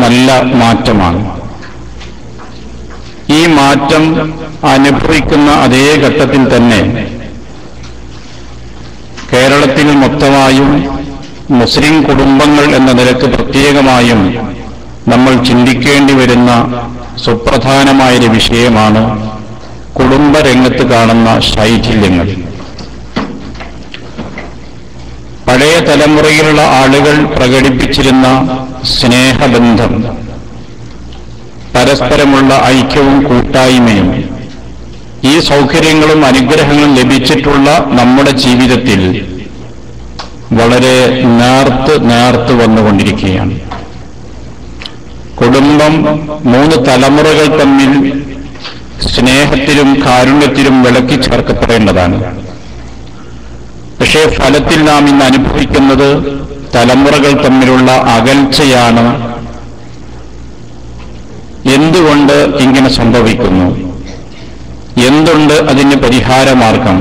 നല്ല മാറ്റമാണ്. ഈ മാറ്റം അനുഭവിക്കുന്ന അതേ ഘട്ടത്തിൽ തന്നെ കേരളത്തിൽ മൊത്തമായും മുസ്ലിം കുടുംബങ്ങൾ എന്ന നിലക്ക് പ്രത്യേകമായും നമ്മൾ ചിന്തിക്കേണ്ടി വരുന്ന സുപ്രധാനമായൊരു വിഷയമാണ് കുടുംബരംഗത്ത് കാണുന്ന ശൈഥില്യങ്ങൾ. പഴയ തലമുറയിലുള്ള ആളുകൾ പ്രകടിപ്പിച്ചിരുന്ന സ്നേഹബന്ധം, പരസ്പരമുള്ള ഐക്യവും കൂട്ടായ്മയും, ഈ സൗകര്യങ്ങളും അനുഗ്രഹങ്ങളും ലഭിച്ചിട്ടുള്ള നമ്മുടെ ജീവിതത്തിൽ വളരെ നേർത്ത് വന്നുകൊണ്ടിരിക്കുകയാണ്. കുടുംബം 3 തലമുറകൾ തമ്മിൽ സ്നേഹത്തിലും കാരുണ്യത്തിലും വിളക്കി ചേർക്കപ്പെടേണ്ടതാണ്. പക്ഷേ ഫലത്തിൽ നാം ഇന്ന് അനുഭവിക്കുന്നത് തലമുറകൾ തമ്മിലുള്ള അകൽച്ചയാണ്. എന്തുകൊണ്ട് ഇങ്ങനെ സംഭവിക്കുന്നു? എന്തുണ്ട് അതിന് പരിഹാരമാർഗം?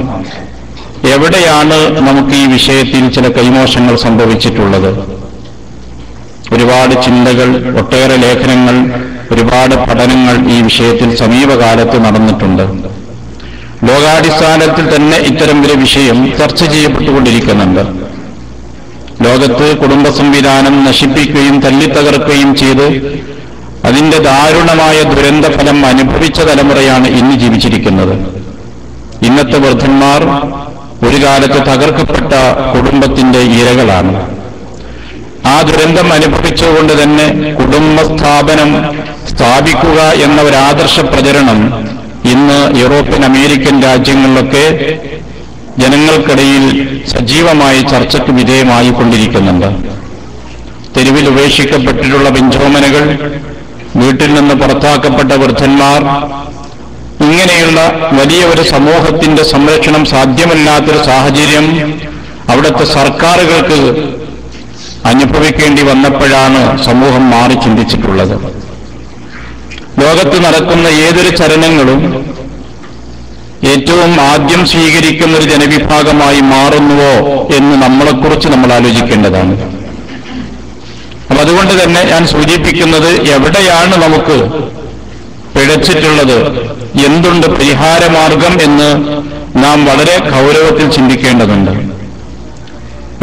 എവിടെയാണ് നമുക്ക് ഈ വിഷയത്തിൽ ചില കൈമോശങ്ങൾ സംഭവിച്ചിട്ടുള്ളത്? ഒരുപാട് ചിന്തകൾ, ഒട്ടേറെ ലേഖനങ്ങൾ, ഒരുപാട് പഠനങ്ങൾ ഈ വിഷയത്തിൽ സമീപകാലത്ത് നടന്നിട്ടുണ്ട്. ലോകാടിസ്ഥാനത്തിൽ തന്നെ ഇത്തരം ഒരു വിഷയം ചർച്ച ചെയ്യപ്പെട്ടുകൊണ്ടിരിക്കുന്നുണ്ട്. ലോകത്ത് കുടുംബ സംവിധാനം നശിപ്പിക്കുകയും തല്ലിത്തകർക്കുകയും ചെയ്ത് അതിന്റെ ദാരുണമായ ദുരന്ത ഫലം അനുഭവിച്ച തലമുറയാണ് ഇന്ന് ജീവിച്ചിരിക്കുന്നത്. ഇന്നത്തെ വൃദ്ധന്മാർ ഒരു കാലത്ത് തകർക്കപ്പെട്ട കുടുംബത്തിന്റെ ഇരകളാണ്. ആ ദുരന്തം അനുഭവിച്ചുകൊണ്ട് തന്നെ കുടുംബ സ്ഥാപിക്കുക എന്ന ഒരു ആദർശ പ്രചരണം ഇന്ന് യൂറോപ്യൻ അമേരിക്കൻ രാജ്യങ്ങളിലൊക്കെ ജനങ്ങൾക്കിടയിൽ സജീവമായി ചർച്ചയ്ക്ക് വിധേയമായി കൊണ്ടിരിക്കുന്നുണ്ട്. തെരുവിൽ ഉപേക്ഷിക്കപ്പെട്ടിട്ടുള്ള പിഞ്ചോമനകൾ, വീട്ടിൽ നിന്ന് പുറത്താക്കപ്പെട്ട വൃദ്ധന്മാർ, ഇങ്ങനെയുള്ള വലിയ ഒരു സമൂഹത്തിന്റെ സംരക്ഷണം സാധ്യമല്ലാത്തൊരു സാഹചര്യം അവിടുത്തെ സർക്കാരുകൾക്ക് അനുഭവിക്കേണ്ടി വന്നപ്പോഴാണ് സമൂഹം മാറി ചിന്തിച്ചിട്ടുള്ളത്. ലോകത്ത് നടക്കുന്ന ഏതൊരു ചലനങ്ങളും ഏറ്റവും ആദ്യം സ്വീകരിക്കുന്ന ഒരു ജനവിഭാഗമായി മാറുന്നുവോ എന്ന് നമ്മളെക്കുറിച്ച് നമ്മൾ ആലോചിക്കേണ്ടതാണ്. അപ്പൊ അതുകൊണ്ട് തന്നെ ഞാൻ സൂചിപ്പിക്കുന്നത്, എവിടെയാണ് നമുക്ക് പിഴച്ചിട്ടുള്ളത്, എന്തുണ്ട് പരിഹാരമാർഗം എന്ന് നാം വളരെ ഗൗരവത്തിൽ ചിന്തിക്കേണ്ടതുണ്ട്.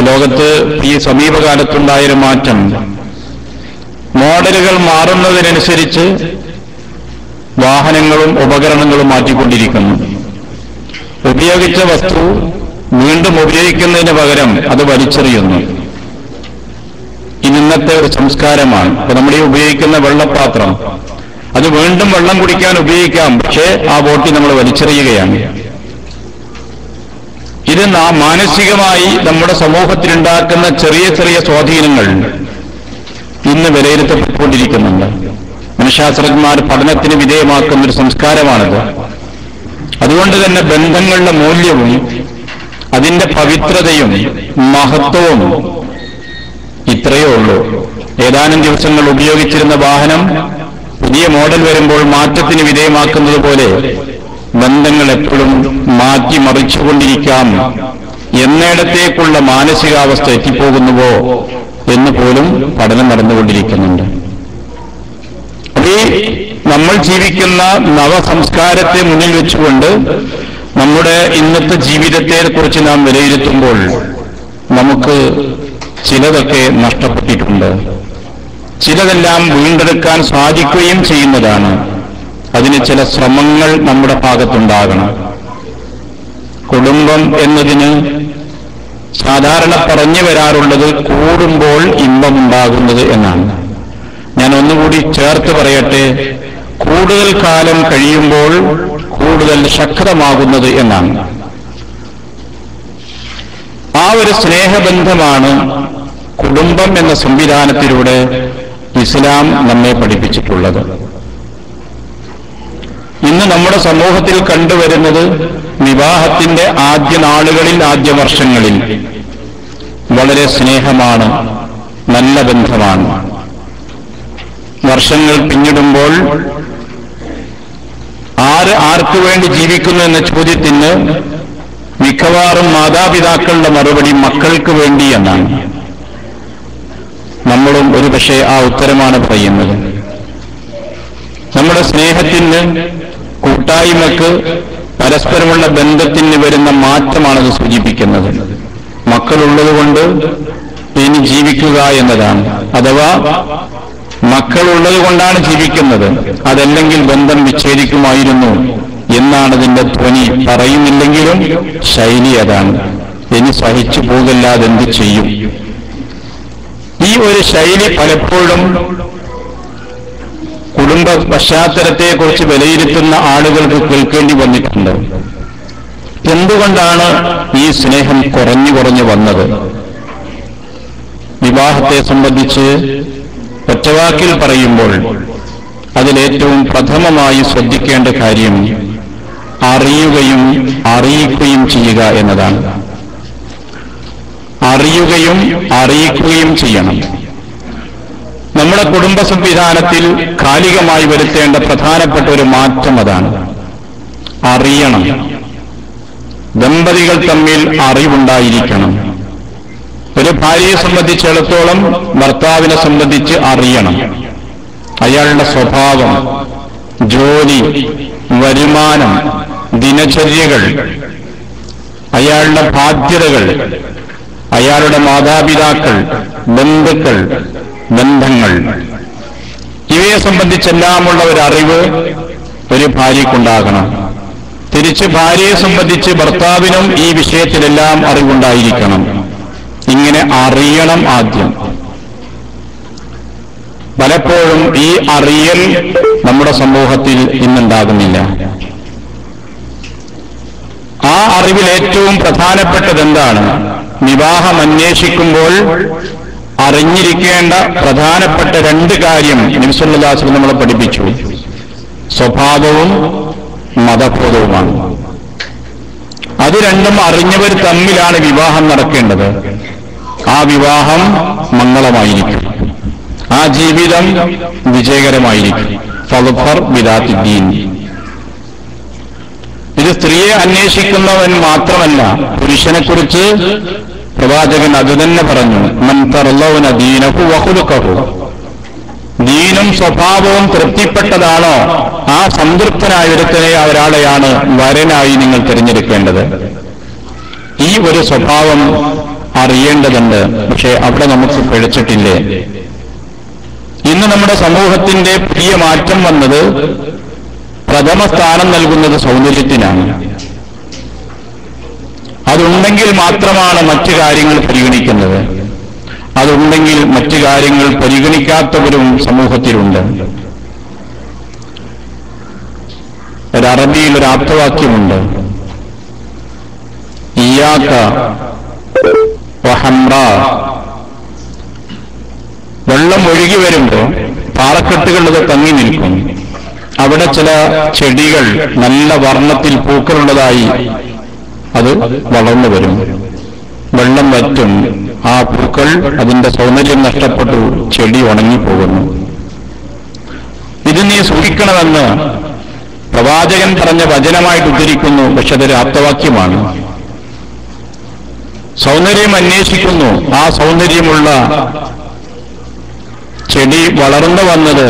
ലോകത്ത് ഈ സമീപകാലത്തുണ്ടായൊരു മാറ്റം, മോഡലുകൾ മാറുന്നതിനനുസരിച്ച് വാഹനങ്ങളും ഉപകരണങ്ങളും മാറ്റിക്കൊണ്ടിരിക്കുന്നു. ഉപയോഗിച്ച വസ്തു വീണ്ടും ഉപയോഗിക്കുന്നതിന് പകരം അത് വലിച്ചെറിയുന്നു. ഇന്നത്തെ ഒരു സംസ്കാരമാണ്. ഇപ്പൊ നമ്മൾ ഈ ഉപയോഗിക്കുന്ന വെള്ളപ്പാത്രം, അത് വീണ്ടും വെള്ളം കുടിക്കാൻ ഉപയോഗിക്കാം, പക്ഷേ ആ ബോട്ടിൽ നമ്മൾ വലിച്ചെറിയുകയാണ്. ഇത് നാം മാനസികമായി നമ്മുടെ സമൂഹത്തിലുണ്ടാക്കുന്ന ചെറിയ ചെറിയ സ്വാധീനങ്ങൾ ഇന്ന് വിലയിരുത്തപ്പെട്ടുകൊണ്ടിരിക്കുന്നുണ്ട്. മനഃശാസ്ത്രജ്ഞന്മാർ പഠനത്തിന് വിധേയമാക്കുന്ന ഒരു സംസ്കാരമാണിത്. അതുകൊണ്ട് തന്നെ ബന്ധങ്ങളുടെ മൂല്യവും അതിന്റെ പവിത്രതയും മഹത്വവും ഇത്രയേ ഉള്ളൂ. ഏതാനും ദിവസങ്ങൾ ഉപയോഗിച്ചിരുന്ന വാഹനം പുതിയ മോഡൽ വരുമ്പോൾ മാറ്റത്തിന് വിധേയമാക്കുന്നത് പോലെ ബന്ധങ്ങൾ എപ്പോഴും മാറ്റിമറിച്ചുകൊണ്ടിരിക്കാം. എന്നിടത്തേക്കുള്ള മാനസികാവസ്ഥ എത്തിപ്പോകുന്നുവോ എന്ന് പോലും പഠനം നടന്നുകൊണ്ടിരിക്കുന്നുണ്ട്. നമ്മൾ ജീവിക്കുന്ന നവസംസ്കാരത്തെ മുന്നിൽ വെച്ചുകൊണ്ട് നമ്മുടെ ഇന്നത്തെ ജീവിതത്തെ കുറിച്ച് നാം വിലയിരുത്തുമ്പോൾ നമുക്ക് ചിലതൊക്കെ നഷ്ടപ്പെട്ടിട്ടുണ്ട്. ചിലതെല്ലാം വീണ്ടെടുക്കാൻ സാധിക്കുകയും ചെയ്യുന്നതാണ്. അതിന് ചില ശ്രമങ്ങൾ നമ്മുടെ ഭാഗത്തുണ്ടാകണം. കുടുംബം എന്നതിന് സാധാരണ പറഞ്ഞു വരാറുള്ളത് കൂടുമ്പോൾ ഇമ്പമുണ്ടാകുന്നത് എന്നാണ്. ഞാൻ ഒന്നുകൂടി ചേർത്ത് പറയട്ടെ, കൂടുതൽ കാലം കഴിയുമ്പോൾ കൂടുതൽ ശക്തമാകുന്നത് എന്നാണ്. ആ ഒരു സ്നേഹബന്ധമാണ് കുടുംബം എന്ന സംവിധാനത്തിലൂടെ ഇസ്ലാം നമ്മെ പഠിപ്പിച്ചിട്ടുള്ളത്. ഇന്ന് നമ്മുടെ സമൂഹത്തിൽ കണ്ടുവരുന്നത് വിവാഹത്തിന്റെ ആദ്യ നാളുകളിൽ, ആദ്യ വർഷങ്ങളിൽ വളരെ സ്നേഹമാണ്, നല്ല ബന്ധമാണ്. വർഷങ്ങൾ പിന്നിടുമ്പോൾ ആർക്ക് വേണ്ടി ജീവിക്കുന്നു എന്ന ചോദ്യത്തിന് മിക്കവാറും മാതാപിതാക്കളുടെ മറുപടി മക്കൾക്ക് വേണ്ടി എന്നാണ്. നമ്മളും ഒരുപക്ഷെ ആ ഉത്തരമാണ് പറയുന്നത്. നമ്മുടെ സ്നേഹത്തിന്, കൂട്ടായ്മക്ക്, പരസ്പരമുള്ള ബന്ധത്തിന് വരുന്ന മാറ്റമാണത് സൂചിപ്പിക്കുന്നത്. മക്കളുള്ളതുകൊണ്ട് ഇനി ജീവിക്കുക എന്നതാണ്. അഥവാ മക്കളുള്ളത് കൊണ്ടാണ് ജീവിക്കുന്നത്, അതല്ലെങ്കിൽ ബന്ധം വിച്ഛേദിക്കുമായിരുന്നു എന്നാണ് ഇതിന്റെ ധ്വനി. പറയുന്നില്ലെങ്കിലും ശൈലി അതാണ്. ഇനി സഹിച്ചു പോകല്ലാതെ എന്ത് ചെയ്യും? ഈ ഒരു ശൈലി പലപ്പോഴും കുടുംബ പശ്ചാത്തലത്തെക്കുറിച്ച് വിലയിരുത്തുന്ന ആളുകൾക്ക് കേൾക്കേണ്ടി വന്നിട്ടുണ്ട്. എന്തുകൊണ്ടാണ് ഈ സ്നേഹം കുറഞ്ഞു വന്നത്? വിവാഹത്തെ സംബന്ധിച്ച് ഒറ്റവാക്കിൽ പറയുമ്പോൾ അതിലേറ്റവും പ്രഥമമായി ശ്രദ്ധിക്കേണ്ട കാര്യം അറിയുകയും അറിയിക്കുകയും ചെയ്യുക എന്നതാണ്. അറിയുകയും അറിയിക്കുകയും ചെയ്യണം. നമ്മുടെ കുടുംബ സംവിധാനത്തിൽ കാലികമായി വരുത്തേണ്ട പ്രധാനപ്പെട്ട ഒരു മാറ്റം അതാണ്. അറിയണം. ദമ്പതികൾ തമ്മിൽ അറിവുണ്ടായിരിക്കണം. ഒരു ഭാര്യയെ സംബന്ധിച്ചിടത്തോളം ഭർത്താവിനെ സംബന്ധിച്ച് അറിയണം. അയാളുടെ സ്വഭാവം, ജോലി, വരുമാനം, ദിനചര്യകൾ, അയാളുടെ ബാധ്യതകൾ, അയാളുടെ മാതാപിതാക്കൾ, ബന്ധുക്കൾ, ബന്ധങ്ങൾ, ഇവയെ സംബന്ധിച്ചെല്ലാമുള്ള ഒരു അറിവ് ഒരു ഭാര്യയ്ക്കുണ്ടാകണം. തിരിച്ച് ഭാര്യയെ സംബന്ധിച്ച് ഭർത്താവിനും ഈ വിഷയത്തിലെല്ലാം അറിവുണ്ടായിരിക്കണം. ഇങ്ങനെ അറിയണം ആദ്യം. പലപ്പോഴും ഈ അറിയൽ നമ്മുടെ സമൂഹത്തിൽ ഇന്നുണ്ടാകുന്നില്ല. ആ അറിവിൽ ഏറ്റവും പ്രധാനപ്പെട്ടത് എന്താണ്? വിവാഹം അന്വേഷിക്കുമ്പോൾ അറിഞ്ഞിരിക്കേണ്ട പ്രധാനപ്പെട്ട രണ്ട് കാര്യം നബി സല്ലല്ലാഹു അലൈഹി വസല്ലം നമ്മളെ പഠിപ്പിച്ചു. സ്വഭാവവും മതബോധവുമാണ്. അത് രണ്ടും അറിഞ്ഞവർ തമ്മിലാണ് വിവാഹം നടക്കേണ്ടത്. ആ വിവാഹം മംഗളമായിരിക്കും. ആ ജീവിതം വിജയകരമായിരിക്കും. ഫദ്ഫർ ബിദാത്തി ദീൻ. ഇത് സ്ത്രീയെ അന്വേഷിക്കുന്നവൻ മാത്രമല്ല, പുരുഷനെക്കുറിച്ച് പ്രവാചകൻ അത് തന്നെ പറഞ്ഞു. മൻ തർളൗന ദീനഹു വഖുലുഖഹു. ദീനും സ്വഭാവവും തൃപ്തിപ്പെട്ടതാണോ ആ സംതൃപ്തനായ ഒരുത്തനെ ഒരാളെയാണ് വരനായി നിങ്ങൾ തിരഞ്ഞെടുക്കേണ്ടത്. ഈ ഒരു സ്വഭാവം അറിയേണ്ടതുണ്ട്. പക്ഷെ അവിടെ നമുക്ക് പിഴച്ചിട്ടില്ലേ? ഇന്ന് നമ്മുടെ സമൂഹത്തിന്റെ പുതിയ മാറ്റം വന്നത് പ്രഥമ സ്ഥാനം നൽകുന്നത് സൗന്ദര്യത്തിനാണ്. അതുണ്ടെങ്കിൽ മാത്രമാണ് മറ്റു കാര്യങ്ങൾ പരിഗണിക്കുന്നത്. അതുണ്ടെങ്കിൽ മറ്റു കാര്യങ്ങൾ പരിഗണിക്കാത്തവരും സമൂഹത്തിലുണ്ട്. അറബിയിൽ ഒരു ആപ്തവാക്യമുണ്ട്. ഇയ്യാക വഹംറ. വെള്ളം ഒഴുകി വരുമ്പോൾ പാറക്കെട്ടുകളിലത് തങ്ങി നിൽക്കും. അവിടെ ചില ചെടികൾ നല്ല വർണ്ണത്തിൽ പൂക്കളുള്ളതായി അത് വളർന്നു വരും. വെള്ളം വറ്റും. ആ പൂക്കൾ അതിന്റെ സൗന്ദര്യം നഷ്ടപ്പെട്ടു, ചെടി ഉണങ്ങിപ്പോകുന്നു. ഇത് നീ സൂക്ഷിക്കണമെന്ന് പ്രവാചകൻ പറഞ്ഞ വചനമായിട്ട് ഉദ്ധരിക്കുന്നു. പക്ഷെ അതൊരു ആപ്തവാക്യമാണ്. സൗന്ദര്യം അന്വേഷിക്കുന്നു. ആ സൗന്ദര്യമുള്ള ചെടി വളർന്നു വന്നത്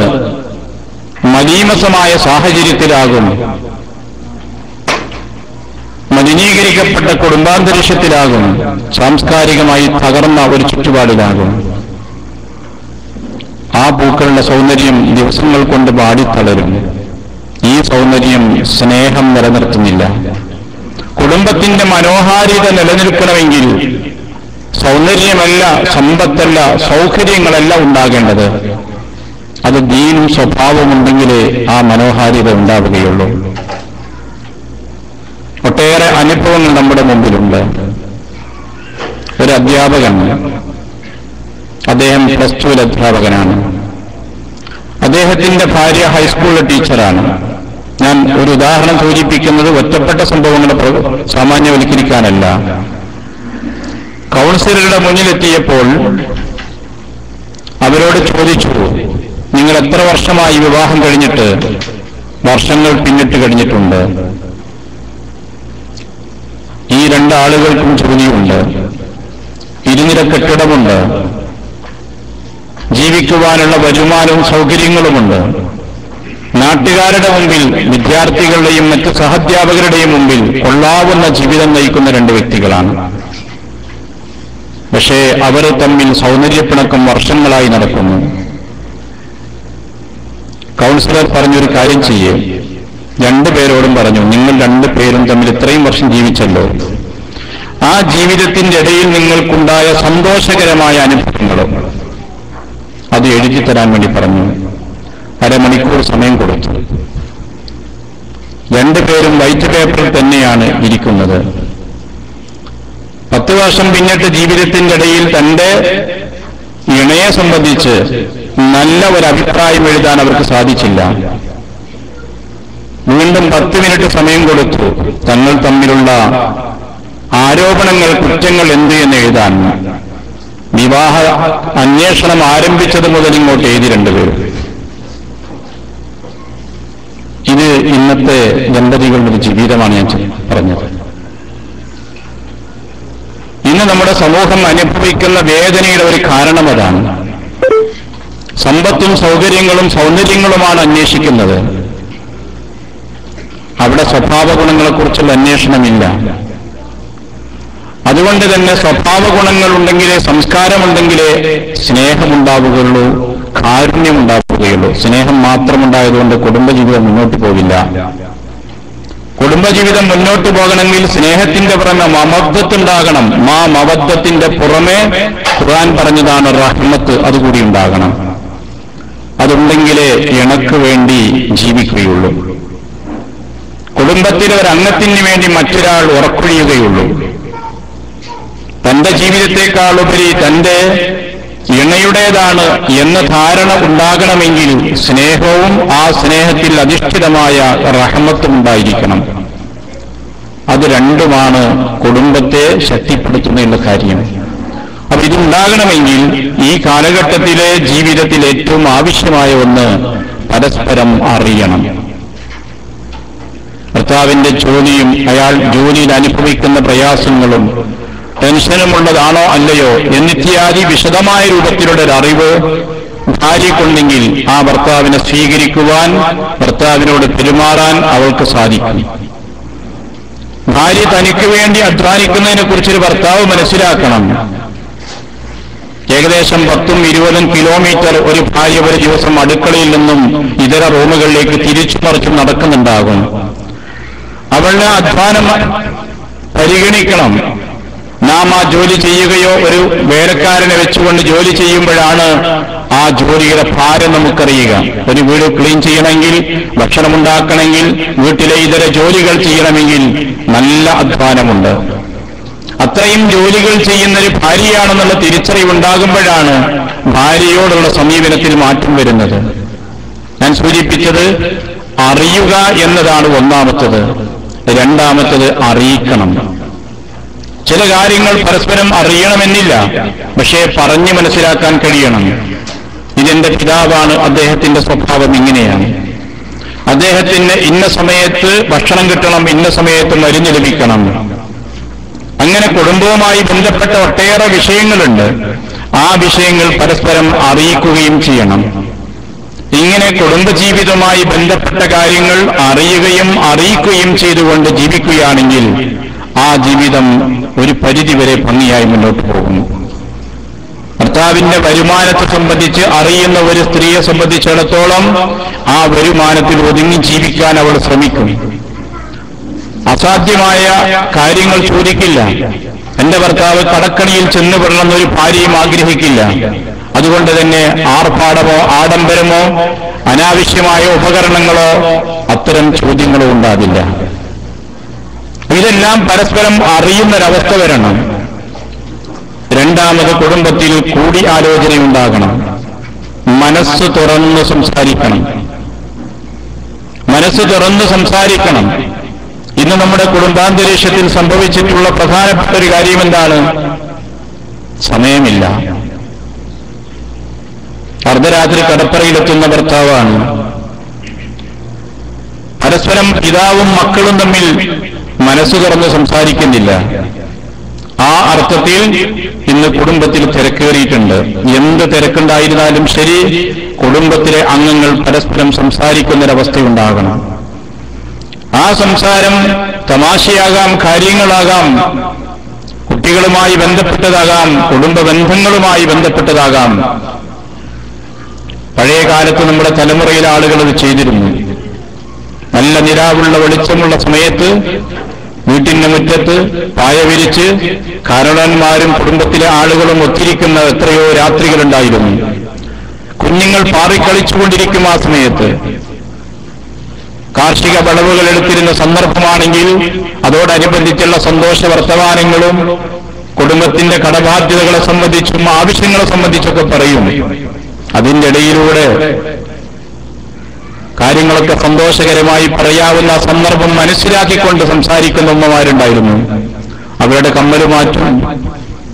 മലീമസമായ സാഹചര്യത്തിലാകും, മലിനീകരിക്കപ്പെട്ട കുടുംബാന്തരീക്ഷത്തിലാകും, സാംസ്കാരികമായി തകർന്ന ഒരു ചുറ്റുപാടിലാകും. ആ പൂക്കളുടെ സൗന്ദര്യം ദിവസങ്ങൾ കൊണ്ട് വാടിത്തളരും. ഈ സൗന്ദര്യം സ്നേഹം നിലനിർത്തുന്നില്ല. കുടുംബത്തിന്റെ മനോഹാരിത നിലനിൽക്കണമെങ്കിൽ സൗന്ദര്യമല്ല, സമ്പത്തല്ല, സൗകര്യങ്ങളല്ല ഉണ്ടാകേണ്ടത്. അത് ദീനും സ്വഭാവവും ഉണ്ടെങ്കിലേ ആ മനോഹാരിത ഉണ്ടാവുകയുള്ളൂ. ഒട്ടേറെ അനുഭവങ്ങൾ നമ്മുടെ മുമ്പിലുണ്ട്. ഒരു അധ്യാപകൻ, അദ്ദേഹം +2 അധ്യാപകനാണ്. അദ്ദേഹത്തിന്റെ ഭാര്യ ഹൈസ്കൂളിലെ ടീച്ചറാണ്. ഞാൻ ഒരു ഉദാഹരണം സൂചിപ്പിക്കുന്നത് ഒറ്റപ്പെട്ട സംഭവങ്ങളെ സാമാന്യവൽക്കരിക്കാനല്ല. കൗൺസിലറുടെ മുന്നിലെത്തിയപ്പോൾ അവരോട് ചോദിച്ചു, നിങ്ങൾ എത്ര വർഷമായി വിവാഹം കഴിഞ്ഞിട്ട്? വർഷങ്ങൾ പിന്നിട്ട് കഴിഞ്ഞിട്ടുണ്ട്. ഈ രണ്ടാളുകൾക്കും ജോലിയുണ്ട്, ഇരുനില കെട്ടിടമുണ്ട്, ജീവിക്കുവാനുള്ള വരുമാനവും സൗകര്യങ്ങളുമുണ്ട്. നാട്ടുകാരുടെ മുമ്പിൽ, വിദ്യാർത്ഥികളുടെയും മറ്റ് സഹധ്യാപകരുടെയും മുമ്പിൽ കൊള്ളാവുന്ന ജീവിതം നയിക്കുന്ന രണ്ട് വ്യക്തികളാണ്. പക്ഷേ അവർ തമ്മിൽ സൗന്ദര്യപ്പിണക്കം വർഷങ്ങളായി നടക്കുന്നു. കൗൺസിലർ പറഞ്ഞൊരു കാര്യം ചെയ്യേ, രണ്ടുപേരോടും പറഞ്ഞു, നിങ്ങൾ രണ്ടുപേരും തമ്മിൽ ഇത്രയും വർഷം ജീവിച്ചല്ലോ, ആ ജീവിതത്തിന്റെ ഇടയിൽ നിങ്ങൾക്കുണ്ടായ സന്തോഷകരമായ അനുഭവങ്ങളും അത് എഴുതി തരാൻ വേണ്ടി പറഞ്ഞു. അരമണിക്കൂർ സമയം കൊടുത്തു. രണ്ടുപേരും വൈറ്റ് പേപ്പറിൽ തന്നെയാണ് ഇരിക്കുന്നത്. 10 വർഷം പിന്നിട്ട് ജീവിതത്തിന്റെ ഇടയിൽ തന്റെ ഇണയെ സംബന്ധിച്ച് നല്ല ഒരു അഭിപ്രായം എഴുതാൻ അവർക്ക് സാധിച്ചില്ല. വീണ്ടും 10 മിനിറ്റ് സമയം കൊടുത്തു തങ്ങൾ തമ്മിലുള്ള ആരോപണങ്ങൾ, കുറ്റങ്ങൾ എന്ത് എന്ന് എഴുതാൻ. വിവാഹ അന്വേഷണം ആരംഭിച്ചത് മുതൽ ഇങ്ങോട്ട് എഴുതി രണ്ടുപേരും. ഇത് ഇന്നത്തെ ദമ്പതികളുടെ ഒരു ജീവിതമാണ് ഞാൻ പറഞ്ഞത്. ഇന്ന് നമ്മുടെ സമൂഹം അനുഭവിക്കുന്ന വേദനയുടെ ഒരു കാരണം അതാണ്. സമ്പത്തും സൗകര്യങ്ങളും സൗന്ദര്യങ്ങളുമാണ് അന്വേഷിക്കുന്നത്. അവിടെ സ്വഭാവ ഗുണങ്ങളെക്കുറിച്ചുള്ള അന്വേഷണമില്ല. അതുകൊണ്ട് തന്നെ സ്വഭാവ ഗുണങ്ങളുണ്ടെങ്കിലേ, സംസ്കാരമുണ്ടെങ്കിലേ സ്നേഹമുണ്ടാവുകയുള്ളൂ, കാരുണ്യമുണ്ടാവുകയുള്ളൂ. സ്നേഹം മാത്രമുണ്ടായതുകൊണ്ട് കുടുംബജീവിതം മുന്നോട്ട് പോകില്ല. കുടുംബജീവിതം മുന്നോട്ട് പോകണമെങ്കിൽ സ്നേഹത്തിന്റെ പുറമെ മമദ്ദത്തുണ്ടാകണം. മമദ്ദത്തിന്റെ പുറമെ ഖുർആൻ പറഞ്ഞതാണ് റഹ്മത്ത്, അതുകൂടി ഉണ്ടാകണം. അതുണ്ടെങ്കിലേ ഇണക്ക് വേണ്ടി ജീവിക്കുകയുള്ളൂ. കുടുംബത്തിലെ ഒരു അംഗത്തിന് വേണ്ടി മറ്റൊരാൾ ഉറക്കൊഴിയുകയുള്ളൂ. തന്റെ ജീവിതത്തെക്കാളുപരി തന്റെ ഇണയുടേതാണ് എന്ന ധാരണ ഉണ്ടാകണമെങ്കിൽ സ്നേഹവും ആ സ്നേഹത്തിൽ അധിഷ്ഠിതമായ റഹ്മത്തും ഉണ്ടായിരിക്കണം. അത് രണ്ടുമാണ് കുടുംബത്തെ ശക്തിപ്പെടുത്തുന്ന കാര്യം. അപ്പൊ ഇതുണ്ടാകണമെങ്കിൽ ഈ കാലഘട്ടത്തിലെ ജീവിതത്തിൽ ഏറ്റവും ആവശ്യമായ ഒന്ന് പരസ്പരം അറിയണം. ഭർത്താവിന്റെ ജോലിയും അയാൾ ജോലിയിൽ അനുഭവിക്കുന്ന പ്രയാസങ്ങളും ടെൻഷനുമുള്ളതാണോ അല്ലയോ എന്നിത്യാദി വിശദമായ രൂപത്തിലുള്ള ഒരു അറിവ് ഭാര്യയ്ക്കുണ്ടെങ്കിൽ ആ ഭർത്താവിനെ സ്വീകരിക്കുവാൻ, ഭർത്താവിനോട് പെരുമാറാൻ അവൾക്ക് സാധിക്കും. ഭാര്യ തനിക്ക് വേണ്ടി അധ്വാനിക്കുന്നതിനെ കുറിച്ചൊരു ഭർത്താവ് മനസ്സിലാക്കണം. ഏകദേശം 10-20 കിലോമീറ്റർ ഒരു ഭാര്യ ഒരു ദിവസം അടുക്കളയിൽ നിന്നും ഇതര റൂമുകളിലേക്ക് തിരിച്ചു മറിച്ചും നടക്കുന്നുണ്ടാകും. അവളുടെ അധ്വാനം പരിഗണിക്കണം. നാം ആ ജോലി ചെയ്യുകയോ ഒരു വേലക്കാരനെ വെച്ചുകൊണ്ട് ജോലി ചെയ്യുമ്പോഴാണ് ആ ജോലിയുടെ ഭാരം നമുക്കറിയുക. ഒരു വീട് ക്ലീൻ ചെയ്യണമെങ്കിൽ, ഭക്ഷണമുണ്ടാക്കണമെങ്കിൽ, വീട്ടിലെ ഇതര ജോലികൾ ചെയ്യണമെങ്കിൽ നല്ല അധ്വാനമുണ്ട്. അത്രയും ജോലികൾ ചെയ്യുന്നൊരു ഭാര്യയാണെന്നുള്ള തിരിച്ചറിവുണ്ടാകുമ്പോഴാണ് ഭാര്യയോടുള്ള സമീപനത്തിൽ മാറ്റം വരുന്നത്. ഞാൻ സൂചിപ്പിച്ചത് അറിയുക എന്നതാണ് ഒന്നാമത്തത്. രണ്ടാമത്തത് അറിയിക്കണം. ചില കാര്യങ്ങൾ പരസ്പരം അറിയണമെന്നില്ല, പക്ഷേ പറഞ്ഞു മനസ്സിലാക്കാൻ കഴിയണം. ഇതെന്റെ പിതാവാണ്, അദ്ദേഹത്തിന്റെ സ്വഭാവം ഇങ്ങനെയാണ്, അദ്ദേഹത്തിന് ഇന്ന സമയത്ത് ഭക്ഷണം കിട്ടണം, ഇന്ന സമയത്ത് മരുന്ന് ലഭിക്കണം. അങ്ങനെ കുടുംബവുമായി ബന്ധപ്പെട്ട ഒട്ടേറെ വിഷയങ്ങളുണ്ട്. ആ വിഷയങ്ങൾ പരസ്പരം അറിയിക്കുകയും ചെയ്യണം. ഇങ്ങനെ കുടുംബജീവിതവുമായി ബന്ധപ്പെട്ട കാര്യങ്ങൾ അറിയുകയും അറിയിക്കുകയും ചെയ്തുകൊണ്ട് ജീവിക്കുകയാണെങ്കിൽ ആ ജീവിതം ഒരു പരിധിവരെ ഭംഗിയായി മുന്നോട്ട് പോകുന്നു. ഭർത്താവിന്റെ വരുമാനത്തെ സംബന്ധിച്ച് അറിയുന്ന ഒരു സ്ത്രീയെ സംബന്ധിച്ചിടത്തോളം ആ വരുമാനത്തിൽ ഒതുങ്ങി ജീവിക്കാൻ അവൾ ശ്രമിക്കും. അസാധ്യമായ കാര്യങ്ങൾ ചോദിക്കില്ല. എന്റെ ഭർത്താവ് കടക്കണിയിൽ ചെന്നുപെടണമെന്നൊരു ഭാര്യയും ആഗ്രഹിക്കില്ല. അതുകൊണ്ട് തന്നെ ആർഭാടമോ ആഡംബരമോ അനാവശ്യമായ ഉപകരണങ്ങളോ അത്തരം ചോദ്യങ്ങളോ ഉണ്ടാകില്ല. ഇതെല്ലാം പരസ്പരം അറിയുന്നൊരവസ്ഥ വരണം. രണ്ടാമത് കുടുംബത്തിൽ കൂടിയാലോചനയുണ്ടാകണം. മനസ്സ് തുറന്ന് സംസാരിക്കണം. മനസ്സ് തുറന്ന് സംസാരിക്കണം. ഇന്ന് നമ്മുടെ കുടുംബാന്തരീക്ഷത്തിൽ സംഭവിച്ചിട്ടുള്ള പ്രധാനപ്പെട്ട ഒരു കാര്യം എന്താണ്? സമയമില്ല. അർദ്ധരാത്രി കടപ്പറയിലെത്തുന്ന ഭർത്താവാണ്. പരസ്പരം പിതാവും മക്കളും തമ്മിൽ മനസ്സ് തുറന്ന് സംസാരിക്കുന്നില്ല. ആ അർത്ഥത്തിൽ ഇന്ന് കുടുംബത്തിൽ തിരക്കേറിയിട്ടുണ്ട്. എന്ത് തിരക്കുണ്ടായിരുന്നാലും ശരി, കുടുംബത്തിലെ അംഗങ്ങൾ പരസ്പരം സംസാരിക്കുന്നൊരവസ്ഥയുണ്ടാകണം. ആ സംസാരം തമാശയാകാം, കാര്യങ്ങളാകാം, കുട്ടികളുമായി ബന്ധപ്പെട്ടതാകാം, കുടുംബ ബന്ധങ്ങളുമായി ബന്ധപ്പെട്ടതാകാം. പഴയ കാലത്ത് നമ്മുടെ തലമുറയിലെ ആളുകൾ അത് ചെയ്തിരുന്നു. നല്ല നിലാവുള്ള വെളിച്ചമുള്ള സമയത്ത് വീട്ടിന്റെ മുറ്റത്ത് പായ വിരിച്ച് കാരണവന്മാരും കുടുംബത്തിലെ ആളുകളും ഒത്തിരിക്കുന്ന എത്രയോ രാത്രികളുണ്ടായിരുന്നു. കുഞ്ഞുങ്ങൾ പാറിക്കളിച്ചുകൊണ്ടിരിക്കും. ആ സമയത്ത് കാർഷിക വിളവുകൾ എടുത്തിരുന്ന സന്ദർഭമാണെങ്കിൽ അതോടനുബന്ധിച്ചുള്ള സന്തോഷ വർത്തമാനങ്ങളും കുടുംബത്തിന്റെ കടബാധ്യതകളെ സംബന്ധിച്ചും ആവശ്യങ്ങളെ സംബന്ധിച്ചൊക്കെ പറയും. അതിന്റെ ഇടയിലൂടെ കാര്യങ്ങളൊക്കെ സന്തോഷകരമായി പറയാവുന്ന സന്ദർഭം മനസ്സിലാക്കിക്കൊണ്ട് സംസാരിക്കുന്ന ഉമ്മമാരുണ്ടായിരുന്നു. അവരുടെ കമ്മല് മാറ്റും,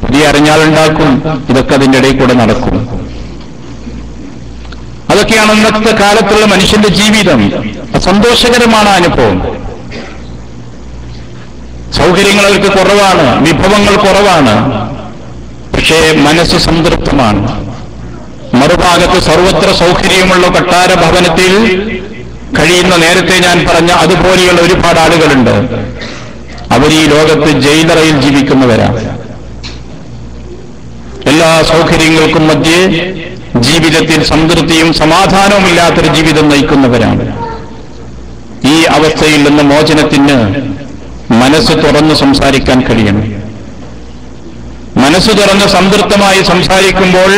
പുതിയ അറിഞ്ഞാളുണ്ടാക്കും, ഇതൊക്കെ അതിന്റെ ഇടയിൽ കൂടെ നടക്കും. അതൊക്കെയാണ് ഇന്നത്തെ കാലത്തുള്ള മനുഷ്യന്റെ ജീവിതം. സന്തോഷകരമാണ് അനുഭവം. സൗകര്യങ്ങൾ അവർക്ക് കുറവാണ്, വിഭവങ്ങൾ കുറവാണ്, പക്ഷേ മനസ്സ് സംതൃപ്തമാണ്. മറുഭാഗത്ത് സർവത്ര സൗകര്യമുള്ള കൊട്ടാര ഭവനത്തിൽ കഴിയുന്ന നേരത്തെ ഞാൻ പറഞ്ഞ അതുപോലെയുള്ള ഒരുപാട് ആളുകളുണ്ട്. അവർ ഈ ലോകത്ത് ജയിലറയിൽ ജീവിക്കുന്നവരാണ്. എല്ലാ സൗകര്യങ്ങൾക്കും മധ്യേ ജീവിതത്തിൽ സംതൃപ്തിയും സമാധാനവും ഇല്ലാത്തൊരു ജീവിതം നയിക്കുന്നവരാണ്. ഈ അവസ്ഥയിൽ നിന്ന് മോചനത്തിന് മനസ്സ് തുറന്ന് സംസാരിക്കാൻ കഴിയണം. മനസ്സ് തുറന്ന് സംതൃപ്തമായി സംസാരിക്കുമ്പോൾ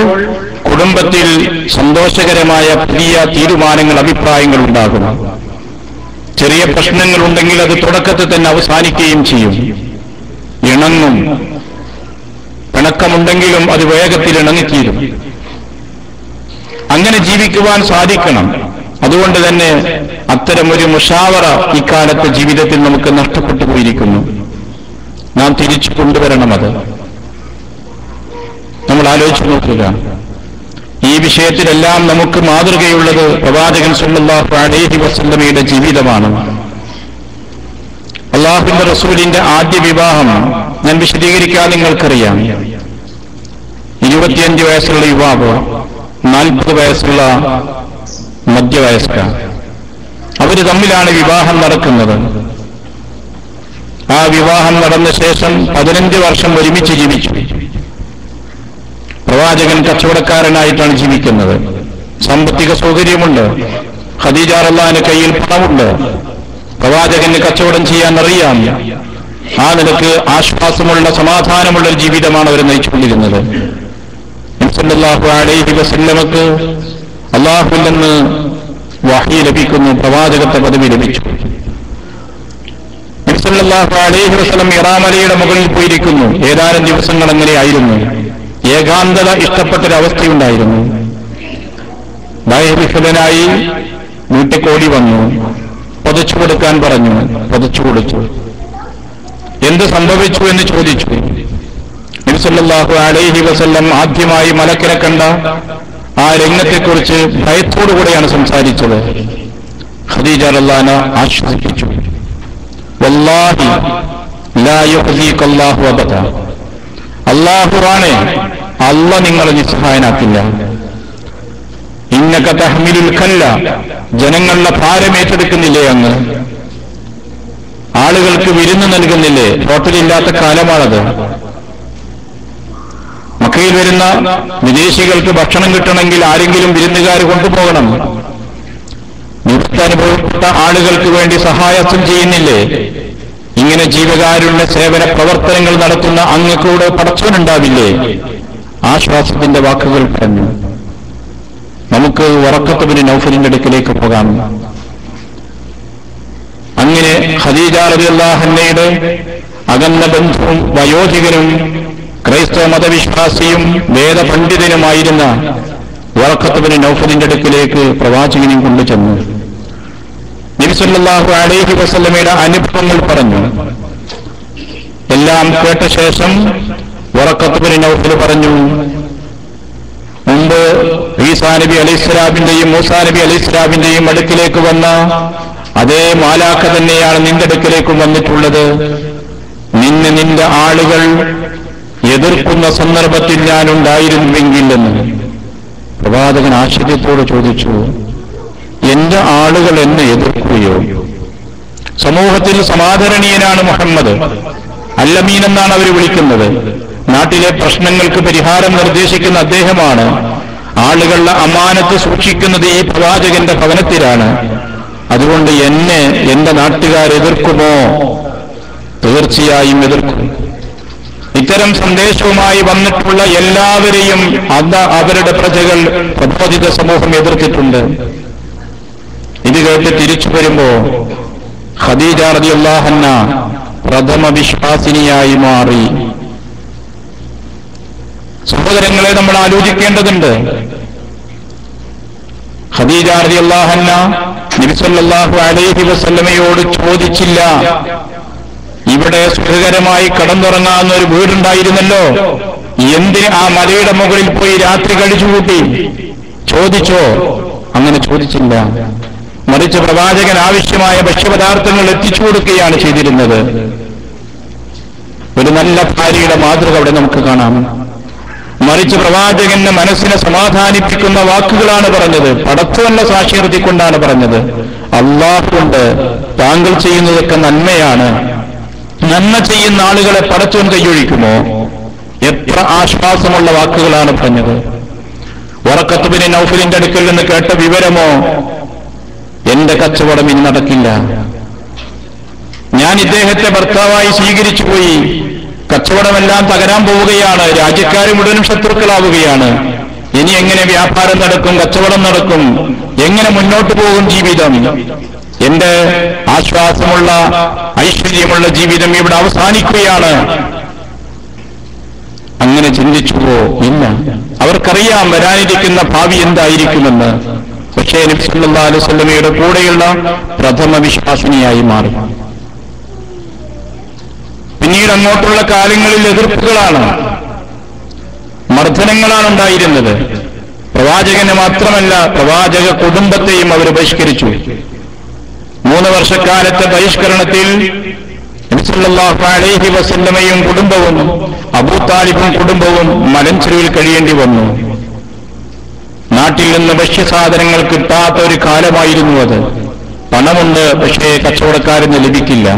കുടുംബത്തിൽ സന്തോഷകരമായ പുതിയ തീരുമാനങ്ങൾ, അഭിപ്രായങ്ങൾ ഉണ്ടാകും. ചെറിയ പ്രശ്നങ്ങളുണ്ടെങ്കിൽ അത് തുടക്കത്തിൽ തന്നെ അവസാനിക്കുകയും ചെയ്യും. ഇണങ്ങും. പിണക്കമുണ്ടെങ്കിലും അത് വേഗത്തിൽ ഇണങ്ങിത്തീരും. അങ്ങനെ ജീവിക്കുവാൻ സാധിക്കണം. അതുകൊണ്ട് തന്നെ അത്തരമൊരു മുഷാവറ ഇക്കാലത്തെ ജീവിതത്തിൽ നമുക്ക് നഷ്ടപ്പെട്ടു പോയിരിക്കുന്നു. നാം തിരിച്ചു കൊണ്ടുവരണം. അത് നമ്മൾ ആലോചിച്ചു നോക്കുക. ഈ വിഷയത്തിലെല്ലാം നമുക്ക് മാതൃകയുള്ളത് പ്രവാചകൻ സല്ലല്ലാഹു അലൈഹി വസല്ലമയുടെ ജീവിതമാണ്. അല്ലാഹുവിന്റെ റസൂലിന്റെ ആദ്യ വിവാഹം ഞാൻ വിശദീകരിക്കാൻ നിങ്ങൾക്കറിയാം. 25 വയസ്സുള്ള യുവാവ്, 40 വയസ്സുള്ള മധ്യവയസ്ക, അവര് തമ്മിലാണ് വിവാഹം നടക്കുന്നത്. ആ വിവാഹം നടന്ന ശേഷം 15 വർഷം ഒരുമിച്ച് ജീവിച്ചു. പ്രവാചകൻ കച്ചവടക്കാരനായിട്ടാണ് ജീവിക്കുന്നത്. സാമ്പത്തിക സൗകര്യമുണ്ട്. ഖദീജ റളിയല്ലാഹുവിന്റെ കയ്യിൽ പണമുണ്ട്. പ്രവാചകന് കച്ചവടം ചെയ്യാൻ അറിയാം. ആ നിലക്ക് ആശ്വാസമുള്ള സമാധാനമുള്ള ഒരു ജീവിതമാണ് അവർ നയിച്ചുകൊണ്ടിരുന്നത്. സല്ലല്ലാഹു അലൈഹി വസല്ലമക്ക് അല്ലാഹുവിൽ നിന്ന് വഹി ലഭിക്കുന്നു, പ്രവാചകത്വ പദവി ലഭിച്ചു. സല്ലല്ലാഹു അലൈഹി വസല്ലം ഇറാമലയുടെ മുകളിൽ പോയിരിക്കുന്നു. ഏതാനും ദിവസങ്ങൾ അങ്ങനെയായിരുന്നു. ഏകാന്തത ഇഷ്ടപ്പെട്ടൊരവസ്ഥയുണ്ടായിരുന്നു. ഭയവിഹ്വലനായി വീട്ടിൽ വന്നു. പൊതച്ചു കൊടുക്കാൻ പറഞ്ഞു. പൊതച്ചു കൊടുത്തു. എന്ത് സംഭവിച്ചു എന്ന് ചോദിച്ചു. നബി സല്ലല്ലാഹു അലൈഹി വസല്ലം ആദ്യമായി മലക്കിനെ കണ്ട ആ രംഗത്തെക്കുറിച്ച് ഭയത്തോടുകൂടെയാണ് സംസാരിച്ചത്. ഖദീജ റളിയല്ലാഹു അൻഹ ആശ്വസിപ്പിച്ചു. വല്ലാഹി ലാ യുഖ്സികല്ലാഹു അബദ. അല്ലാഹുവാണ്, അല്ലാഹ് നിങ്ങളെ നിസ്സഹായനാക്കില്ല. ഇന്നക തഹ്മിലുൽ കല്ല. ജനങ്ങളുടെ ഭാരം ഏറ്റെടുക്കുന്നില്ലേ അങ്ങ്? ആളുകൾക്ക് വിരുന്ന് നൽകുന്നില്ലേ? ഹോട്ടലില്ലാത്ത കാലമാണത്. മക്കയിൽ വരുന്ന വിദേശികൾക്ക് ഭക്ഷണം കിട്ടണമെങ്കിൽ ആരെങ്കിലും വിരുന്നുകാർ കൊണ്ടുപോകണം. ദുരിതാനുഭവപ്പെട്ട ആളുകൾക്ക് വേണ്ടി സഹായം ചെയ്യുന്നില്ലേ? ഇങ്ങനെ ജീവകാരുണ്യ സേവന പ്രവർത്തനങ്ങൾ നടത്തുന്ന അങ്ങക്കൂടെ പടച്ചവനുണ്ടാവില്ലേ? ആശ്വാസത്തിന്റെ വാക്കുകൾ പറഞ്ഞു. നമുക്ക് വറഖത്ത് ബിൻ നൗഫലിന്റെ അടുക്കിലേക്ക് പോകാം. അങ്ങനെ ഖദീജ റളിയല്ലാഹു അൻഹയുടെ അകന്ന ബന്ധുവും വയോധികനും ക്രൈസ്തവ മതവിശ്വാസിയും വേദപണ്ഡിതനുമായിരുന്ന വറഖത്ത് ബിൻ നൗഫലിന്റെ അടുക്കിലേക്ക് പ്രവാചകനും കൊണ്ടുചെന്നു. നബി സല്ലല്ലാഹു അലൈഹി വസല്ലമയുടെ അനുഭവങ്ങൾ പറഞ്ഞു. എല്ലാം കേട്ട ശേഷം വറഖത്ത് ബിൻ നൗഫൽ പറഞ്ഞു, മുമ്പ് ഈസാ നബി അലൈഹിസ്സലാമിന്റെയും മൂസാ നബി അലൈഹിസ്സലാമിന്റെയും അടുക്കിലേക്ക് വന്ന അതേ മാലാഖ തന്നെയാണ് നിന്റെ അടുക്കിലേക്കും വന്നിട്ടുള്ളത്. നിന്നെ നിന്റെ ആളുകൾ എതിർക്കുന്ന സന്ദർഭത്തിൽ ഞാനുണ്ടായിരുന്നുവെങ്കിൽ എന്ന് പ്രവാചകൻ ആശ്ചര്യത്തോട് ചോദിച്ചു. എന്റെ ആളുകൾ എന്നെ എതിർക്കുകയോ? സമൂഹത്തിൽ സമാദരണീയനാണ് മുഹമ്മദ്, അല്ലമീൻ എന്നാണ് അവർ വിളിക്കുന്നത്. നാട്ടിലെ പ്രശ്നങ്ങൾക്ക് പരിഹാരം നിർദ്ദേശിക്കുന്ന അദ്ദേഹമാണ്. ആളുകളുടെ അമാനത്ത് സൂക്ഷിക്കുന്നത് ഈ പ്രവാചകന്റെ ഭവനത്തിലാണ്. അതുകൊണ്ട് എന്നെ എന്റെ നാട്ടുകാർ എതിർക്കുമോ? തീർച്ചയായും എതിർക്കും. ഇത്തരം സന്ദേശവുമായി വന്നിട്ടുള്ള എല്ലാവരെയും അവരുടെ പ്രജകൾ, പ്രബോധിത സമൂഹം എതിർത്തിട്ടുണ്ട്. ഇത് കേട്ട് തിരിച്ചു വരുമ്പോ ഖദീജ റളിയല്ലാഹു അൻഹ പ്രഥമ വിശ്വാസിനിയായി മാറി. സഹോദരങ്ങളെ, നമ്മൾ ആലോചിക്കേണ്ടതുണ്ട്. ഖദീജ റളിയല്ലാഹു അൻഹ നബി സല്ലല്ലാഹു അലൈഹി വസല്ലമയോട് ചോദിച്ചില്ല, ഇവിടെ സുഖകരമായി കടന്നുറങ്ങാവുന്ന ഒരു വീടുണ്ടായിരുന്നല്ലോ, എന്തിന് ആ മലയുടെ മുകളിൽ പോയി രാത്രി കഴിച്ചുകൂട്ടി? ചോദിച്ചോ? അങ്ങനെ ചോദിച്ചില്ല. മറിച്ച് പ്രവാചകൻ ആവശ്യമായ ഭക്ഷ്യപദാർത്ഥങ്ങൾ എത്തിച്ചു കൊടുക്കുകയാണ് ചെയ്തിരുന്നത്. ഒരു നല്ല ഭാര്യയുടെ മാതൃക അവിടെ നമുക്ക് കാണാം. മറിച്ച് പ്രവാചകന്റെ മനസ്സിനെ സമാധാനിപ്പിക്കുന്ന വാക്കുകളാണ് പറഞ്ഞത്. പടച്ചവന്റെ സാക്ഷി നിർത്തിക്കൊണ്ടാണ് പറഞ്ഞത്, അല്ലാഹു കൊണ്ട് താങ്കൾ ചെയ്യുന്നതൊക്കെ നന്മയാണ്. നന്മ ചെയ്യുന്ന ആളുകളെ പടച്ചവൻ കൈയൊഴിക്കുമോ? എത്ര ആശ്വാസമുള്ള വാക്കുകളാണ് പറഞ്ഞത്. വറഖത്ത് ബിൻ നൗഫലിന്റെ അടുക്കൽ നിന്ന് കേട്ട വിവരമോ, എന്റെ കച്ചവടം ഇനി നടക്കില്ല, ഞാൻ ഇദ്ദേഹത്തെ ഭർത്താവായി സ്വീകരിച്ചു പോയി, കച്ചവടമെല്ലാം തകരാൻ പോവുകയാണ്, രാജ്യക്കാർ മുഴുവനും ശത്രുക്കളാവുകയാണ്, ഇനി എങ്ങനെ വ്യാപാരം നടക്കും, കച്ചവടം നടക്കും, എങ്ങനെ മുന്നോട്ട് പോകും ജീവിതം? എന്റെ ആശ്വാസമുള്ള ഐശ്വര്യമുള്ള ജീവിതം ഇവിടെ അവസാനിക്കുകയാണ്. അങ്ങനെ ചിന്തിച്ചുവോ? ഇല്ല. അവർക്കറിയാം വരാനിരിക്കുന്ന ഭാവി എന്തായിരിക്കുമെന്ന്. പക്ഷേ നബി സല്ലല്ലാഹു അലൈഹി വസല്ലമയുടെ കൂടെയുള്ള പ്രഥമ വിശ്വാസിനിയായി മാറി. പിന്നീട് അങ്ങോട്ടുള്ള കാലങ്ങളിൽ എതിർപ്പുകളാണ്, മർദ്ദനങ്ങളാണ് ഉണ്ടായിരുന്നത്. പ്രവാചകനെ മാത്രമല്ല, പ്രവാചക കുടുംബത്തെയും അവർ ബഹിഷ്കരിച്ചു. 3 വർഷക്കാലത്തെ ബഹിഷ്കരണത്തിൽ നബി സല്ലല്ലാഹു അലൈഹി വസല്ലമയും കുടുംബവും അബൂ താലിബും കുടുംബവും മലഞ്ചെരുവിൽ കഴിയേണ്ടി വന്നു. നാട്ടിൽ നിന്ന് ഭക്ഷ്യസാധനങ്ങൾ കിട്ടാത്ത ഒരു കാലമായിരുന്നു അത്. പണമുണ്ട്, പക്ഷേ കച്ചവടക്കാരന് ലഭിക്കില്ല.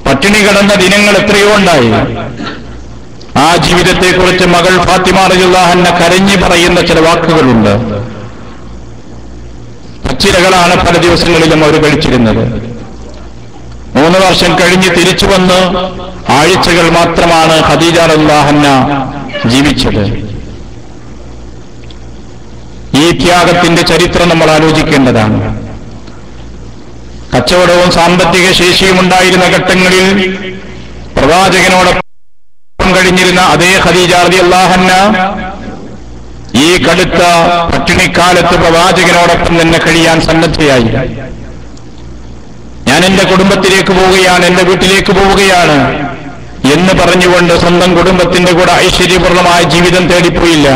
പട്ടിണി കിടന്ന ദിനങ്ങൾ എത്രയോ ഉണ്ടായി. ആ ജീവിതത്തെക്കുറിച്ച് മകൾ ഫാത്തിമ റളിയല്ലാഹു അൻഹ കരഞ്ഞു പറയുന്ന ചില വാക്കുകളുണ്ട്. പച്ചിലകളാണ് പല ദിവസങ്ങളിലും അവർ കഴിച്ചിരുന്നത്. 3 വർഷം കഴിഞ്ഞ് തിരിച്ചു വന്ന് ആഴ്ചകൾ മാത്രമാണ് ഖദീജ റളിയല്ലാഹു അൻഹ ജീവിച്ചത്. ഈ ത്യാഗത്തിന്റെ ചരിത്രം നമ്മൾ ആലോചിക്കേണ്ടതാണ്. കച്ചവടവും സാമ്പത്തിക ശേഷിയും ഉണ്ടായിരുന്ന ഘട്ടങ്ങളിൽ പ്രവാചകനോടൊപ്പം കഴിഞ്ഞിരുന്ന അതേ ഖദീജ റളിയല്ലാഹു അൻഹ ഈ കടുത്ത പട്ടിണിക്കാലത്ത് പ്രവാചകനോടൊപ്പം തന്നെ കഴിയാൻ സന്നദ്ധയായി. ഞാൻ എന്റെ കുടുംബത്തിലേക്ക് പോവുകയാണ്, എന്റെ വീട്ടിലേക്ക് പോവുകയാണ് എന്ന് പറഞ്ഞുകൊണ്ട് സ്വന്തം കുടുംബത്തിന്റെ കൂടെ ഐശ്വര്യപൂർണമായ ജീവിതം തേടിപ്പോയില്ല.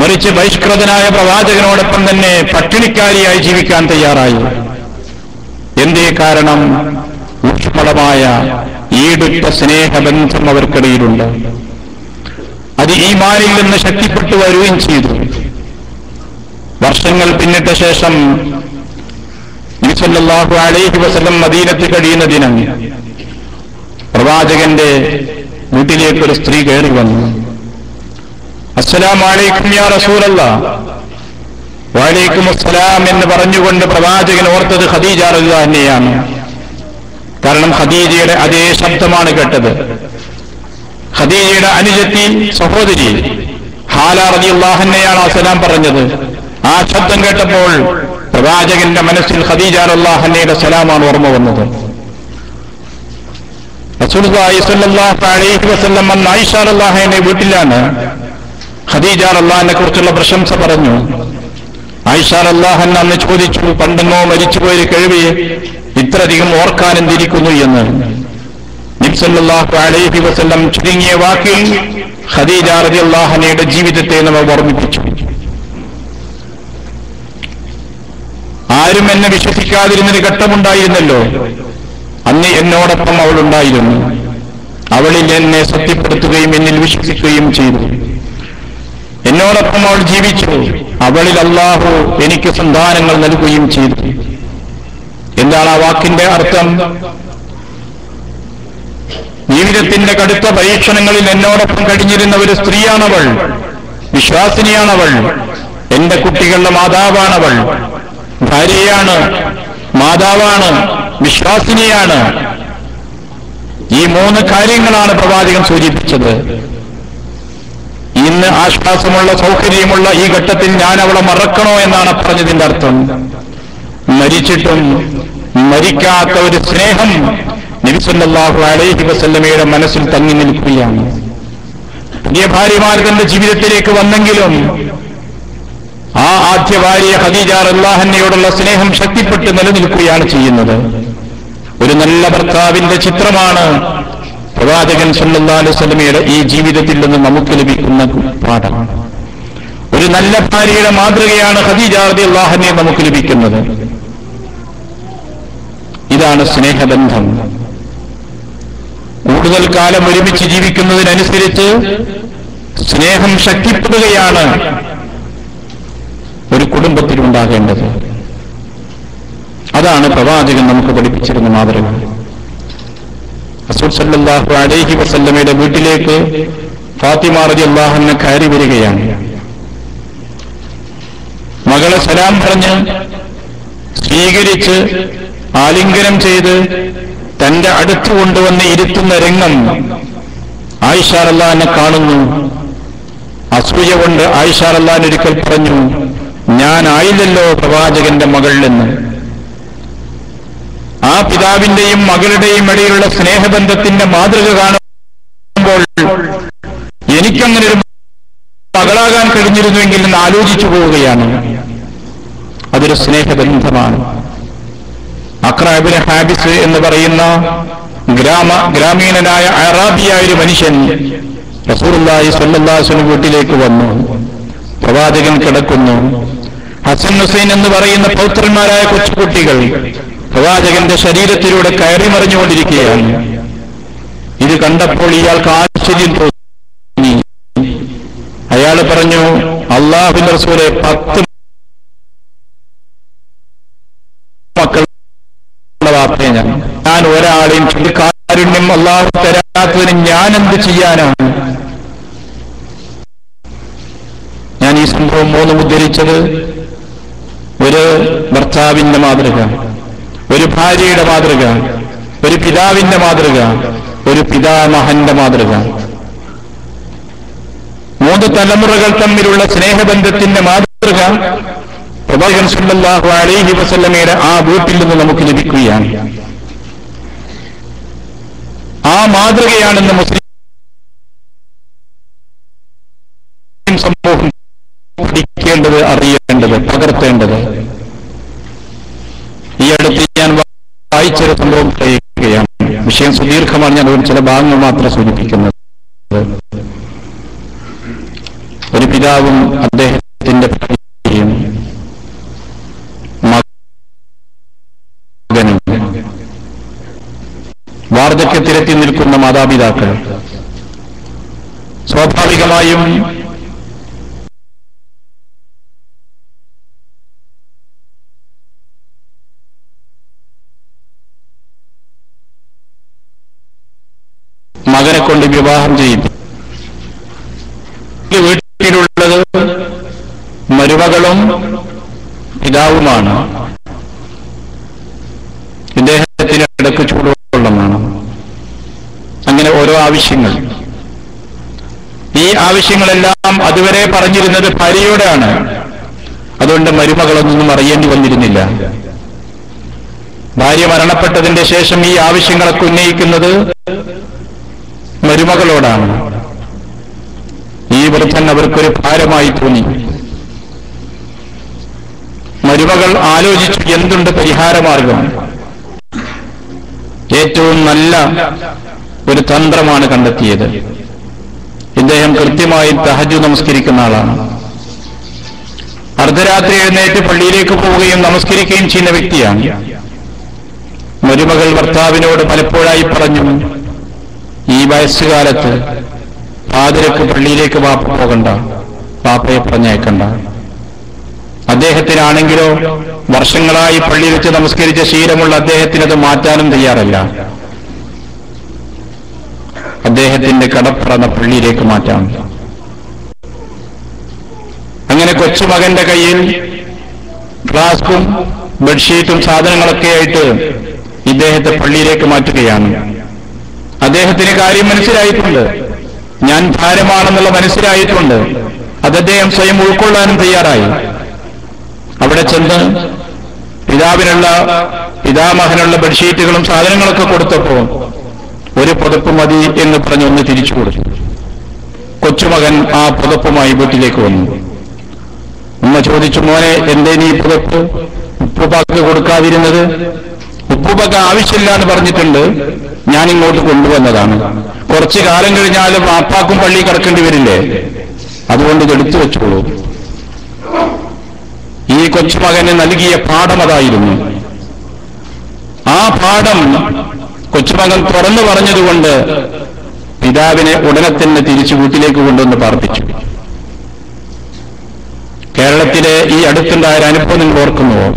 മറിച്ച് ബഹിഷ്കൃതനായ പ്രവാചകനോടൊപ്പം തന്നെ പട്ടിണിക്കാരിയായി ജീവിക്കാൻ തയ്യാറായി. എന്തേ കാരണം? ഊഷ്മളമായ ഈടുറ്റ സ്നേഹബന്ധം അവർക്കിടയിലുണ്ട്. അത് ഈമാനിൽ നിന്ന് ശക്തിപ്പെട്ടു വരികയും ചെയ്തു. വർഷങ്ങൾ പിന്നിട്ട ശേഷം നബി സല്ലല്ലാഹു അലൈഹി വസല്ലം മദീനത്തിൽ കഴിയുന്ന ദിനം പ്രവാചകന്റെ വീട്ടിലേക്ക് ഒരു സ്ത്രീ കയറി വന്നു. അസ്സലാമു അലൈക്കും യാ റസൂലല്ലാഹ്. വഅലൈക്കും അസ്സലാം എന്ന് പറഞ്ഞുകൊണ്ട് പ്രവാചകൻ ഓർത്തത് ഖദീജ റളിയല്ലാഹു അൻഹയാണ്. കാരണം ഖദീജയുടെ അതേ ശബ്ദമാണ് കേട്ടത്. ഖദീജയുടെ അനുജത്തി സഹോദരി ഹാല റളിയല്ലാഹു അൻഹയാണ് ആ സലാം പറഞ്ഞത്. ആ ശബ്ദം കേട്ടപ്പോൾ പ്രവാചകന്റെ മനസ്സിൽ ഖദീജ റളിയല്ലാഹു അൻഹയുടെ സലാമാണ് ഓർമ്മ വന്നത്. റസൂലുള്ളാഹി സ്വല്ലല്ലാഹു അലൈഹി വസല്ലം ആയിഷ റളിയല്ലാഹു അൻഹയുടെ വീട്ടിലാണ്. ഖദീജ റളിയല്ലാഹു അൻഹയെ കുറിച്ചുള്ള പ്രശംസ പറഞ്ഞു. ആയിഷ റളിയല്ലാഹു അൻഹ അന്ന് ചോദിച്ചു, പണ്ടെങ്ങോ മരിച്ചുപോയൊരു കിഴവിയെ ഇത്രയധികം ഓർക്കാൻ എന്തിരിക്കുന്നു എന്ന്. നബി സല്ലല്ലാഹു അലൈഹി വസല്ലം ചുരുങ്ങിയ വാക്കിൽ ഖദീജ റളിയല്ലാഹു അൻഹയുടെ ജീവിതത്തെ നമ്മൾ ഓർമ്മിപ്പിച്ചു. ആരും എന്നെ വിശ്വസിക്കാതിരുന്നൊരു ഘട്ടമുണ്ടായിരുന്നല്ലോ, അന്ന് എന്നോടൊപ്പം അവൾ ഉണ്ടായിരുന്നു. അവളിൽ എന്നെ സത്യപ്പെടുത്തുകയും എന്നിൽ വിശ്വസിക്കുകയും ചെയ്തു. എന്നോടൊപ്പം അവൾ ജീവിച്ചു. അവളിൽ അല്ലാഹു എനിക്ക് സന്താനങ്ങൾ നൽകുകയും ചെയ്തു. എന്താണ് ആ വാക്കിന്റെ അർത്ഥം? ജീവിതത്തിന്റെ കടുത്ത പരീക്ഷണങ്ങളിൽ എന്നോടൊപ്പം കഴിഞ്ഞിരുന്ന ഒരു സ്ത്രീയാണവൾ, വിശ്വാസിനിയാണവൾ, എന്റെ കുട്ടികളുടെ മാതാവാണവൾ, ഭാര്യയാണ്, മാതാവാണ്, വിശ്വാസിനിയാണ്. ഈ 3 കാര്യങ്ങളാണ് പ്രവാചകൻ സൂചിപ്പിച്ചത്. ഇന്ന് ആശ്വാസമുള്ള സൗകര്യമുള്ള ഈ ഘട്ടത്തിൽ ഞാൻ അവളെ മറക്കണോ എന്നാണ് പറഞ്ഞതിന്റെ അർത്ഥം. മരിച്ചിട്ടും മരിക്കാത്ത ഒരു സ്നേഹം നബി സല്ലല്ലാഹു അലൈഹി വസല്ലമയുടെ മനസ്സിൽ തങ്ങി നിൽക്കുകയാണ്. പുതിയ ഭാര്യമാർ തന്റെ ജീവിതത്തിലേക്ക് വന്നെങ്കിലും ആ ആദ്യ ഭാര്യ ഖദീജ റളിയല്ലാഹു അൻഹയോടുള്ള സ്നേഹം ശക്തിപ്പെട്ട് നിലനിൽക്കുകയാണ് ചെയ്യുന്നത്. ഒരു നല്ല ഭർത്താവിന്റെ ചിത്രമാണ് പ്രവാചകൻ സല്ലല്ലാഹു അലൈഹി വസല്ലമയുടെ ഈ ജീവിതത്തിൽ നിന്ന് നമുക്ക് ലഭിക്കുന്ന പാഠം. ഒരു നല്ല ഭാര്യയുടെ മാതൃകയാണ് ഖദീജ റളിയല്ലാഹു അൻഹ നമുക്ക് ലഭിക്കുന്നത്. ഇതാണ് സ്നേഹബന്ധം. കൂടുതൽ കാലം ഒരുമിച്ച് ജീവിക്കുന്നതിനനുസരിച്ച് സ്നേഹം ശക്തിപ്പെടുകയാണ് ഒരു കുടുംബത്തിലുണ്ടാകേണ്ടത്. അതാണ് പ്രവാചകൻ നമുക്ക് പഠിപ്പിച്ചിരുന്ന മാതൃക. റസൂൽ സല്ലല്ലാഹു അലൈഹി വസല്ലമയുടെ വീട്ടിലേക്ക് ഫാത്തിമ റളിയല്ലാഹു അൻഹ കയറി വരികയാണ്. മകളെ സലാം പറഞ്ഞ് സ്വീകരിച്ച് ആലിംഗനം ചെയ്ത് തന്റെ അടുത്ത് കൊണ്ടുവന്ന് ഇരുത്തുന്ന രംഗം ആയിഷ റളിയല്ലാഹു അൻഹ കാണുന്നു. അസൂയ കൊണ്ട് ആയിഷ റളിയല്ലാഹു അൻഹ ഒരിക്കൽ പറഞ്ഞു, ഞാനായില്ലല്ലോ പ്രവാചകന്റെ മകൾ എന്ന്. ആ പിതാവിന്റെയും മകളുടെയും ഇടയിലുള്ള സ്നേഹബന്ധത്തിന്റെ മാതൃക കാണുമ്പോൾ എനിക്കങ്ങനെ ഒരു മകളാകാൻ കഴിഞ്ഞിരുന്നുവെങ്കിൽ എന്ന് ആലോചിച്ചു പോവുകയാണ്. അതൊരു സ്നേഹബന്ധമാണ്. അഖ്റ ഇബ്നു ഹാബിസ് എന്ന് പറയുന്ന ഗ്രാമീണനായ അറാബിയായ ഒരു മനുഷ്യൻ റസൂലുള്ളാഹി സ്വല്ലല്ലാഹു അലൈഹി വസല്ലം വീട്ടിലേക്ക് വന്നു. പ്രവാചകൻ കിടക്കുന്നു. ഹസൻ ഹുസൈൻ എന്ന് പറയുന്ന പൗത്രന്മാരായ കൊച്ചുകുട്ടികൾ പ്രവാചകന്റെ ശരീരത്തിലൂടെ കയറി മറിഞ്ഞുകൊണ്ടിരിക്കുകയാണ്. ഇത് കണ്ടപ്പോൾ ഇയാൾക്ക് ആശ്ചര്യം തോന്നി. അയാൾ പറഞ്ഞു, അല്ലാഹുവിന്റെ റസൂലേ, 10 മക്കളുടെ വാപ്പയെ ഞാൻ ഒരാളെയും കാരുണ്യം അല്ലാഹു തരാത്തതിന് ഞാൻ എന്ത് ചെയ്യാനാണ്? ഞാൻ ഈ സംഭവം 3 ഉദ്ധരിച്ചത് ഒരു ഭർത്താവിന്റെ മാതൃക, ഒരു ഭാര്യയുടെ മാതൃക, ഒരു പിതാവിന്റെ മാതൃക, ഒരു പിതാമഹന്റെ മാതൃക. 3 തലമുറകൾ തമ്മിലുള്ള സ്നേഹബന്ധത്തിന്റെ മാതൃക പ്രവാചകൻ സല്ലല്ലാഹു അലൈഹി വസല്ലമയുടെ ആ വീട്ടിൽ നിന്ന് നമുക്ക് ലഭിക്കുകയാണ്. ആ മാതൃകയാണെന്ന് മുസ്ലിം സമൂഹം പഠിക്കേണ്ടത്, അറിയേണ്ടത്, പകർത്തേണ്ടത്. ഈ അടുത്ത് ഞാൻ വായിച്ചൊരു സംഭവം പറയുകയാണ്. വിഷയം സുദീർഘമാണ്, ഞാൻ ചില ഭാഗങ്ങൾ മാത്രം സൂചിപ്പിക്കുന്നത്. ഒരു പിതാവും അദ്ദേഹത്തിന്റെ ഭാര്യയും മകനും, വാർദ്ധക്യത്തിലെത്തി നിൽക്കുന്ന മാതാപിതാക്കൾ സ്വാഭാവികമായും മകനെ കൊണ്ട് വിവാഹം ചെയ്യും. വീട്ടിലുള്ളത് മരുമകളും പിതാവുമാണ്. ഇദ്ദേഹത്തിന് ഇടയ്ക്ക് ചൂടുവെള്ളമാണ്. അങ്ങനെ ഓരോ ആവശ്യങ്ങൾ. ഈ ആവശ്യങ്ങളെല്ലാം അതുവരെ പറഞ്ഞിരുന്നത് ഭാര്യയോടാണ്. അതുകൊണ്ട് മരുമകളൊന്നും അറിയേണ്ടി വന്നിരുന്നില്ല. ഭാര്യ മരണപ്പെട്ടതിന്റെ ശേഷം ഈ ആവശ്യങ്ങളൊക്കെ ഉന്നയിക്കുന്നത് മരുമകളോടാണ്. ഈ വൃദ്ധൻ അവർക്കൊരു ഭാരമായി തോന്നി. മരുമകൾ ആലോചിച്ചു, എന്തുണ്ട് പരിഹാരമാർഗം? ഏറ്റവും നല്ല ഒരു തന്ത്രമാണ് കണ്ടെത്തിയത്. ഇദ്ദേഹം കൃത്യമായി തഹജ്ജുദ് നമസ്കരിക്കുന്ന ആളാണ്. അർദ്ധരാത്രി എഴുന്നേറ്റ് പള്ളിയിലേക്ക് പോവുകയും നമസ്കരിക്കുകയും ചെയ്യുന്ന വ്യക്തിയാണ്. മരുമകൾ ഭർത്താവിനോട് പലപ്പോഴായി പറഞ്ഞു, ഈ വയസ്സുകാലത്ത് പാതിരക്ക് പള്ളിയിലേക്ക് വാപ്പ പോകണ്ട, വാപ്പയെ പറഞ്ഞയക്കണ്ട. അദ്ദേഹത്തിനാണെങ്കിലോ വർഷങ്ങളായി പള്ളിയിൽ വെച്ച് നമസ്കരിച്ച ശീലമുള്ള അദ്ദേഹത്തിനത് മാറ്റാനും തയ്യാറല്ല. അദ്ദേഹത്തിന്റെ കടപ്പുറന്ന പള്ളിയിലേക്ക് മാറ്റാം. അങ്ങനെ കൊച്ചുമകന്റെ കയ്യിൽ ഫ്ലാസ്കും ബെഡ്ഷീറ്റും സാധനങ്ങളൊക്കെ ആയിട്ട് ഇദ്ദേഹത്തെ പള്ളിയിലേക്ക് മാറ്റുകയാണ്. അദ്ദേഹത്തിന് കാര്യം മനസ്സിലായിട്ടുണ്ട്, ഞാൻ ഭാരമാണെന്നുള്ള മനസ്സിലായിട്ടുണ്ട്. അത് അദ്ദേഹം സ്വയം ഉൾക്കൊള്ളാനും തയ്യാറായി. അവിടെ ചെന്ന് പിതാമഹനുള്ള ബെഡ്ഷീറ്റുകളും സാധനങ്ങളൊക്കെ കൊടുത്തപ്പോ ഒരു പുതപ്പ് മതി എന്ന് പറഞ്ഞ് ഒന്ന് തിരിച്ചു കൊടുത്തു. കൊച്ചുമകൻ ആ പുതപ്പുമായി വീട്ടിലേക്ക് വന്നു. ഉമ്മ ചോദിച്ചു, മോനെ എന്തേ നീ പുതപ്പ് ഉപ്പുപ്പാക്ക് കൊടുക്കാതിരുന്നത്? ഉപ്പുപ്പാക്ക് ആവശ്യമില്ല എന്ന് പറഞ്ഞിട്ടുണ്ട്, ഞാൻ ഇങ്ങോട്ട് കൊണ്ടുവന്നതാണ്. കുറച്ചു കാലം കഴിഞ്ഞാലും വാപ്പാക്കും പള്ളി കിടക്കേണ്ടി വരില്ലേ, അതുകൊണ്ട് ഇതെടുത്തു വെച്ചോളൂ. ഈ കൊച്ചുമകന് നൽകിയ പാഠം അതായിരുന്നു. ആ പാഠം കൊച്ചുമകൻ തുറന്നു പറഞ്ഞതുകൊണ്ട് പിതാവിനെ ഉടനെ തന്നെ തിരിച്ചു വീട്ടിലേക്ക് കൊണ്ടുവന്ന് പാർപ്പിച്ചു. കേരളത്തിലെ ഈ അടുത്തുണ്ടായ അനുഭവം നിങ്ങൾ ഓർക്കുന്നുവോ?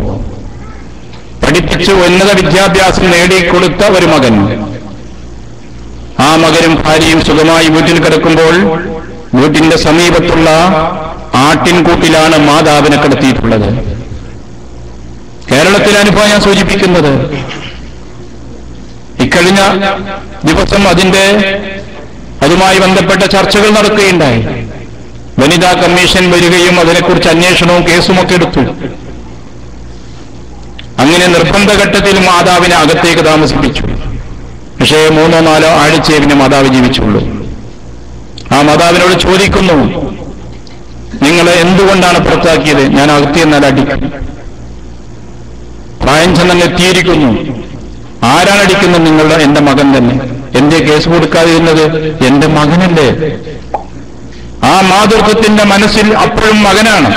പഠിപ്പിച്ച് ഉന്നത വിദ്യാഭ്യാസം നേടിക്കൊടുത്ത ഒരു മകൻ, ആ മകനും ഭാര്യയും സുഖമായി വീട്ടിൽ കിടക്കുമ്പോൾ വീട്ടിന്റെ സമീപത്തുള്ള ആട്ടിൻകൂട്ടിലാണ് മാതാവിനെ കിടത്തിയിട്ടുള്ളത്. കേരളത്തിലെ അനുഭവം ഞാൻ സൂചിപ്പിക്കുന്നത്. ഇക്കഴിഞ്ഞ ദിവസം അതുമായി ബന്ധപ്പെട്ട ചർച്ചകൾ നടക്കുകയുണ്ടായി. വനിതാ കമ്മീഷൻ വരികയും അതിനെക്കുറിച്ച് അന്വേഷണവും കേസുമൊക്കെ എടുത്തു. അങ്ങനെ നിർബന്ധഘട്ടത്തിൽ മാതാവിനെ അകത്തേക്ക് താമസിപ്പിച്ചു. പക്ഷേ 3-4 ആഴ്ചയെ പിന്നെ മാതാവ് ജീവിച്ചുള്ളൂ. ആ മാതാവിനോട് ചോദിക്കുന്നു, നിങ്ങളെ എന്തുകൊണ്ടാണ് പുറത്താക്കിയത്? ഞാൻ അകത്തിയെന്നാൽ അടിക്കും. പ്രായം ചെന്നെത്തിയിരിക്കുന്നു. ആരാണ് അടിക്കുന്നത്? നിങ്ങളുടെ എന്റെ മകൻ തന്നെ. എന്തേ കേസ് കൊടുക്കാതിരുന്നത്? എന്റെ മകനല്ലേ. ആ മാതൃത്വത്തിന്റെ മനസ്സിൽ അപ്പോഴും മകനാണ്.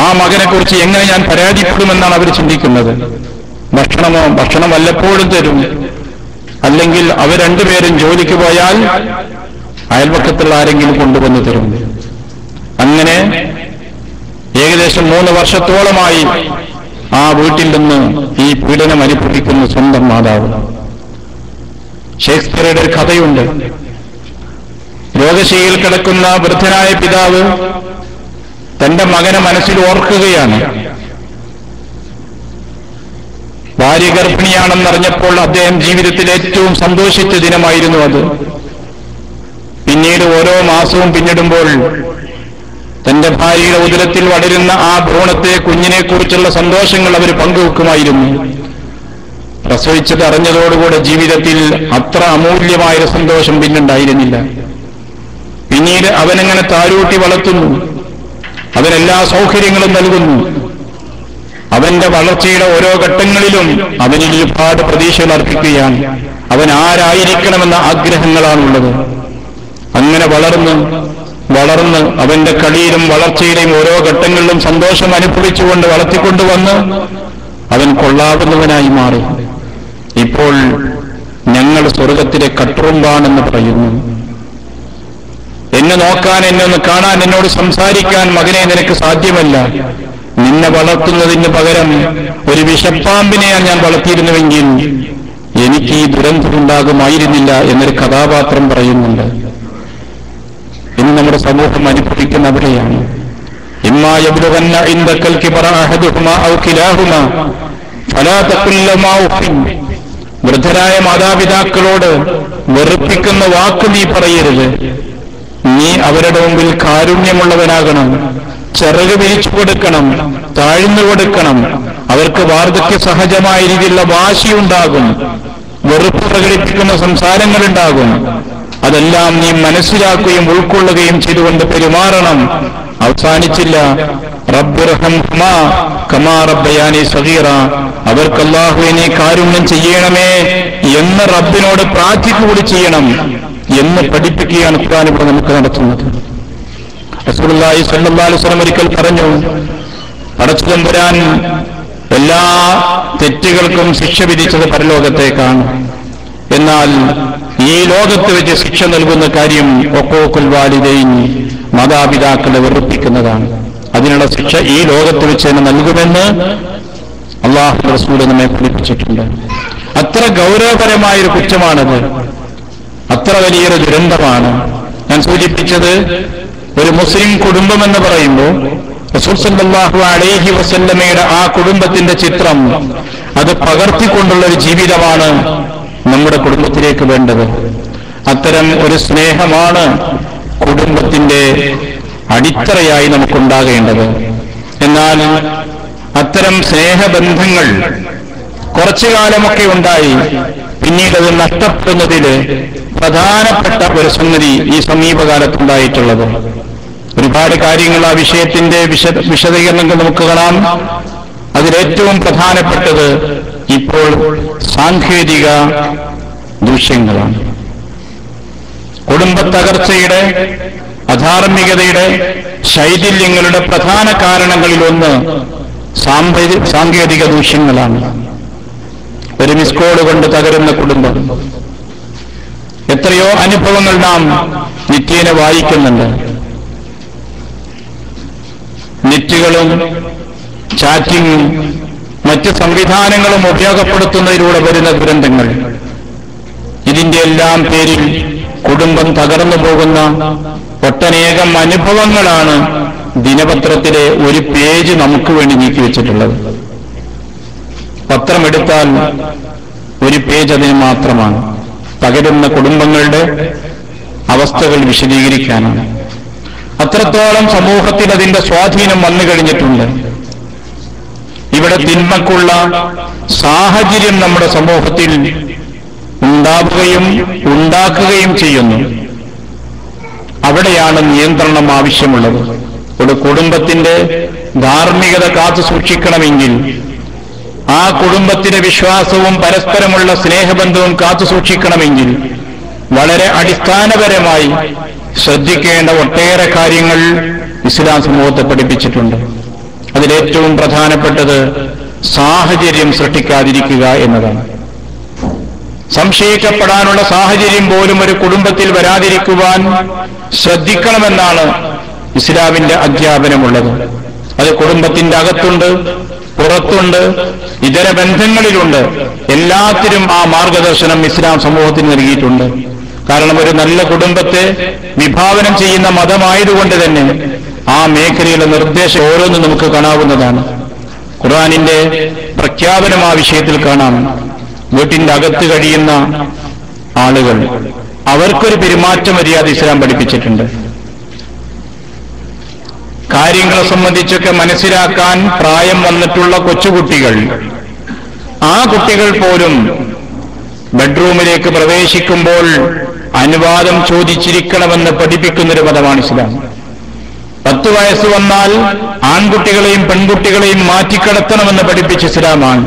ആ മകനെ കുറിച്ച് എങ്ങനെ ഞാൻ പരാതിപ്പെടുമെന്നാണ് അവർ ചിന്തിക്കുന്നത്. ഭക്ഷണം വല്ലപ്പോഴും തരും, അല്ലെങ്കിൽ അവർ രണ്ടുപേരും ജോലിക്ക് പോയാൽ അയൽപക്കത്തുള്ള ആരെങ്കിലും കൊണ്ടുവന്ന് തരും. അങ്ങനെ ഏകദേശം 3 വർഷത്തോളമായി ആ വീട്ടിൽ നിന്ന് ഈ പീഡനം അനുഭവിക്കുന്ന സ്വന്തം മാതാവ്. ഷേക്സ്പിയറുടെ ഒരു കഥയുണ്ട്. രോഗശയ്യയിൽ കിടക്കുന്ന വൃദ്ധനായ പിതാവ് തന്റെ മകനെ മനസ്സിൽ ഓർക്കുകയാണ്. ഭാര്യ ഗർഭിണിയാണെന്നറിഞ്ഞപ്പോൾ അദ്ദേഹം ജീവിതത്തിൽ ഏറ്റവും സന്തോഷിച്ച ദിനമായിരുന്നു അത്. പിന്നീട് ഓരോ മാസവും പിന്നിടുമ്പോൾ തന്റെ ഭാര്യയുടെ ഉദരത്തിൽ വളരുന്ന ആ ഭ്രൂണത്തെ, കുഞ്ഞിനെക്കുറിച്ചുള്ള സന്തോഷങ്ങൾ അവർ പങ്കുവെക്കുമായിരുന്നു. പ്രസവിച്ചത് അറിഞ്ഞതോടുകൂടെ ജീവിതത്തിൽ അത്ര അമൂല്യമായൊരു സന്തോഷം പിന്നുണ്ടായിരുന്നില്ല. പിന്നീട് അവനെങ്ങനെ താരൂട്ടി വളർത്തുന്നു, അവനെല്ലാ സൗകര്യങ്ങളും നൽകുന്നു. അവന്റെ വളർച്ചയുടെ ഓരോ ഘട്ടങ്ങളിലും അവനിൽ ഒരുപാട് പ്രതീക്ഷകൾ അർപ്പിക്കുകയാണ്. അവൻ ആരായിരിക്കണമെന്ന ആഗ്രഹങ്ങളാണുള്ളത്. അങ്ങനെ വളർന്ന് അവന്റെ കളിയിലും വളർച്ചയിലെയും ഓരോ ഘട്ടങ്ങളിലും സന്തോഷം അനുഭവിച്ചുകൊണ്ട് വളർത്തിക്കൊണ്ടുവന്ന് അവൻ കൊള്ളാവുന്നവനായി മാറി. ഇപ്പോൾ ഞങ്ങൾ സ്വർഗത്തിലെ കട്ടുറുമ്പാണെന്ന് പറയുന്നു. എന്നെ നോക്കാൻ, എന്നെ ഒന്ന് കാണാൻ, എന്നോട് സംസാരിക്കാൻ മകനെ നിനക്ക് സാധ്യമല്ല. നിന്നെ വളർത്തുന്നതിന് പകരം ഒരു വിഷപ്പാമ്പിനെയാണ് ഞാൻ വളർത്തിയിരുന്നുവെങ്കിൽ എനിക്ക് ഈ ദുരന്തമുണ്ടാകുമായിരുന്നില്ല എന്നൊരു കഥാപാത്രം പറയുന്നുണ്ട്. ഇന്ന് നമ്മുടെ സമൂഹം അനുഭവിക്കുന്ന അവിടെയാണ്. ഇമ്മാ യബ്ലുഗന്ന ഇൻദകൽ കിബറ അഹദുഹുമാ ഔ കിലാഹുമാ ഫലാ തഖുൽ ലഹുമാ ഉഫിൻ. വൃദ്ധരായ മാതാപിതാക്കളോട് വെറുപ്പിക്കുന്ന വാക്ക് നീ പറയരുത്. നീ അവരുടെ മുമ്പിൽ കാരുണ്യമുള്ളവനാകണം, ചിറക് വിരിച്ചു കൊടുക്കണം, താഴ്ന്നു കൊടുക്കണം. അവർക്ക് വാർദ്ധക്യ സഹജമായ രീതിയിലുള്ള വാശിയുണ്ടാകും, വെറുപ്പ് പ്രകടിപ്പിക്കുന്ന സംസാരങ്ങളുണ്ടാകും. അതെല്ലാം നീ മനസ്സിലാക്കുകയും ഉൾക്കൊള്ളുകയും ചെയ്തുകൊണ്ട് പെരുമാറണം. അവസാനിച്ചില്ല, റബ്ബിർഹംഹുമാ കമാ റബ്ബയാനി സഗീറ. അവർക്ക് അല്ലാഹുവേ കാരുണ്യം ചെയ്യണമേ എന്ന് റബ്ബിനോട് പ്രാർത്ഥിക്കുകൂടി ചെയ്യണം എന്ന് പഠിപ്പിക്കുകയാണ് ഖുർആൻ ഇവിടെ നമുക്ക് നടത്തുന്നത്. റസൂലുള്ളാഹി സ്വല്ലല്ലാഹു അലൈഹി വസല്ലം ഒരിക്കൽ പറഞ്ഞു, പടച്ചതമ്പുരാൻ എല്ലാ തെറ്റുകൾക്കും ശിക്ഷ വിധിച്ചത് പരലോകത്തേക്കാണ്. എന്നാൽ ഈ ലോകത്ത് വെച്ച് ശിക്ഷ നൽകുന്ന കാര്യം ഒക്കോക്കുൽ വാലിദൈൻ, മാതാപിതാക്കളെ വെറുപ്പിക്കുന്നതാണ്. അതിനുള്ള ശിക്ഷ ഈ ലോകത്ത് വെച്ച് തന്നെ നൽകുമെന്ന് അല്ലാഹു റസൂൽ നമ്മെ പഠിപ്പിച്ചിട്ടുണ്ട്. അത്ര ഗൗരവപരമായൊരു കുറ്റമാണത്, അത്ര വലിയൊരു ദുരന്തമാണ്. ഞാൻ സൂചിപ്പിച്ചത് ഒരു മുസ്ലിം കുടുംബം എന്ന് പറയുമ്പോൾ റസൂൽ സല്ലല്ലാഹു അലൈഹി വസല്ലമയുടെ ആ കുടുംബത്തിന്റെ ചിത്രം അത് പകർത്തിക്കൊണ്ടുള്ള ഒരു ജീവിതമാണ് നമ്മുടെ കുടുംബത്തിലേക്ക് വേണ്ടത്. അത്തരം ഒരു സ്നേഹമാണ് കുടുംബത്തിന്റെ അടിത്തറയായി നമുക്കുണ്ടാകേണ്ടത്. എന്നാൽ അത്തരം സ്നേഹബന്ധങ്ങൾ കുറച്ചു കാലമൊക്കെ ഉണ്ടായി പിന്നീട് അത് നഷ്ടപ്പെടുന്നതിൽ പ്രധാനപ്പെട്ട ഒരു സംഗതി ഈ സമീപകാലത്തുണ്ടായിട്ടുള്ളത്. ഒരുപാട് കാര്യങ്ങൾ ആ വിഷയത്തിന്റെ വിശദീകരണങ്ങൾ നമുക്ക് കാണാം. അതിലേറ്റവും പ്രധാനപ്പെട്ടത് ഇപ്പോൾ സാങ്കേതിക ദൂഷ്യങ്ങളാണ്. കുടുംബ തകർച്ചയുടെ, അധാർമികതയുടെ, ശൈഥില്യങ്ങളുടെ പ്രധാന കാരണങ്ങളിലൊന്ന് സാങ്കേതിക ദൂഷ്യങ്ങളാണ്. ഒരു മിസ് കോൾ കൊണ്ട് തകരുന്ന കുടുംബം. എത്രയോ അനുഭവങ്ങൾ നാം നിത്യേന വായിക്കുന്നുണ്ട്. നെറ്റുകളും ചാറ്റിങ്ങും മറ്റ് സംവിധാനങ്ങളും ഉപയോഗപ്പെടുത്തുന്നതിലൂടെ വരുന്ന ദുരന്തങ്ങൾ, ഇതിന്റെ എല്ലാം പേരിൽ കുടുംബം തകർന്നു പോകുന്ന ഒട്ടനേകം അനുഭവങ്ങളാണ് ദിനപത്രത്തിലെ ഒരു പേജ് നമുക്ക് വേണ്ടി നീക്കിവെച്ചിട്ടുള്ളത്. പത്രമെടുത്താൽ ഒരു പേജ് അതിന് മാത്രമാണ്. തകരുന്ന കുടുംബങ്ങളുടെ അവസ്ഥകൾ വിശദീകരിക്കാനാണ്. അത്രത്തോളം സമൂഹത്തിൽ അതിന്റെ സ്വാധീനം വന്നു കഴിഞ്ഞിട്ടുണ്ട്. ഇവിടെ തിന്മക്കുള്ള സാഹചര്യം നമ്മുടെ സമൂഹത്തിൽ ഉണ്ടാവുകയും ഉണ്ടാക്കുകയും ചെയ്യുന്നു. അവിടെയാണ് നിയന്ത്രണം ആവശ്യമുള്ളത്. ഒരു കുടുംബത്തിന്റെ ധാർമ്മികത കാത്തു സൂക്ഷിക്കണമെങ്കിൽ, ആ കുടുംബത്തിന്റെ വിശ്വാസവും പരസ്പരമുള്ള സ്നേഹബന്ധവും കാത്തു സൂക്ഷിക്കണമെങ്കിൽ വളരെ അടിസ്ഥാനപരമായി ശ്രദ്ധിക്കേണ്ട ഒട്ടേറെ കാര്യങ്ങൾ ഇസ്ലാം സമൂഹത്തെ പഠിപ്പിച്ചിട്ടുണ്ട്. അതിലേറ്റവും പ്രധാനപ്പെട്ടത് സാഹചര്യം സൃഷ്ടിക്കാതിരിക്കുക എന്നതാണ്. സംശയിക്കപ്പെടാനുള്ള സാഹചര്യം പോലും ഒരു കുടുംബത്തിൽ വരാതിരിക്കുവാൻ ശ്രദ്ധിക്കണമെന്നാണ് ഇസ്ലാമിന്റെ അധ്യാപനമുള്ളത്. അത് കുടുംബത്തിന്റെ അകത്തുണ്ട്, പുറത്തുണ്ട്, ഇതര ബന്ധങ്ങളിലുണ്ട്. എല്ലാത്തിലും ആ മാർഗദർശനം ഇസ്ലാം സമൂഹത്തിന് നൽകിയിട്ടുണ്ട്. കാരണം ഒരു നല്ല കുടുംബത്തെ വിഭാവനം ചെയ്യുന്ന മതമായതുകൊണ്ട് തന്നെ ആ മേഖലയിലെ നിർദ്ദേശം ഓരോന്നും നമുക്ക് കാണാവുന്നതാണ്. ഖുർആനിന്റെ പ്രഖ്യാപനം ആ വിഷയത്തിൽ കാണാം. വീട്ടിന്റെ അകത്ത് കഴിയുന്ന ആളുകൾ, അവർക്കൊരു പെരുമാറ്റ മര്യാദ ഇസ്ലാം പഠിപ്പിച്ചിട്ടുണ്ട്. കാര്യങ്ങളെ സംബന്ധിച്ചൊക്കെ മനസ്സിലാക്കാൻ പ്രായം വന്നിട്ടുള്ള കൊച്ചുകുട്ടികൾ, ആ കുട്ടികൾ പോലും ബെഡ്റൂമിലേക്ക് പ്രവേശിക്കുമ്പോൾ അനുവാദം ചോദിച്ചിരിക്കണമെന്ന് പഠിപ്പിക്കുന്നൊരു മതമാണ് ഇസ്ലാം. 10 വയസ്സ് വന്നാൽ ആൺകുട്ടികളെയും പെൺകുട്ടികളെയും മാറ്റിക്കിടത്തണമെന്ന് പഠിപ്പിച്ച ഇസ്ലാമാണ്.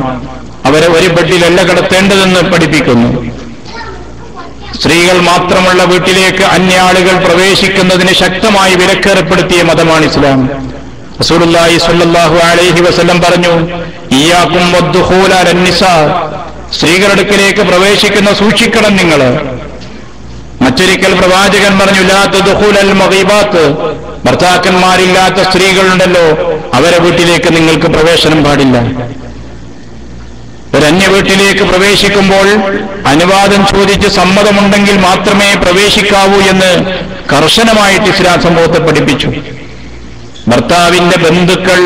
അവരെ ഒരു ബെഡിലല്ല കിടത്തേണ്ടതെന്ന് പഠിപ്പിക്കുന്നു. സ്ത്രീകൾ മാത്രമുള്ള വീട്ടിലേക്ക് അന്യാളുകൾ പ്രവേശിക്കുന്നതിന് ശക്തമായി വിലക്കേർപ്പെടുത്തിയ മതമാണ് ഇസ്ലാം. റസൂലുള്ളാഹി സ്വല്ലല്ലാഹു അലൈഹി വസല്ലം പറഞ്ഞു, ഇയ്യാകും വദ്ദുഖൂല അലന്നിസാ, സ്ത്രീകളുടെ അടുക്കലേക്ക് പ്രവേശിക്കുന്ന സൂക്ഷിക്കണം നിങ്ങൾ. മറ്റൊരിക്കൽ പ്രവാചകൻ പറഞ്ഞു, ലാ തദ്ഖുലൽ മഗീബാത്ത്, ഭർത്താക്കന്മാരില്ലാത്ത സ്ത്രീകളുണ്ടല്ലോ, അവരെ വീട്ടിലേക്ക് നിങ്ങൾക്ക് പ്രവേശനം പാടില്ല. ഒരന്യ വീട്ടിലേക്ക് പ്രവേശിക്കുമ്പോൾ അനുവാദം ചോദിച്ച് സമ്മതമുണ്ടെങ്കിൽ മാത്രമേ പ്രവേശിക്കാവൂ എന്ന് കർശനമായിട്ട് ഇസ്ലാം സമൂഹത്തെ പഠിപ്പിച്ചു. ഭർത്താവിന്റെ ബന്ധുക്കൾ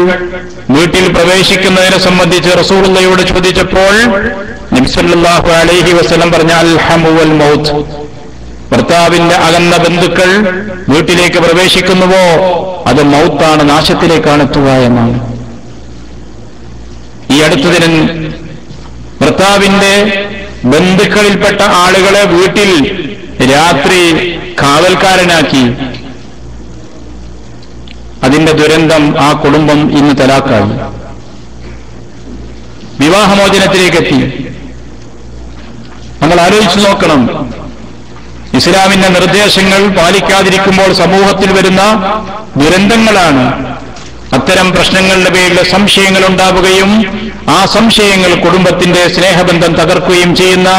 വീട്ടിൽ പ്രവേശിക്കുന്നതിനെ സംബന്ധിച്ച് റസൂലുള്ളാഹിയോട് ചോദിച്ചപ്പോൾ നബി സല്ലല്ലാഹു അലൈഹി വസല്ലം പറഞ്ഞ അൽ ഹമു വൽ മൗത്ത്, ഭർത്താവിന്റെ അകന്ന ബന്ധുക്കൾ വീട്ടിലേക്ക് പ്രവേശിക്കുന്നുവോ അത് മൗത്താണ്, നാശത്തിലേക്കാണ് എത്തുക എന്നാണ്. ഈ അടുത്തതിന് ഭർത്താവിന്റെ ബന്ധുക്കളിൽപ്പെട്ട ആളുകളെ വീട്ടിൽ രാത്രി കാവൽക്കാരനാക്കി. അതിന്റെ ദുരന്തം ആ കുടുംബം ഇന്ന് തലാക്കായി, വിവാഹമോചനത്തിലേക്കെത്തി. നമ്മൾ ആലോചിച്ചു നോക്കണം, ഇസ്ലാമിന്റെ നിർദ്ദേശങ്ങൾ പാലിക്കാതിരിക്കുമ്പോൾ സമൂഹത്തിൽ വരുന്ന ദുരന്തങ്ങളാണ്. അത്തരം പ്രശ്നങ്ങളുടെ പേരിൽ സംശയങ്ങൾ ഉണ്ടാവുകയും ആ സംശയങ്ങൾ കുടുംബത്തിന്റെ സ്നേഹബന്ധം തകർക്കുകയും ചെയ്യുന്ന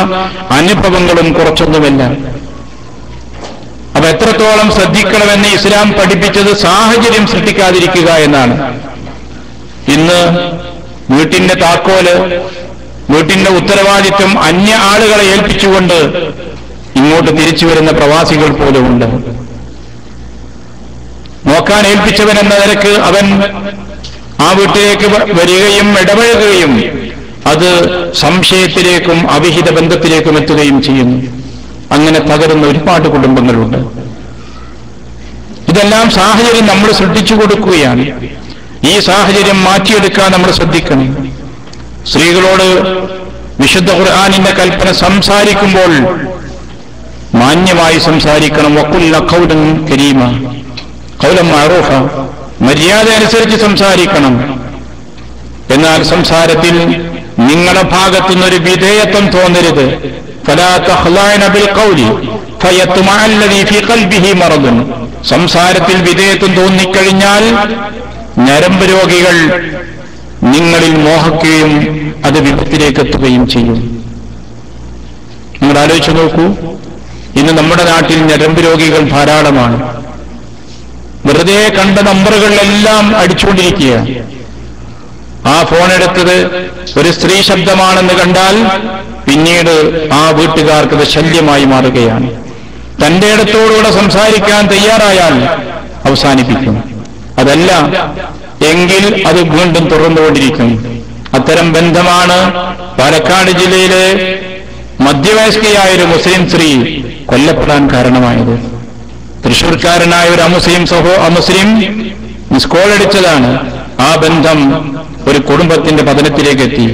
അനുഭവങ്ങളും കുറച്ചൊന്നുമല്ല. അപ്പൊ എത്രത്തോളം ശ്രദ്ധിക്കണമെന്ന് ഇസ്ലാം പഠിപ്പിച്ചത് സാഹചര്യം സൃഷ്ടിക്കാതിരിക്കുക എന്നാണ്. ഇന്ന് വീട്ടിന്റെ താക്കോല്, വീട്ടിന്റെ ഉത്തരവാദിത്വം അന്യ ആളുകളെ ഏൽപ്പിച്ചുകൊണ്ട് ഇങ്ങോട്ട് തിരിച്ചു വരുന്ന പ്രവാസികൾ പോലുമുണ്ട്. നോക്കാൻ ഏൽപ്പിച്ചവൻ എന്ന നിലക്ക് അവൻ ആ വീട്ടിലേക്ക് വരികയും ഇടപഴകുകയും അത് സംശയത്തിലേക്കും അവിഹിത ബന്ധത്തിലേക്കും എത്തുകയും ചെയ്യുന്നു. അങ്ങനെ തകരുന്ന ഒരുപാട് കുടുംബങ്ങളുണ്ട്. ഇതെല്ലാം സാഹചര്യം നമ്മൾ ശ്രദ്ധിച്ചു കൊടുക്കുകയാണ്. ഈ സാഹചര്യം മാറ്റിയെടുക്കാൻ നമ്മൾ ശ്രദ്ധിക്കണം. സ്ത്രീകളോട് വിശുദ്ധ ഖുർആനിന്റെ കൽപ്പന സംസാരിക്കുമ്പോൾ മാന്യമായി സംസാരിക്കണം. വഖുൽ ഖൗലൻ കരീമ, ഖൗലൻ മഅറൂഫ, മര്യാദ അനുസരിച്ച് സംസാരിക്കണം. എന്നാൽ സംസാരത്തിൽ നിങ്ങളുടെ ഭാഗത്തുനിന്നൊരു വിധേയത്വം തോന്നരുത്. ഫലാ തഖ്ലഅന ബിൽ ഖൗലി ഫയത്മഅ അല്ലദീ ഫീ ഖൽബിഹി മറദുൻ. സംസാരത്തിൽ വിധേയത്വം തോന്നിക്കഴിഞ്ഞാൽ ഞരമ്പ് രോഗികൾ നിങ്ങളിൽ മോഹിക്കുകയും അത് വിപത്തിലേക്ക് എത്തുകയും ചെയ്യും. നിങ്ങൾ ആലോചിച്ചു നോക്കൂ, ഇന്ന് നമ്മുടെ നാട്ടിൽ ഞരമ്പ് രോഗികൾ ധാരാളമാണ്. വെറുതെ കണ്ട നമ്പറുകളിലെല്ലാം അടിച്ചുകൊണ്ടിരിക്കുക. ആ ഫോണെടുത്തത് ഒരു സ്ത്രീ ശബ്ദമാണെന്ന് കണ്ടാൽ പിന്നീട് ആ വീട്ടുകാർക്കത് ശല്യമായി മാറുകയാണ്. തന്റെ ഇടത്തോടുകൂടെ സംസാരിക്കാൻ തയ്യാറായാൽ അവസാനിപ്പിക്കും. അതല്ല എങ്കിൽ അത് വീണ്ടും തുറന്നുകൊണ്ടിരിക്കും. അത്തരം ബന്ധമാണ് പാലക്കാട് ജില്ലയിലെ മധ്യവയസ്കയായ ഒരു മുസ്ലിം സ്ത്രീ കൊല്ലപ്പെടാൻ കാരണമായത്. തൃശൂർക്കാരനായ ഒരു അമുസ്ലിം മിസ് കോൾ അടിച്ചതാണ്. ആ ബന്ധം ഒരു കുടുംബത്തിന്റെ പതനത്തിലേക്ക് എത്തി.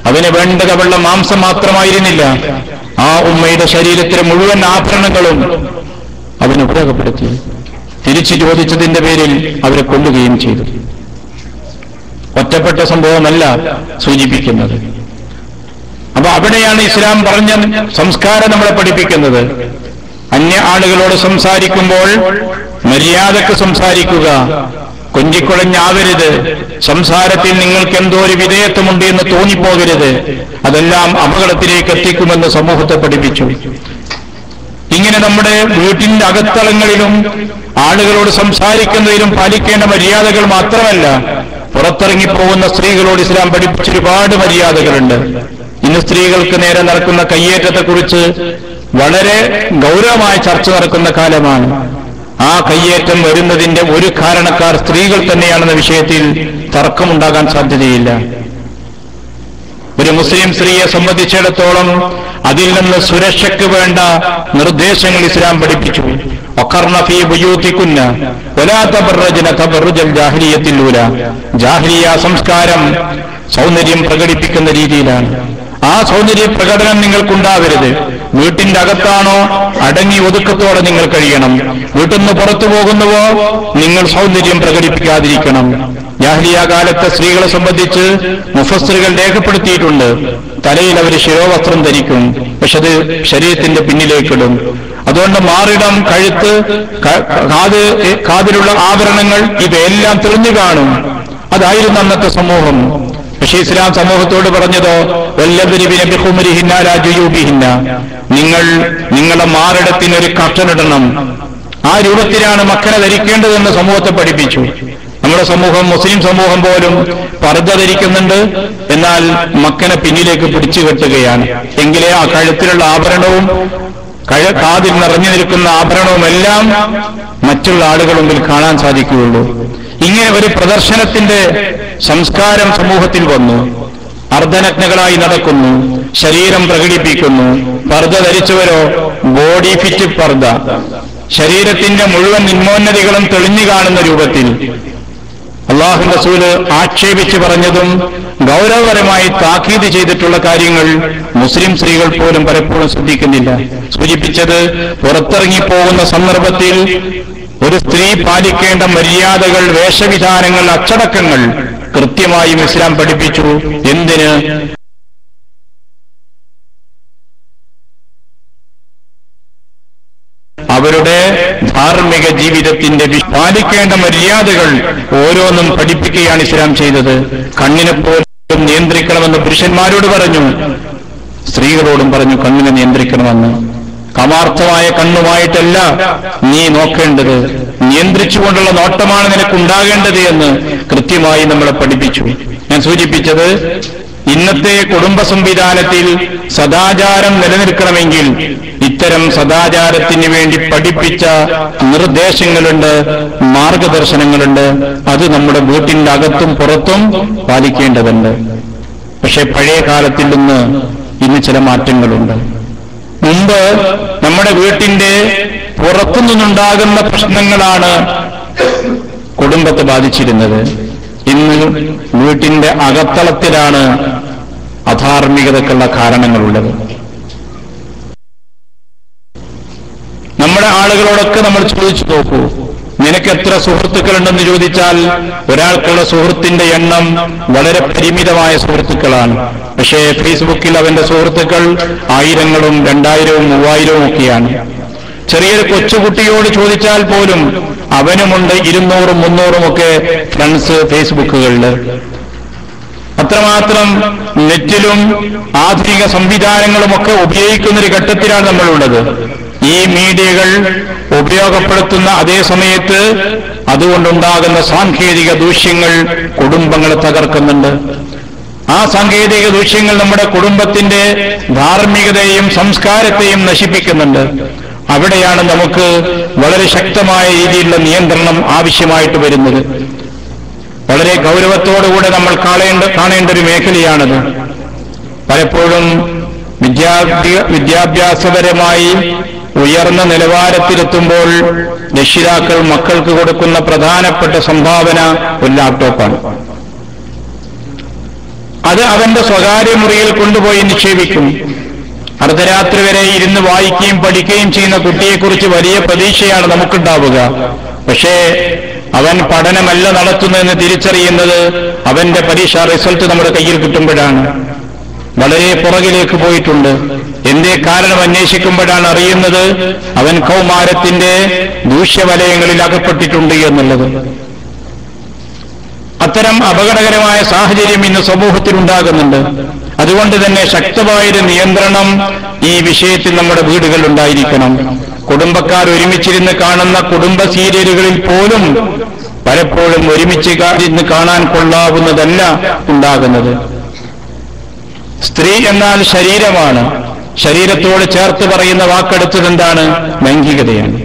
അവന് വേണ്ടത് അവളുടെ മാംസം മാത്രമായിരുന്നില്ല, ആ ഉമ്മയുടെ ശരീരത്തിലെ മുഴുവൻ ആഭരണങ്ങളും അവന് ഉപയോഗപ്പെടുത്തി. തിരിച്ചു ചോദിച്ചതിന്റെ പേരിൽ അവരെ കൊല്ലുകയും ചെയ്തു. ഒറ്റപ്പെട്ട സംഭവമല്ല സൂചിപ്പിക്കുന്നത്. അപ്പൊ അവിടെയാണ് ഇസ്ലാം പറഞ്ഞ സംസ്കാരം നമ്മളെ പഠിപ്പിക്കുന്നത്. അന്യ ആളുകളോട് സംസാരിക്കുമ്പോൾ മര്യാദക്ക് സംസാരിക്കുക, കൊഞ്ചിക്കുഴഞ്ഞാവരുത്. സംസാരത്തിൽ നിങ്ങൾക്ക് എന്തോ ഒരു വിധേയത്വമുണ്ട് എന്ന് തോന്നിപ്പോകരുത്. അതെല്ലാം അപകടത്തിലേക്ക് എത്തിക്കുമെന്ന് സമൂഹത്തെ പഠിപ്പിച്ചു. ഇങ്ങനെ നമ്മുടെ വീട്ടിന്റെ അകത്തളങ്ങളിലും ആളുകളോട് സംസാരിക്കുന്നതിലും പാലിക്കേണ്ട മര്യാദകൾ മാത്രമല്ല, പുറത്തിറങ്ങിപ്പോകുന്ന സ്ത്രീകളോട് ഇസ്ലാം പഠിപ്പിച്ച ഒരുപാട് മര്യാദകളുണ്ട്. ഇന്ന് സ്ത്രീകൾക്ക് നേരെ നടക്കുന്ന കയ്യേറ്റത്തെക്കുറിച്ച് വളരെ ഗൗരവമായ ചർച്ച നടക്കുന്ന കാലമാണ്. ആ കയ്യേറ്റം വരുന്നതിന്റെ ഒരു കാരണക്കാർ സ്ത്രീകൾ തന്നെയാണെന്ന വിഷയത്തിൽ തർക്കമുണ്ടാകാൻ സാധ്യതയില്ല. ഒരു മുസ്ലിം സ്ത്രീയെ സംബന്ധിച്ചിടത്തോളം അതിൽ നിന്ന് സുരക്ഷയ്ക്ക് വേണ്ട നിർദ്ദേശങ്ങൾ ഇസ്ലാം പഠിപ്പിച്ചു. വഖർന ഫീ ബുയൂതികുന്ന വലാ തബറജ്ന തബറുജൽ ജാഹിലിയ്യത്തിൽ ഊല. ജാഹിലിയ സംസ്കാരം സൗന്ദര്യം പ്രകടിപ്പിക്കുന്ന രീതിയിലാണ്. ആ സൗന്ദര്യ പ്രകടനം നിങ്ങൾക്കുണ്ടാവരുത്. വീട്ടിന്റെ അകത്താണോ അടങ്ങി ഒതുക്കത്തോടെ നിങ്ങൾ കഴിയണം. വീട്ടിൽ നിന്ന് പുറത്തു പോകുന്നുവോ നിങ്ങൾ സൗന്ദര്യം പ്രകടിപ്പിക്കാതിരിക്കണം. ജാഹിലിയ കാലത്തെ സ്ത്രീകളെ സംബന്ധിച്ച് മുഫസ്സിറുകൾ രേഖപ്പെടുത്തിയിട്ടുണ്ട്. തലയിൽ അവർ ശിരോവസ്ത്രം ധരിക്കും, പക്ഷെ അത് ശരീരത്തിന്റെ പിന്നിലേക്കിടും. അതുകൊണ്ട് മാറിടം, കഴുത്ത്, കാതിലുള്ള ആഭരണങ്ങൾ ഇവയെല്ലാം തെളിഞ്ഞു കാണും. അതായിരുന്നു അന്നത്തെ സമൂഹം. പക്ഷേ ഇസ്ലാം സമൂഹത്തോട് പറഞ്ഞതോ നിങ്ങൾ നിങ്ങളുടെ മാറിടത്തിനൊരു കർട്ടനിടണം. ആ രൂപത്തിലാണ് മക്കനെ ധരിക്കേണ്ടതെന്ന് സമൂഹത്തെ പഠിപ്പിച്ചു. നമ്മുടെ സമൂഹം, മുസ്ലിം സമൂഹം പോലും പർദ്ദ ധരിക്കുന്നുണ്ട്, എന്നാൽ മക്കനെ പിന്നിലേക്ക് പിടിച്ചു കെട്ടുകയാണ്. എങ്കിലേ ആ കഴുത്തിലുള്ള ആഭരണവും കാതിൽ നിറഞ്ഞു നിൽക്കുന്ന ആഭരണവുമെല്ലാം മറ്റുള്ള ആളുകളുടെ മുമ്പിൽ കാണാൻ സാധിക്കുകയുള്ളൂ. ഇങ്ങനെ ഒരു പ്രദർശനത്തിന്റെ സംസ്കാരം സമൂഹത്തിൽ വന്നു. അർദ്ധനഗ്നകളായി നടക്കുന്നു, ശരീരം പ്രകടിപ്പിക്കുന്നു. പർദ്ദ ധരിച്ചവരോ ബോഡി ഫിറ്റ് പർദ്ദ, ശരീരത്തിന്റെ മുഴുവൻ നിമ്മോന്നതികളും തെളിഞ്ഞു കാണുന്ന രൂപത്തിൽ. അല്ലാഹു റസൂല് ആക്ഷേപിച്ചു പറഞ്ഞതും ഗൗരവപരമായി താക്കീത് ചെയ്തിട്ടുള്ള കാര്യങ്ങൾ മുസ്ലിം സ്ത്രീകൾ പോലും പലപ്പോഴും ശ്രദ്ധിക്കുന്നില്ല. സൂചിപ്പിച്ചത് പുറത്തിറങ്ങിപ്പോകുന്ന സന്ദർഭത്തിൽ ഒരു സ്ത്രീ പാലിക്കേണ്ട മര്യാദകൾ, വേഷവിധാനങ്ങൾ, അച്ചടക്കങ്ങൾ കൃത്യമായും ഇസ്ലാം പഠിപ്പിച്ചു. എന്തിന്? അവരുടെ ധാർമ്മിക ജീവിതത്തിന്റെ പാലിക്കേണ്ട മര്യാദകൾ ഓരോന്നും പഠിപ്പിക്കുകയാണ് ഇസ്ലാം ചെയ്തത്. കണ്ണിനെ പോലും നിയന്ത്രിക്കണമെന്ന് പുരുഷന്മാരോട് പറഞ്ഞു, സ്ത്രീകളോടും പറഞ്ഞു കണ്ണിനെ നിയന്ത്രിക്കണമെന്ന്. കാമാർത്ഥമായ കണ്ണുമായിട്ടല്ല നീ നോക്കേണ്ടത്, നിയന്ത്രിച്ചുകൊണ്ടുള്ള നോട്ടമാണ് നിനക്കുണ്ടാകേണ്ടത് എന്ന് കൃത്യമായി നമ്മളെ പഠിപ്പിച്ചു. ഞാൻ സൂചിപ്പിച്ചത്, ഇന്നത്തെ കുടുംബ സംവിധാനത്തിൽ സദാചാരം നിലനിൽക്കണമെങ്കിൽ ഇത്തരം സദാചാരത്തിന് വേണ്ടി പഠിപ്പിച്ച നിർദ്ദേശങ്ങളുണ്ട്, മാർഗദർശനങ്ങളുണ്ട്. അത് നമ്മുടെ വീട്ടിന്റെ അകത്തും പുറത്തും പാലിക്കേണ്ടതുണ്ട്. പക്ഷെ പഴയ കാലത്തിൽ നിന്ന് ഇന്ന് ചില മാറ്റങ്ങളുണ്ട്. മുമ്പ് നമ്മുടെ വീട്ടിന്റെ പുറത്തുനിന്നുണ്ടാകുന്ന പ്രശ്നങ്ങളാണ് കുടുംബത്തെ ബാധിച്ചിരുന്നത്. ഇന്ന് വീട്ടിന്റെ അകത്തളത്തിലാണ് അധാർമികതക്കുള്ള കാരണങ്ങളുള്ളത്. നമ്മുടെ ആളുകളോടൊക്കെ നമ്മൾ ചോദിച്ചു നോക്കൂ, നിനക്ക് എത്ര സുഹൃത്തുക്കളുണ്ടെന്ന് ചോദിച്ചാൽ ഒരാൾക്കുള്ള സുഹൃത്തിന്റെ എണ്ണം വളരെ പരിമിതമായ സുഹൃത്തുക്കളാണ്. പക്ഷേ ഫേസ്ബുക്കിൽ അവന്റെ സുഹൃത്തുക്കൾ 1000-ങ്ങളും 2000-വും 3000-വും ഒക്കെയാണ്. ചെറിയൊരു കൊച്ചുകുട്ടിയോട് ചോദിച്ചാൽ പോലും അവനുമുണ്ട് 200-ഉം 300-ഉം ഒക്കെ ഫ്രണ്ട്സ് ഫേസ്ബുക്കുകളിൽ. അത്രമാത്രം നെറ്റിലും ആധുനിക സംവിധാനങ്ങളുമൊക്കെ ഉപയോഗിക്കുന്നൊരു ഘട്ടത്തിലാണ് നമ്മളുള്ളത്. ഈ മീഡിയകൾ ഉപയോഗപ്പെടുത്തുന്ന അതേ സമയത്ത് അതുകൊണ്ടുണ്ടാകുന്ന സാങ്കേതിക ദൂഷ്യങ്ങൾ കുടുംബങ്ങളെ തകർക്കുന്നുണ്ട്. ആ സാങ്കേതിക ദൂഷ്യങ്ങൾ നമ്മുടെ കുടുംബത്തിന്റെ ധാർമ്മികതയെയും സംസ്കാരത്തെയും നശിപ്പിക്കുന്നുണ്ട്. അവിടെയാണ് നമുക്ക് വളരെ ശക്തമായ രീതിയിലുള്ള നിയന്ത്രണം ആവശ്യമായിട്ട് വരുന്നത്. വളരെ ഗൗരവത്തോടുകൂടെ നമ്മൾ കാണേണ്ട ഒരു മേഖലയാണത്. പലപ്പോഴും വിദ്യാഭ്യാസപരമായി ഉയർന്ന നിലവാരത്തിലെത്തുമ്പോൾ രക്ഷിതാക്കൾ മക്കൾക്ക് കൊടുക്കുന്ന പ്രധാനപ്പെട്ട സംഭാവന ഒരു ലാപ്ടോപ്പാണ്. അത് അവന്റെ സ്വകാര്യ മുറിയിൽ കൊണ്ടുപോയി നിക്ഷേപിക്കും. അർദ്ധരാത്രി വരെ ഇരുന്ന് വായിക്കുകയും പഠിക്കുകയും ചെയ്യുന്ന കുട്ടിയെക്കുറിച്ച് വലിയ പ്രതീക്ഷയാണ് നമുക്കുണ്ടാവുക. പക്ഷേ അവൻ പഠനമല്ല നടത്തുന്നതെന്ന് തിരിച്ചറിയുന്നത് അവന്റെ പരീക്ഷാ റിസൾട്ട് നമ്മുടെ കയ്യിൽ കിട്ടുമ്പോഴാണ്. വളരെ പുറകിലേക്ക് പോയിട്ടുണ്ട്. എന്തേ കാരണം അന്വേഷിക്കുമ്പോഴാണ് അറിയുന്നത് അവൻ കൗമാരത്തിന്റെ ദൂഷ്യവലയങ്ങളിൽ അകപ്പെട്ടിട്ടുണ്ട് എന്നുള്ളത്. അത്തരം അപകടകരമായ സാഹചര്യം ഇന്ന് സമൂഹത്തിൽ ഉണ്ടാകുന്നുണ്ട്. അതുകൊണ്ട് തന്നെ ശക്തമായൊരു നിയന്ത്രണം ഈ വിഷയത്തിൽ നമ്മുടെ വീടുകളിൽ ഉണ്ടായിരിക്കണം. കുടുംബക്കാർ ഒരുമിച്ചിരുന്ന് കാണുന്ന കുടുംബ സീരിയലുകളിൽ പോലും പലപ്പോഴും ഒരുമിച്ച് ഇരുന്ന് കാണാൻ കൊള്ളാവുന്നതല്ല ഉണ്ടാകുന്നത്. സ്ത്രീ എന്നാൽ ശരീരമാണ്. ശരീരത്തോട് ചേർത്ത് പറയുന്ന വാക്കെടുത്തത് എന്താണ്? ലൈംഗികതയാണ്.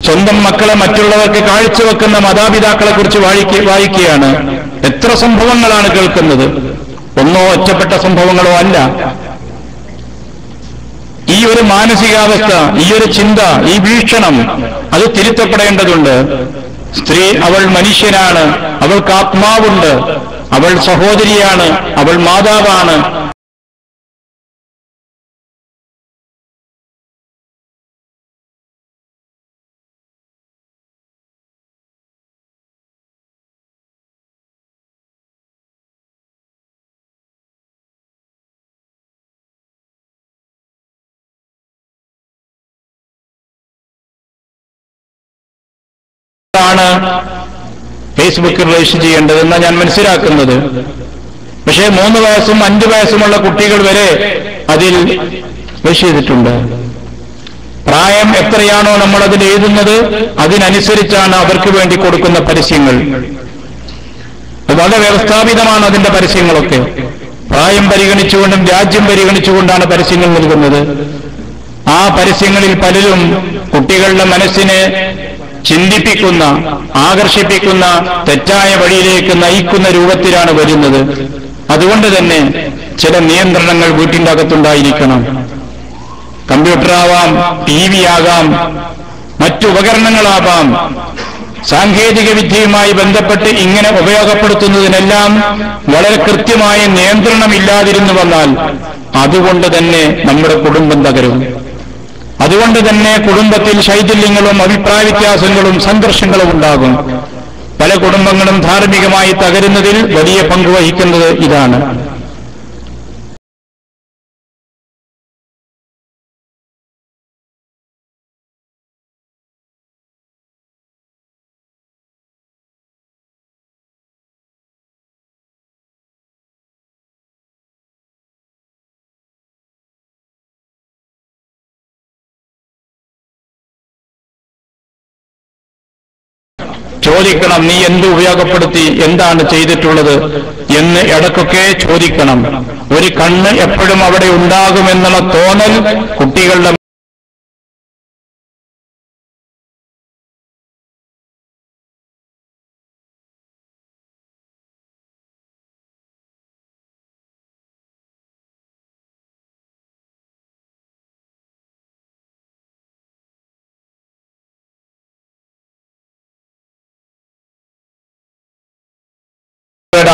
സ്വന്തം മക്കളെ മറ്റുള്ളവർക്ക് കാഴ്ചവെക്കുന്ന മാതാപിതാക്കളെ കുറിച്ച് വായിക്കുകയാണ്. എത്ര സംഭവങ്ങളാണ് കേൾക്കുന്നത്. ഒന്നോ ഒറ്റപ്പെട്ട സംഭവങ്ങളോ അല്ല. ഈ ഒരു മാനസികാവസ്ഥ, ഈ ഒരു ചിന്ത, ഈ വീക്ഷണം അത് തിരുത്തപ്പെടേണ്ടതുണ്ട്. സ്ത്രീ അവൾ മനുഷ്യനാണ്, അവൾക്ക് ആത്മാവുണ്ട്, അവൾ സഹോദരിയാണ്, അവൾ മാതാവാണ്. ാണ് ഫേസ്ബുക്കിൽ രജിസ്റ്റർ ചെയ്യേണ്ടതെന്ന് ഞാൻ മനസ്സിലാക്കുന്നത്. പക്ഷേ 3 വയസ്സും 5 വയസ്സുമുള്ള കുട്ടികൾ വരെ അതിൽ രജിസ്റ്റർ ചെയ്തിട്ടുണ്ട്. പ്രായം എത്രയാണോ നമ്മൾ അതിൽ എഴുതുന്നത് അതിനനുസരിച്ചാണ് അവർക്ക് വേണ്ടി കൊടുക്കുന്ന പരസ്യങ്ങൾ. വളരെ വ്യവസ്ഥാപിതമാണ് അതിന്റെ പരസ്യങ്ങളൊക്കെ. പ്രായം പരിഗണിച്ചുകൊണ്ടും രാജ്യം പരിഗണിച്ചുകൊണ്ടാണ് പരസ്യങ്ങൾ നൽകുന്നത്. ആ പരസ്യങ്ങളിൽ പലരും കുട്ടികളുടെ മനസ്സിനെ ചിന്തിപ്പിക്കുന്ന, ആകർഷിപ്പിക്കുന്ന, തെറ്റായ വഴിയിലേക്ക് നയിക്കുന്ന രൂപത്തിലാണ് വരുന്നത്. അതുകൊണ്ട് തന്നെ ചില നിയന്ത്രണങ്ങൾ വീട്ടിന്റെ അകത്തുണ്ടായിരിക്കണം. കമ്പ്യൂട്ടറാവാം, TV ആകാം, മറ്റു ഉപകരണങ്ങളാവാം. സാങ്കേതിക വിദ്യയുമായി ബന്ധപ്പെട്ട് ഇങ്ങനെ ഉപയോഗപ്പെടുത്തുന്നതിനെല്ലാം വളരെ കൃത്യമായ നിയന്ത്രണമില്ലാതിരുന്നു വന്നാൽ അതുകൊണ്ട് തന്നെ നമ്മുടെ കുടുംബം തകരും. അതുകൊണ്ട് തന്നെ കുടുംബത്തിൽ ശൈഥില്യങ്ങളും അഭിപ്രായ വ്യത്യാസങ്ങളും സംഘർഷങ്ങളും ഉണ്ടാകും. പല കുടുംബങ്ങളും ധാർമ്മികമായി തകരുന്നതിൽ വലിയ പങ്ക് വഹിക്കുന്നത് ഇതാണ്. ചോദിക്കണം, നീ എന്ത് ഉപയോഗപ്പെടുത്തി, എന്താണ് ചെയ്തിട്ടുള്ളത് എന്ന് ഇടയ്ക്കൊക്കെ ചോദിക്കണം. ഒരു കണ്ണ് എപ്പോഴും അവിടെ ഉണ്ടാകുമെന്നുള്ള തോന്നൽ കുട്ടികളുടെ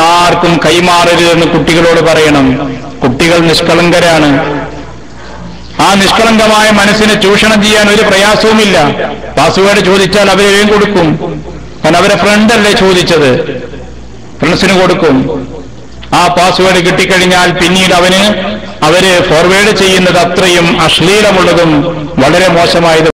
ആർക്കും കൈമാറരുതെന്ന് കുട്ടികളോട് പറയണം. കുട്ടികൾ നിഷ്കളങ്കരാണ്. ആ നിഷ്കളങ്കമായ മനസ്സിനെ ചൂഷണം ചെയ്യാൻ ഒരു പ്രയാസവുമില്ല. പാസ്വേഡ് ചോദിച്ചാൽ അവരെയും കൊടുക്കും. കാരണം അവരെ ഫ്രണ്ടല്ലേ ചോദിച്ചത്, ഫ്രണ്ട്സിന് കൊടുക്കും. ആ പാസ്വേഡ് കിട്ടിക്കഴിഞ്ഞാൽ പിന്നീട് അവര് ഫോർവേഡ് ചെയ്യുന്നത് അത്രയും അശ്ലീലമുള്ളതും വളരെ മോശമായത്.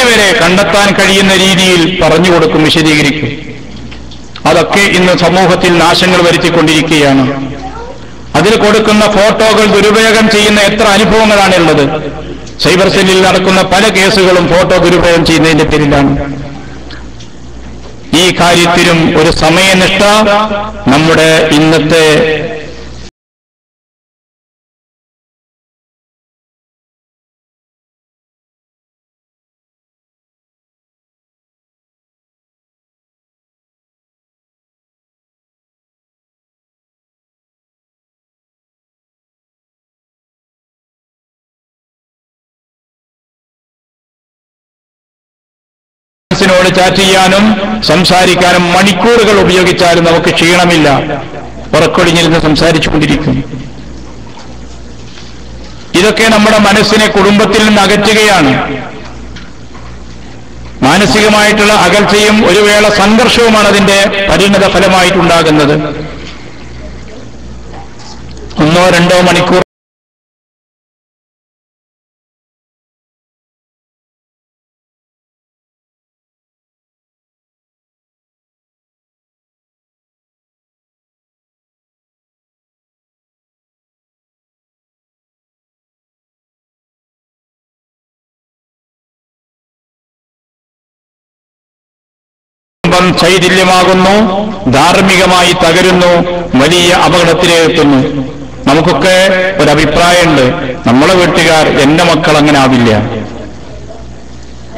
വരെ കണ്ടെത്താൻ കഴിയുന്ന രീതിയിൽ പറഞ്ഞുകൊടുക്കും, വിശദീകരിക്കും. അതൊക്കെ ഇന്ന് സമൂഹത്തിൽ നാശങ്ങൾ വരുത്തിക്കൊണ്ടിരിക്കുകയാണ്. അതിൽ കൊടുക്കുന്ന ഫോട്ടോകൾ ദുരുപയോഗം ചെയ്യുന്ന എത്ര അനുഭവങ്ങളാണുള്ളത്. സൈബർ സെല്ലിൽ നടക്കുന്ന പല കേസുകളും ഫോട്ടോ ദുരുപയോഗം ചെയ്യുന്നതിന്റെ പേരിലാണ്. ഈ കാര്യത്തിലും ഒരു സമയനിഷ്ഠ നമ്മുടെ ഇന്നത്തെ ോട് ചാറ്റ് ചെയ്യാനും സംസാരിക്കാനും മണിക്കൂറുകൾ ഉപയോഗിച്ചാലും നമുക്ക് ക്ഷീണമില്ല. ഉറക്കൊടിഞ്ഞിരുന്ന് സംസാരിച്ചുകൊണ്ടിരിക്കും. ഇതൊക്കെ നമ്മുടെ മനസ്സിനെ കുടുംബത്തിൽ നിന്ന് അകറ്റുകയാണ്. മാനസികമായിട്ടുള്ള അകൽച്ചയും ഒരു വേള സംഘർഷവുമാണ് അതിന്റെ പരിണത ഫലമായിട്ടുണ്ടാകുന്നത്. 1-2 മണിക്കൂർ ചൈതന്യമാകുന്നു, ധാർമ്മികമായി തകരുന്നു, വലിയ അപകടത്തിലെത്തുന്നു. നമുക്കൊക്കെ ഒരഭിപ്രായമുണ്ട്, നമ്മളെ വീട്ടുകാർ, എന്റെ മക്കൾ അങ്ങനെ ആവില്ല,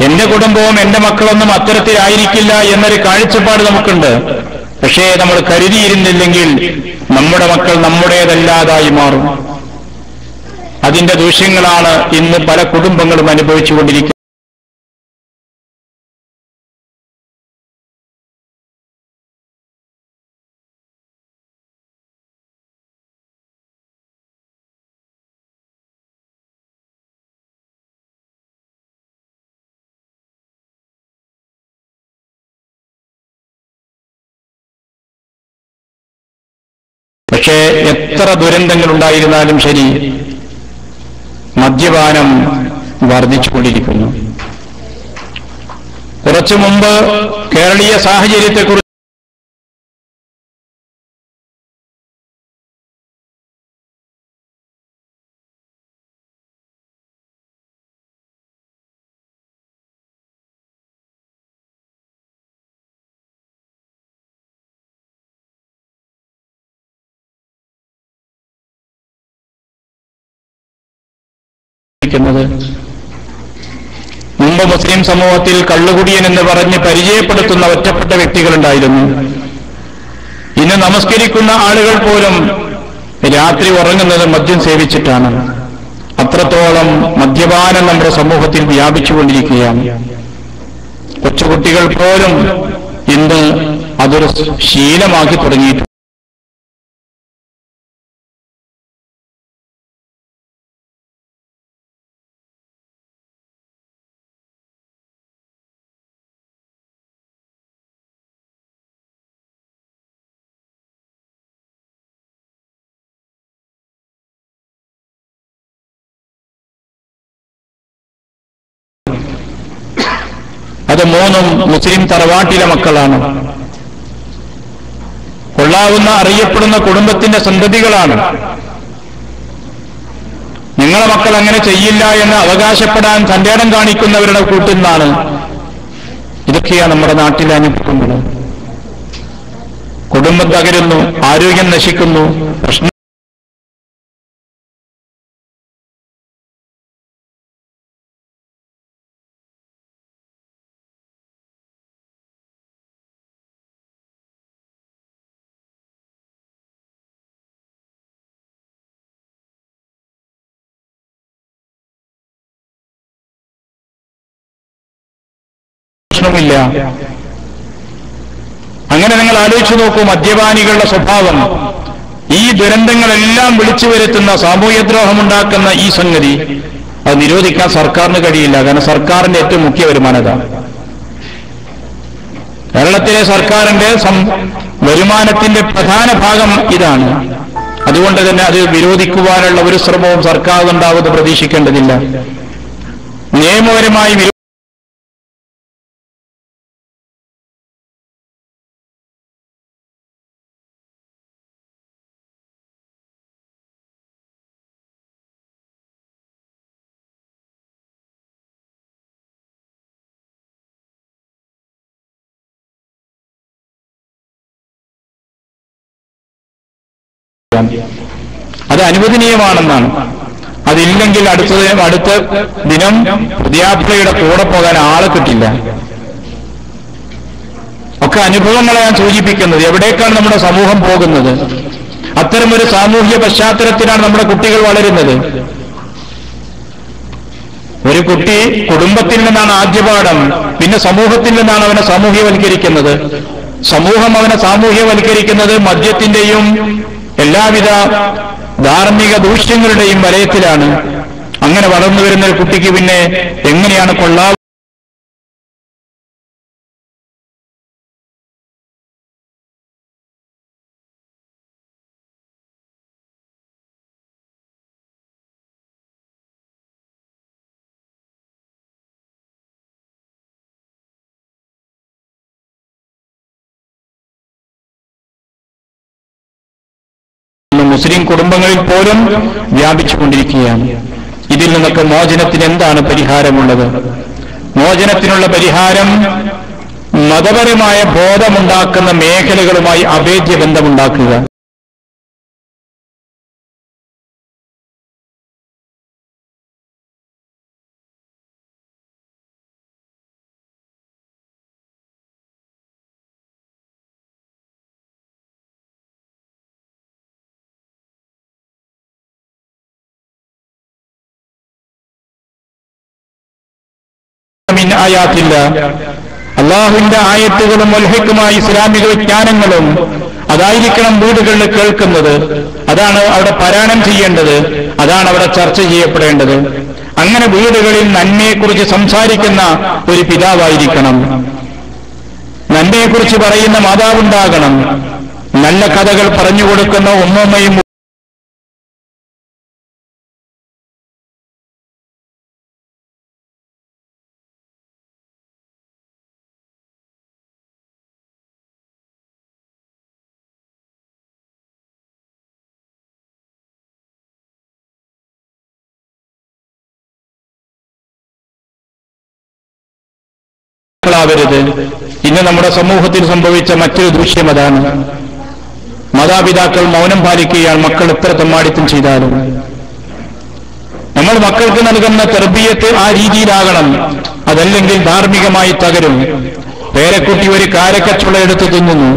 എന്റെ കുടുംബവും എന്റെ മക്കളൊന്നും അത്തരത്തിലായിരിക്കില്ല എന്നൊരു കാഴ്ചപ്പാട് നമുക്കുണ്ട്. പക്ഷേ നമ്മൾ കരുതിയിരുന്നില്ലെങ്കിൽ നമ്മുടെ മക്കൾ നമ്മുടേതല്ലാതായി മാറും. അതിന്റെ ദൂഷ്യങ്ങളാണ് ഇന്ന് പല കുടുംബങ്ങളും അനുഭവിച്ചുകൊണ്ടിരിക്കുന്നത്. പക്ഷേ എത്ര ദുരന്തങ്ങൾ ഉണ്ടായിരുന്നാലും ശരി, മദ്യപാനം വർദ്ധിച്ചുകൊണ്ടിരിക്കുന്നു. കുറച്ചു മുമ്പ് കേരളീയ സാഹചര്യത്തെക്കുറിച്ച് ജീവിക്കുന്നത്. മുമ്പ് മുസ്ലിം സമൂഹത്തിൽ കള്ളുകുടിയൻ എന്ന് പറഞ്ഞ് പരിചയപ്പെടുത്തുന്ന ഒറ്റപ്പെട്ട വ്യക്തികളുണ്ടായിരുന്നു. ഇന്ന് നമസ്കരിക്കുന്ന ആളുകൾ പോലും രാത്രി ഉറങ്ങുന്നത് മദ്യം സേവിച്ചിട്ടാണ്. അത്രത്തോളം മദ്യപാനം നമ്മുടെ സമൂഹത്തിൽ വ്യാപിച്ചുകൊണ്ടിരിക്കുകയാണ്. കൊച്ചുകുട്ടികൾ പോലും ഇന്ന് അതൊരു ശീലമാക്കി തുടങ്ങിയിട്ടുണ്ട്. അത് മൂന്നും മുസ്ലിം തറവാട്ടിലെ മക്കളാണ്. കൊള്ളാവുന്ന അറിയപ്പെടുന്ന കുടുംബത്തിന്റെ സന്തതികളാണ്. നിങ്ങളെ മക്കൾ അങ്ങനെ ചെയ്യില്ല എന്ന് അവകാശപ്പെടാൻ സന്ദേഹം കാണിക്കുന്നവരുടെ കൂട്ടിൽ നിന്നാണ് ഇതൊക്കെയാണ് നമ്മുടെ നാട്ടിൽ അനുഭവപ്പെടുന്നത്. കുടുംബം തകരുന്നു, ആരോഗ്യം നശിക്കുന്നു, പ്രശ്നം ഇല്ല. അങ്ങനെ നിങ്ങൾ ആലോചിച്ചു നോക്കൂ, മദ്യപാനികളുടെ സ്വഭാവം, ഈ ദുരന്തങ്ങളെല്ലാം വിളിച്ചു വരുത്തുന്ന സാമൂഹ്യദ്രോഹമുണ്ടാക്കുന്ന ഈ സംഗതി അത് നിരോധിക്കാൻ സർക്കാരിന് കഴിയില്ല. കാരണം സർക്കാരിന്റെ ഏറ്റവും മുഖ്യ വരുമാനതാണ്. കേരളത്തിലെ സർക്കാരിന്റെ വരുമാനത്തിന്റെ പ്രധാന ഭാഗം ഇതാണ്. അതുകൊണ്ട് തന്നെ അത് വിരോധിക്കുവാനുള്ള ഒരു ശ്രമവും സർക്കാർ ഉണ്ടാവുമെന്ന് പ്രതീക്ഷിക്കേണ്ടതില്ല. നിയമപരമായി അത് അനുവദനീയമാണെന്നാണ്. അതില്ലെങ്കിൽ അടുത്ത ദിനം പുതിയാപ്പിളയുടെ കൂടെ പോകാൻ ആളെ കിട്ടില്ല. ഒക്കെ അനുഭവങ്ങളെ ഞാൻ സൂചിപ്പിക്കുന്നത്. എവിടേക്കാണ് നമ്മുടെ സമൂഹം പോകുന്നത്? അത്തരമൊരു സാമൂഹ്യ പശ്ചാത്തലത്തിലാണ് നമ്മുടെ കുട്ടികൾ വളരുന്നത്. ഒരു കുട്ടി കുടുംബത്തിൽ നിന്നാണ് ആദ്യപാഠം, പിന്നെ സമൂഹത്തിൽ നിന്നാണ് അവനെ സാമൂഹ്യവൽക്കരിക്കുന്നത്. സമൂഹം അവനെ സാമൂഹ്യവൽക്കരിക്കുന്നത് മദ്യത്തിന്റെയും എല്ലാവിധ ധാർമ്മിക ദൂഷ്യങ്ങളുടെയും വലയത്തിലാണ്. അങ്ങനെ വളർന്നു വരുന്ന ഒരു കുട്ടിക്ക് പിന്നെ എങ്ങനെയാണ് കൊള്ളാവുന്നത്? മുസ്ലിം കുടുംബങ്ങളിൽ പോലും വ്യാപിച്ചുകൊണ്ടിരിക്കുകയാണ്. ഇതിൽ നിന്നൊക്കെ മോചനത്തിന് എന്താണ് പരിഹാരമുള്ളത്? മോചനത്തിനുള്ള പരിഹാരം മതപരമായ ബോധമുണ്ടാക്കുന്ന മേഖലകളുമായി അഭേദ്യ ബന്ധമുണ്ടാക്കുക. ആയാത്തില്ല, അള്ളാഹുവിന്റെ ആയത്തുകളും മുൽഹിക്കുമായ ഇസ്ലാമിക വിജ്ഞാനങ്ങളും അതായിരിക്കണം വീടുകളിൽ കേൾക്കുന്നത്. അതാണ് അവിടെ പാരായണം ചെയ്യേണ്ടത്. അതാണ് അവിടെ ചർച്ച ചെയ്യപ്പെടേണ്ടത്. അങ്ങനെ വീടുകളിൽ നന്മയെക്കുറിച്ച് സംസാരിക്കുന്ന ഒരു പിതാവായിരിക്കണം. നന്മയെക്കുറിച്ച് പറയുന്ന മാതാവുണ്ടാകണം. നല്ല കഥകൾ പറഞ്ഞുകൊടുക്കുന്ന ഉമ്മയും ാവരുത്. ഇന്ന് നമ്മുടെ സമൂഹത്തിൽ സംഭവിച്ച മറ്റൊരു ദൃശ്യം അതാണ്. മാതാപിതാക്കൾ മൗനം പാലിക്കുകയാണ് മക്കൾ എത്ര തെമ്മാടിത്തം ചെയ്താലും. നമ്മൾ നമ്മൾ മക്കൾക്ക് നൽകുന്ന തർബിയത്ത് ആ രീതിയിലാകണം. അതല്ലെങ്കിൽ ധാർമ്മികമായി തകരും. പേരക്കുട്ടി ഒരു കാരക്കച്ചുള എടുത്ത് തിന്നുന്നു,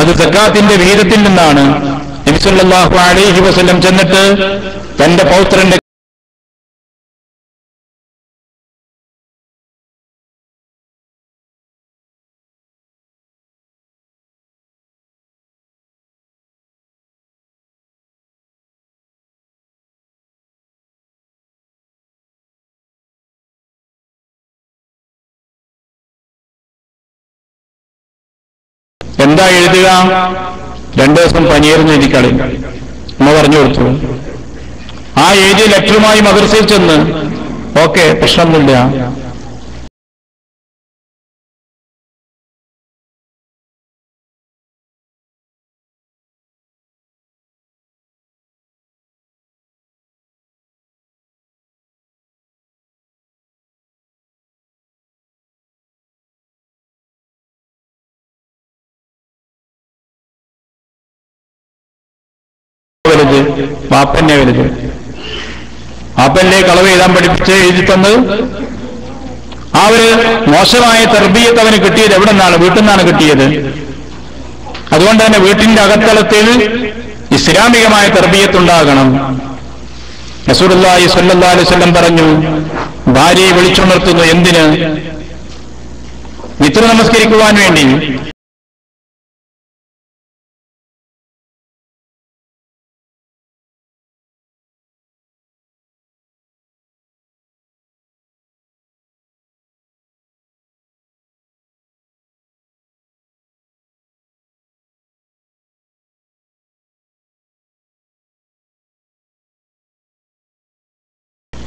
അത് സക്കാത്തിന്റെ വിഹിതത്തിൽ നിന്നാണ്. നബി സല്ലല്ലാഹു അലൈഹി വസല്ലം ചെന്നിട്ട് തന്റെ പൗത്രന്റെ എന്താ എഴുതുക? 2 ദിവസം പനിയായിരുന്നു എഴുതിക്കളി. അമ്മ പറഞ്ഞു കൊടുത്തു. ആ എഴുതിയ ലെറ്ററുമായി മദ്രസയിൽ ചെന്ന്, ഓക്കെ, പ്രശ്നമൊന്നുമില്ല. വലുത് വാപ്പന്നെ വലുത്. വാപ്പല്ലേ കളവ് എഴുതാൻ പഠിപ്പിച്ച് എഴുതി തന്നത്. ആ ഒരു മോശമായ തർബീയത്ത് അവന് കിട്ടിയത് എവിടെ നിന്നാണ്? വീട്ടിൽ നിന്നാണ് കിട്ടിയത്. അതുകൊണ്ട് തന്നെ വീട്ടിന്റെ അകത്തളത്തിൽ ഇസ്ലാമികമായ തർബീയത്തുണ്ടാകണം. റസൂലുള്ളാഹി സ്വല്ലല്ലാഹു അലൈഹി വസല്ലം പറഞ്ഞു, ഭാര്യയെ വിളിച്ചുണർത്തുന്നു. എന്തിന്? വിത്ർ നമസ്കരിക്കുവാൻ വേണ്ടി.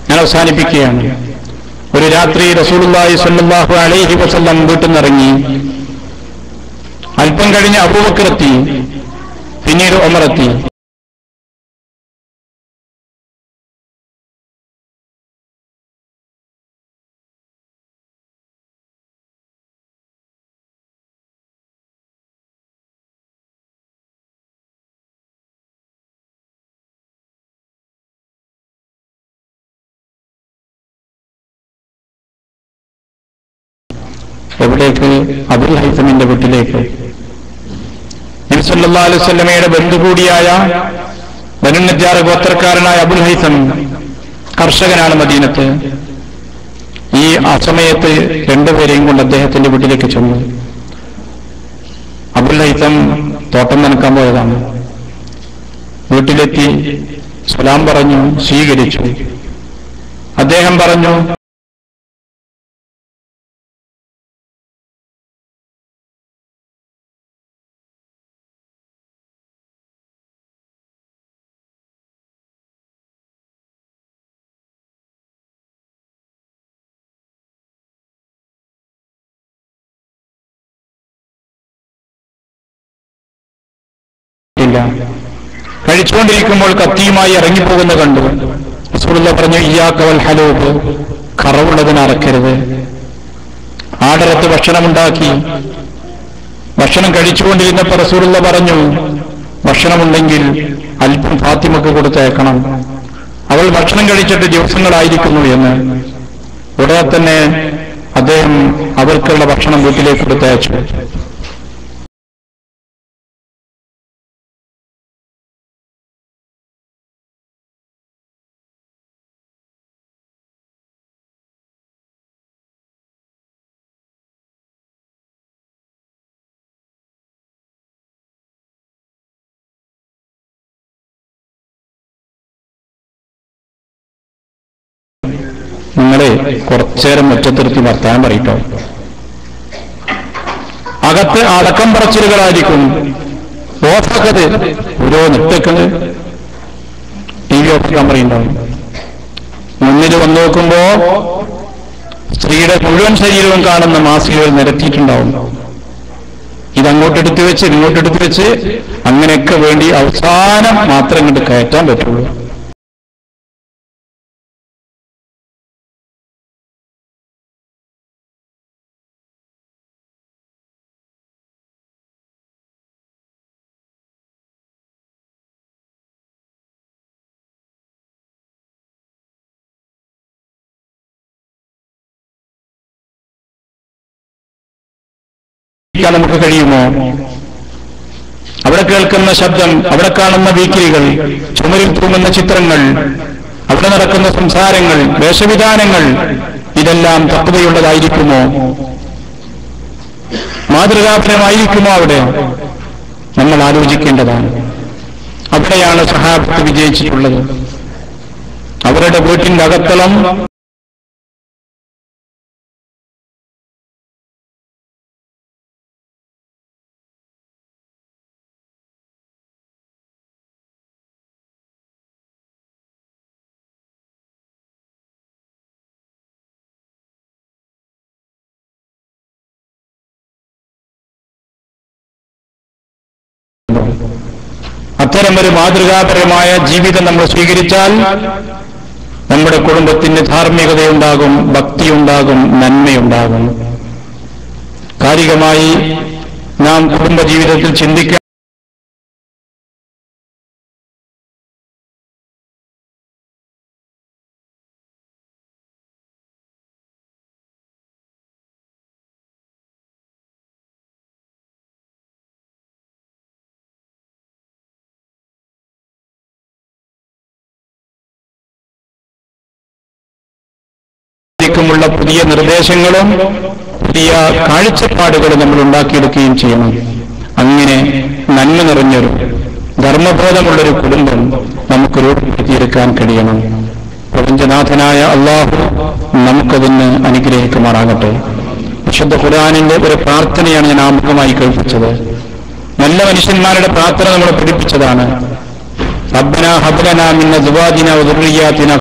ഞാൻ അവസാനിപ്പിക്കുകയാണ്. ഒരു രാത്രി റസൂലുള്ളാഹി സ്വല്ലല്ലാഹു അലൈഹി വസല്ലം വീട്ടിൽ നിന്നിറങ്ങി. അല്പം കഴിഞ്ഞ് അബൂബക്കർ എത്തി, പിന്നീട് ഉമർ എത്തി. എവിടേക്ക്? അബുൽ ഹൈസമിന്റെ വീട്ടിലേക്ക്. നബി സല്ലല്ലാഹു അലൈഹി വസല്ലമയുടെ ബന്ധു കൂടിയായ ബനു നജ്ജാർ ഗോത്രക്കാരനായ അബുൽ ഹൈസം കർഷകനാണ് മദീനത്ത്. ആ സമയത്ത് 2 പേരെയും കൊണ്ട് അദ്ദേഹത്തിന്റെ വീട്ടിലേക്ക് ചെന്നു. അബുൽ ഹൈസം തോട്ടം നനക്കാൻ പോയതാണ്. വീട്ടിലെത്തി സലാം പറഞ്ഞു, സ്വീകരിച്ചു. അദ്ദേഹം പറഞ്ഞു, കഴിച്ചുകൊണ്ടിരിക്കുമ്പോൾ കത്തിയുമായി ഇറങ്ങിപ്പോകുന്ന കണ്ടു. റസൂലുള്ളാഹി പറഞ്ഞു, ഇയ്യാക വൽ ഹലൂബ്, കറവുള്ളതിന് അറക്കരുത്. ആടരത്ത് ഭക്ഷണമുണ്ടാക്കി. ഭക്ഷണം കഴിച്ചുകൊണ്ടിരുന്നപ്പോൾ റസൂലുള്ളാഹി പറഞ്ഞു, ഭക്ഷണമുണ്ടെങ്കിൽ അല്പം ഫാത്തിമക്ക് കൊടുത്തേക്കണം, അവൾ ഭക്ഷണം കഴിച്ചിട്ട് ദിവസങ്ങളായിരിക്കുന്നു എന്ന്. ഉടനെ തന്നെ അദ്ദേഹം അവർക്കുള്ള ഭക്ഷണം വീട്ടിലേക്ക് കൊടുത്തയച്ചു. നിങ്ങളെ കുറച്ചേരം മുറ്റത്തിരുത്തി വർത്താനം പറയട്ടോ. അകത്ത് അടക്കം പറച്ചിലുകളായിരിക്കും. ഓഫാക്കത് ഓരോ നിട്ടേക്കത് ടി വി ഓഫാക്കാൻ പറയുണ്ടാവും. മുന്നിൽ വന്നു നോക്കുമ്പോ സ്ത്രീയുടെ മുഴുവൻ ശരീരവും കാണുന്ന മാസികകൾ നിരത്തിയിട്ടുണ്ടാവും. ഇതങ്ങോട്ടെടുത്ത് വെച്ച് ഇങ്ങോട്ടെടുത്ത് വെച്ച് അങ്ങനെയൊക്കെ വേണ്ടി അവസാനം മാത്രം ഇങ്ങോട്ട് കയറ്റാൻ പറ്റുള്ളൂ. നമുക്ക് കഴിയുമോ? അവിടെ കേൾക്കുന്ന ശബ്ദം, അവിടെ കാണുന്ന വീക്കിലികൾ, ചുമരിൽ തൂങ്ങുന്ന ചിത്രങ്ങൾ, അവിടെ നടക്കുന്ന സംസാരങ്ങൾ, വേഷവിധാനങ്ങൾ, ഇതെല്ലാം തഖ്വയുള്ളതായിരിക്കുമോ? മാതൃകാപരമായിരിക്കുമോ? അവിടെ നമ്മൾ ആലോചിക്കേണ്ടതാണ്. അവിടെയാണ് സഹാബത്ത് വിജയിച്ചിട്ടുള്ളത്. അവരുടെ വീട്ടിന്റെ അകത്തളം അത്തരമൊരു മാതൃകാപരമായ ജീവിതം നമ്മൾ സ്വീകരിച്ചാൽ നമ്മുടെ കുടുംബത്തിന് ധാർമ്മികതയുണ്ടാകും, ഭക്തിയുണ്ടാകും, നന്മയുണ്ടാകും. കാലികമായി നാം കുടുംബജീവിതത്തിൽ ചിന്തിക്കാൻ ുള്ള പുതിയ നിർദ്ദേശങ്ങളും പുതിയ കാഴ്ചപ്പാടുകളും നമ്മൾ ഉണ്ടാക്കിയെടുക്കുകയും ചെയ്യണം. അങ്ങനെ നന്മ നിറഞ്ഞൊരു ധർമ്മബോധമുള്ളൊരു കുടുംബം നമുക്ക് രൂപപ്പെടുത്തിയെടുക്കാൻ കഴിയണം. പ്രപഞ്ചനാഥനായ അല്ലാഹു നമുക്കതിന് അനുഗ്രഹിക്കുമാറാകട്ടെ. വിശുദ്ധ ഖുർആനിന്റെ ഒരു പ്രാർത്ഥനയാണ് ഞാൻ ആമുഖമായി കേൾപ്പിച്ചത്. നല്ല മനുഷ്യന്മാരുടെ പ്രാർത്ഥന നമ്മൾ പഠിപ്പിച്ചതാണ്. റബ്ബനാ ഹബ് ലനാ മിൻ അസ്വാജിനാ വദുർരിയ്യാതിനാ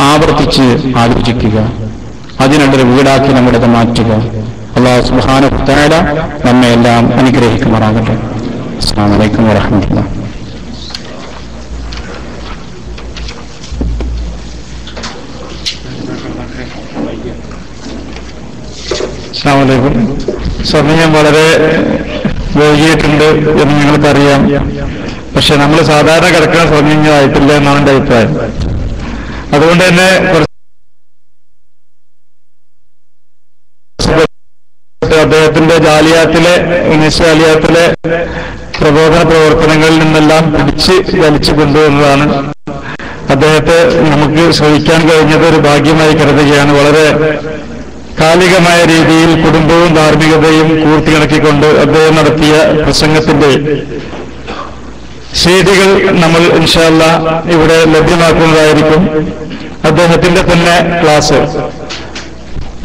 ആവർത്തിച്ച് ആലോചിക്കുക, അതിനുള്ളൊരു വീടാക്കി നമ്മുടേത് മാറ്റുക. അല്ലാഹു സുബ്ഹാനഹു വ തആല നമ്മെ എല്ലാം അനുഗ്രഹിക്കുമാറാകട്ടെ. അസ്സലാമു അലൈക്കും വറഹ്മത്തുള്ളാഹി. അസ്സലാമു അലൈക്കും. സമയം വളരെ വൈകിയിട്ടുണ്ട് എന്ന് നിങ്ങൾക്കറിയാം. പക്ഷെ നമ്മൾ സാധാരണ കിടക്കുന്ന സമയമായിട്ടില്ല എന്നാണ് എൻ്റെ അഭിപ്രായം. അതുകൊണ്ട് തന്നെ അദ്ദേഹത്തിന്റെ ജാലിയാത്തിലെ പ്രബോധന പ്രവർത്തനങ്ങളിൽ നിന്നെല്ലാം പിടിച്ച് വലിച്ചു കൊണ്ടുവന്നതാണ്. അദ്ദേഹത്തെ നമുക്ക് ശ്രമിക്കാൻ കഴിഞ്ഞത് ഒരു ഭാഗ്യമായി കരുതുകയാണ്. വളരെ കാലികമായ രീതിയിൽ കുടുംബവും ധാർമ്മികതയും കൂർത്തിയിണക്കിക്കൊണ്ട് അദ്ദേഹം നടത്തിയ പ്രസംഗത്തിന്റെ സീഡികൾ നമ്മൾ ഇൻഷാ അല്ലാഹ് ഇവിടെ ലഭ്യമാക്കുന്നതായിരിക്കും. അദ്ദേഹത്തിന്റെ തന്നെ ക്ലാസ്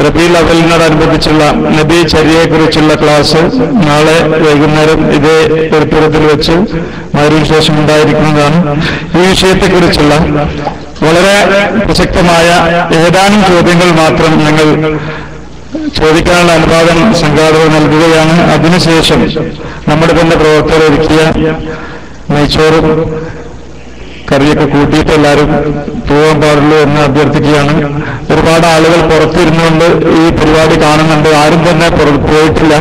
റബീഉൽ അവ്വലിനോടനുബന്ധിച്ചുള്ള നബി ചര്യയെക്കുറിച്ചുള്ള ക്ലാസ് നാളെ വൈകുന്നേരം ഇതേ പുരത്തിൽ വെച്ച് മഗ്‌രിബിന് ശേഷം ഉണ്ടായിരിക്കുന്നതാണ്. ഈ വിഷയത്തെക്കുറിച്ചുള്ള വളരെ പ്രസക്തമായ ഏതാനും ചോദ്യങ്ങൾ മാത്രം ഞങ്ങൾ ചോദിക്കാനുള്ള അനുവാദം സംഘാടകർ നൽകുകയാണ്. അതിനുശേഷം നമ്മുടെ തന്നെ പ്രവർത്തകർ ഒരുക്കിയ നെയ്ച്ചോറും കറിയൊക്കെ കൂട്ടിയിട്ട് എല്ലാവരും പോകാൻ പാടുള്ളൂ എന്ന് അഭ്യർത്ഥിക്കുകയാണ്. ഒരുപാട് ആളുകൾ പുറത്തിരുന്നുകൊണ്ട് ഈ പരിപാടി കാണുന്നുണ്ട്. ആരും തന്നെ പോയിട്ടില്ല.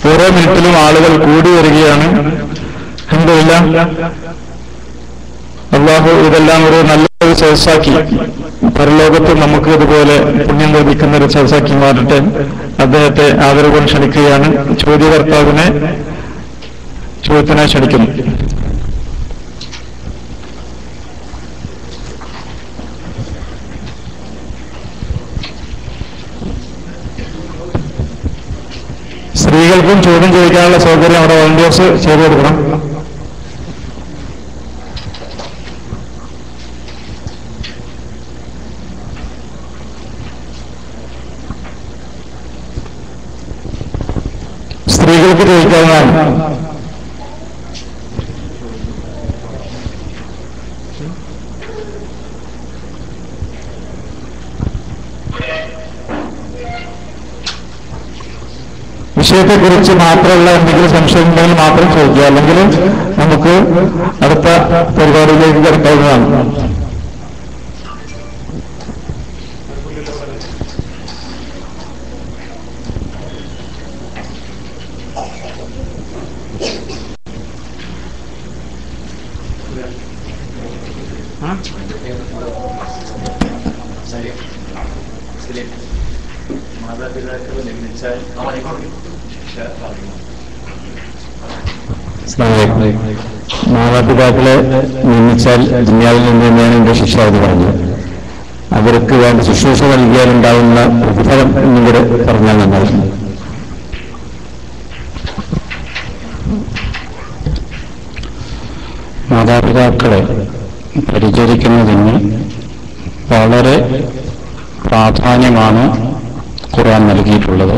ഓരോ മിനിറ്റിലും ആളുകൾ കൂടി വരികയാണ്. അൽഹംദുലില്ലാഹ്. അല്ലാഹു ഇതെല്ലാം ഒരു നല്ലൊരു സദസ്സാക്കി പരലോകത്ത് നമുക്ക് ഇതുപോലെ പുണ്യം ലഭിക്കുന്ന ഒരു സദസ്സാക്കി മാറട്ടെ. അദ്ദേഹത്തെ ആദരവുകൊണ്ട് ക്ഷണിക്കുകയാണ്. ചോദ്യകർത്താവിനെ ചോദ്യത്തിനായി ക്ഷണിക്കുന്നു. സ്ത്രീകൾക്കും ചോദ്യം ചോദിക്കാനുള്ള സൗകര്യം അവിടെ വോളണ്ടിയേഴ്സ് ചെയ്തു കൊടുക്കണം. സ്ത്രീകൾക്ക് ചോദിക്കാവുന്നതാണ്. വിഷയത്തെക്കുറിച്ച് മാത്രമുള്ള എന്തെങ്കിലും സംശയം ഉണ്ടെങ്കിൽ മാത്രം ചോദിക്കുക, അല്ലെങ്കിൽ നമുക്ക് അടുത്ത പരിപാടിയിലേക്ക് കിടക്കാവുന്നതാണ്. മാതാപിതാക്കളെ നിയമിച്ചാൽ ദുനിയാവിൽ നിന്ന് തന്നെയാണ് എന്റെ ശിക്ഷാവധി പറഞ്ഞത്. അവർക്ക് വേണ്ട ശുശ്രൂഷ നൽകിയാലുണ്ടാകുന്ന പ്രതിഫലം എന്നും കൂടെ പറഞ്ഞാൽ നന്നായിരുന്നു. മാതാപിതാക്കളെ പരിചരിക്കുന്നതിന് വളരെ പ്രാധാന്യമാണ് ഖുർആൻ നൽകിയിട്ടുള്ളത്.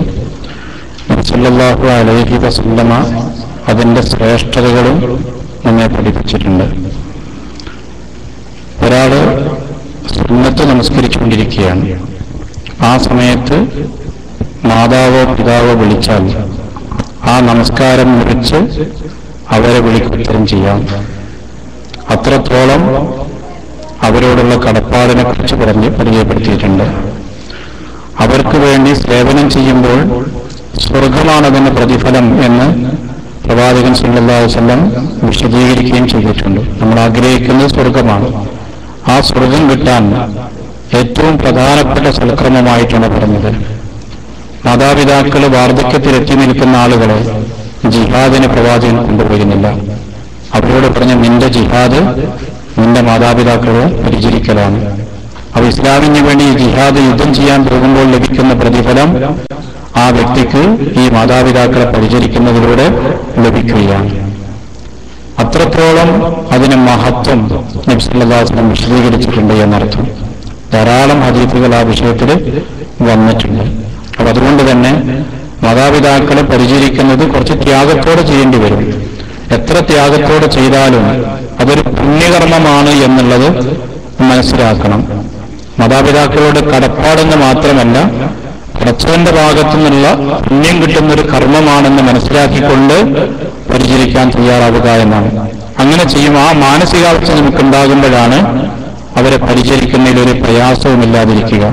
സല്ലല്ലാഹു അലൈഹി വസല്ലമ അതിന്റെ ശ്രേഷ്ഠതകളും നമ്മെ പഠിപ്പിച്ചിട്ടുണ്ട്. ഒരാള് സുന്നത്ത് നമസ്കരിച്ചുകൊണ്ടിരിക്കുകയാണ്. ആ സമയത്ത് മാതാവോ പിതാവോ വിളിച്ചാൽ ആ നമസ്കാരം മുറിച്ച് അവരെ വിളിക്കുത്തരം ചെയ്യാം. അത്രത്തോളം അവരോടുള്ള കടപ്പാടിനെ കുറിച്ച് പരിചയപ്പെടുത്തിയിട്ടുണ്ട്. അവർക്ക് വേണ്ടി സേവനം ചെയ്യുമ്പോൾ സ്വർഗമാണതിന്റെ പ്രതിഫലം എന്ന് പ്രവാചകൻ സല്ലല്ലാഹു അലൈഹി വസല്ലം വിശദീകരിക്കുകയും ചെയ്തിട്ടുണ്ട്. നമ്മൾ ആഗ്രഹിക്കുന്നത് സ്വർഗമാണ്. ആ സ്വർഗം കിട്ടാൻ ഏറ്റവും പ്രധാനപ്പെട്ട സൽക്രമമായിട്ടാണ് പറഞ്ഞത്. മാതാപിതാക്കൾ വാർദ്ധക്യത്തിലെത്തി നിൽക്കുന്ന ആളുകളെ ജിഹാദിന് പ്രവാചകൻ കൊണ്ടുപോയിരുന്നില്ല. അവരോട് പറഞ്ഞ നിന്റെ ജിഹാദ് നിന്റെ മാതാപിതാക്കളെ പരിചരിക്കലാണ്. അവ ഇസ്ലാമിന് വേണ്ടി ജിഹാദ് യുദ്ധം ചെയ്യാൻ പോകുമ്പോൾ ലഭിക്കുന്ന പ്രതിഫലം ആ വ്യക്തിക്ക് ഈ മാതാപിതാക്കളെ പരിചരിക്കുന്നതിലൂടെ ലഭിക്കുകയാണ്. അത്രത്തോളം അതിന് മഹത്വം നബി സല്ലല്ലാഹു അലൈഹി വസല്ലം വിശദീകരിച്ചിട്ടുണ്ട് എന്നർത്ഥം. ധാരാളം ഹദീസുകൾ ആ വിഷയത്തിൽ വന്നിട്ടുണ്ട്. അപ്പൊ അതുകൊണ്ട് തന്നെ മാതാപിതാക്കളെ പരിചരിക്കുന്നത് കുറച്ച് ത്യാഗത്തോടെ ചെയ്യേണ്ടി വരും. എത്ര ത്യാഗത്തോടെ ചെയ്താലും അതൊരു പുണ്യകർമ്മമാണ് എന്നുള്ളത് മനസ്സിലാക്കണം. മാതാപിതാക്കളോട് കടപ്പാടെന്ന് മാത്രമല്ല, പടച്ചവന്റെ ഭാഗത്തു നിന്നുള്ള പുണ്യം കിട്ടുന്നൊരു കർമ്മമാണെന്ന് മനസ്സിലാക്കിക്കൊണ്ട് പരിചരിക്കാൻ തയ്യാറാവുക എന്നാണ്. അങ്ങനെ ചെയ്യും ആ മാനസികാവസ്ഥ നമുക്കുണ്ടാകുമ്പോഴാണ് അവരെ പരിചരിക്കുന്നതിൽ ഒരു പ്രയാസവുമില്ലാതിരിക്കുക.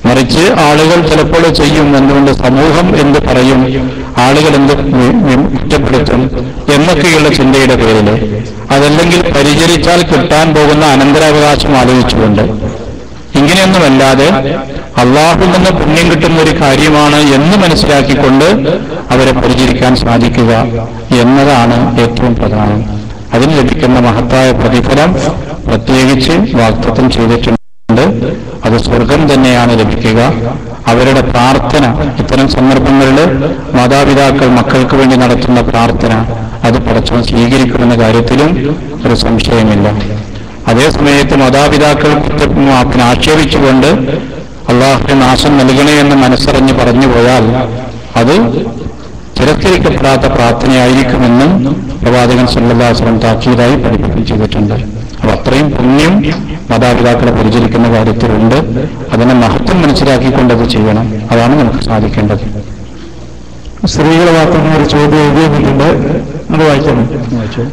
മറിച്ച് ആളുകൾ ചിലപ്പോൾ ചെയ്യും, എന്തുകൊണ്ട് സമൂഹം എന്ത് പറയും, ആളുകൾ എന്ത് കുറ്റപ്പെടുത്തും എന്നൊക്കെയുള്ള ചിന്തയുടെ പേരിൽ, അതല്ലെങ്കിൽ പരിചരിച്ചാൽ കിട്ടാൻ പോകുന്ന അനന്തരാവകാശം ആലോചിച്ചുകൊണ്ട്, ഇങ്ങനെയൊന്നുമല്ലാതെ അള്ളാഹുവിൽ നിന്ന് പുണ്യം കിട്ടുന്ന ഒരു കാര്യമാണ് എന്ന് മനസ്സിലാക്കിക്കൊണ്ട് അവരെ പരിചരിക്കാൻ സാധിക്കുക എന്നതാണ് ഏറ്റവും പ്രധാനം. അതിന് ലഭിക്കുന്ന മഹത്തായ പ്രതിഫലം പ്രത്യേകിച്ച് വാഗ്ദത്തം ചെയ്തിട്ടുണ്ട്. അത് സ്വർഗം തന്നെയാണ് ലഭിക്കുക. അവരുടെ പ്രാർത്ഥന, ഇത്തരം സന്ദർഭങ്ങളിൽ മാതാപിതാക്കൾ മക്കൾക്ക് വേണ്ടി നടത്തുന്ന പ്രാർത്ഥന അത് പടച്ചവൻ സ്വീകരിക്കുമെന്ന കാര്യത്തിലും ഒരു സംശയമില്ല. അതേസമയത്ത് മാതാപിതാക്കൾ കുറ്റത്തിന് ആക്ഷേപിച്ചുകൊണ്ട് അള്ളാഹുവിന് നാശം നൽകണേ എന്ന് മനസ്സറിഞ്ഞ് പറഞ്ഞു പോയാൽ അത് തിരസ്കരിക്കപ്പെടാത്ത പ്രാർത്ഥനയായിരിക്കുമെന്നും പ്രവാചകൻ സല്ലല്ലാഹു അലൈഹി വസല്ലം താക്കീതായി പഠിപ്പിക്കുകയും ചെയ്തിട്ടുണ്ട്. അപ്പൊ അത്രയും പുണ്യം മാതാപിതാക്കളെ പരിചരിക്കുന്ന കാര്യത്തിലുണ്ട്. അതിനെ മഹത്വം മനസ്സിലാക്കിക്കൊണ്ടത് ചെയ്യണം. അതാണ് നമുക്ക് സാധിക്കേണ്ടത്. സ്ത്രീകളെ മാത്രം ഒരു ചോദ്യം എഴുതിയിട്ടുണ്ട്, അത് വായിക്കണം.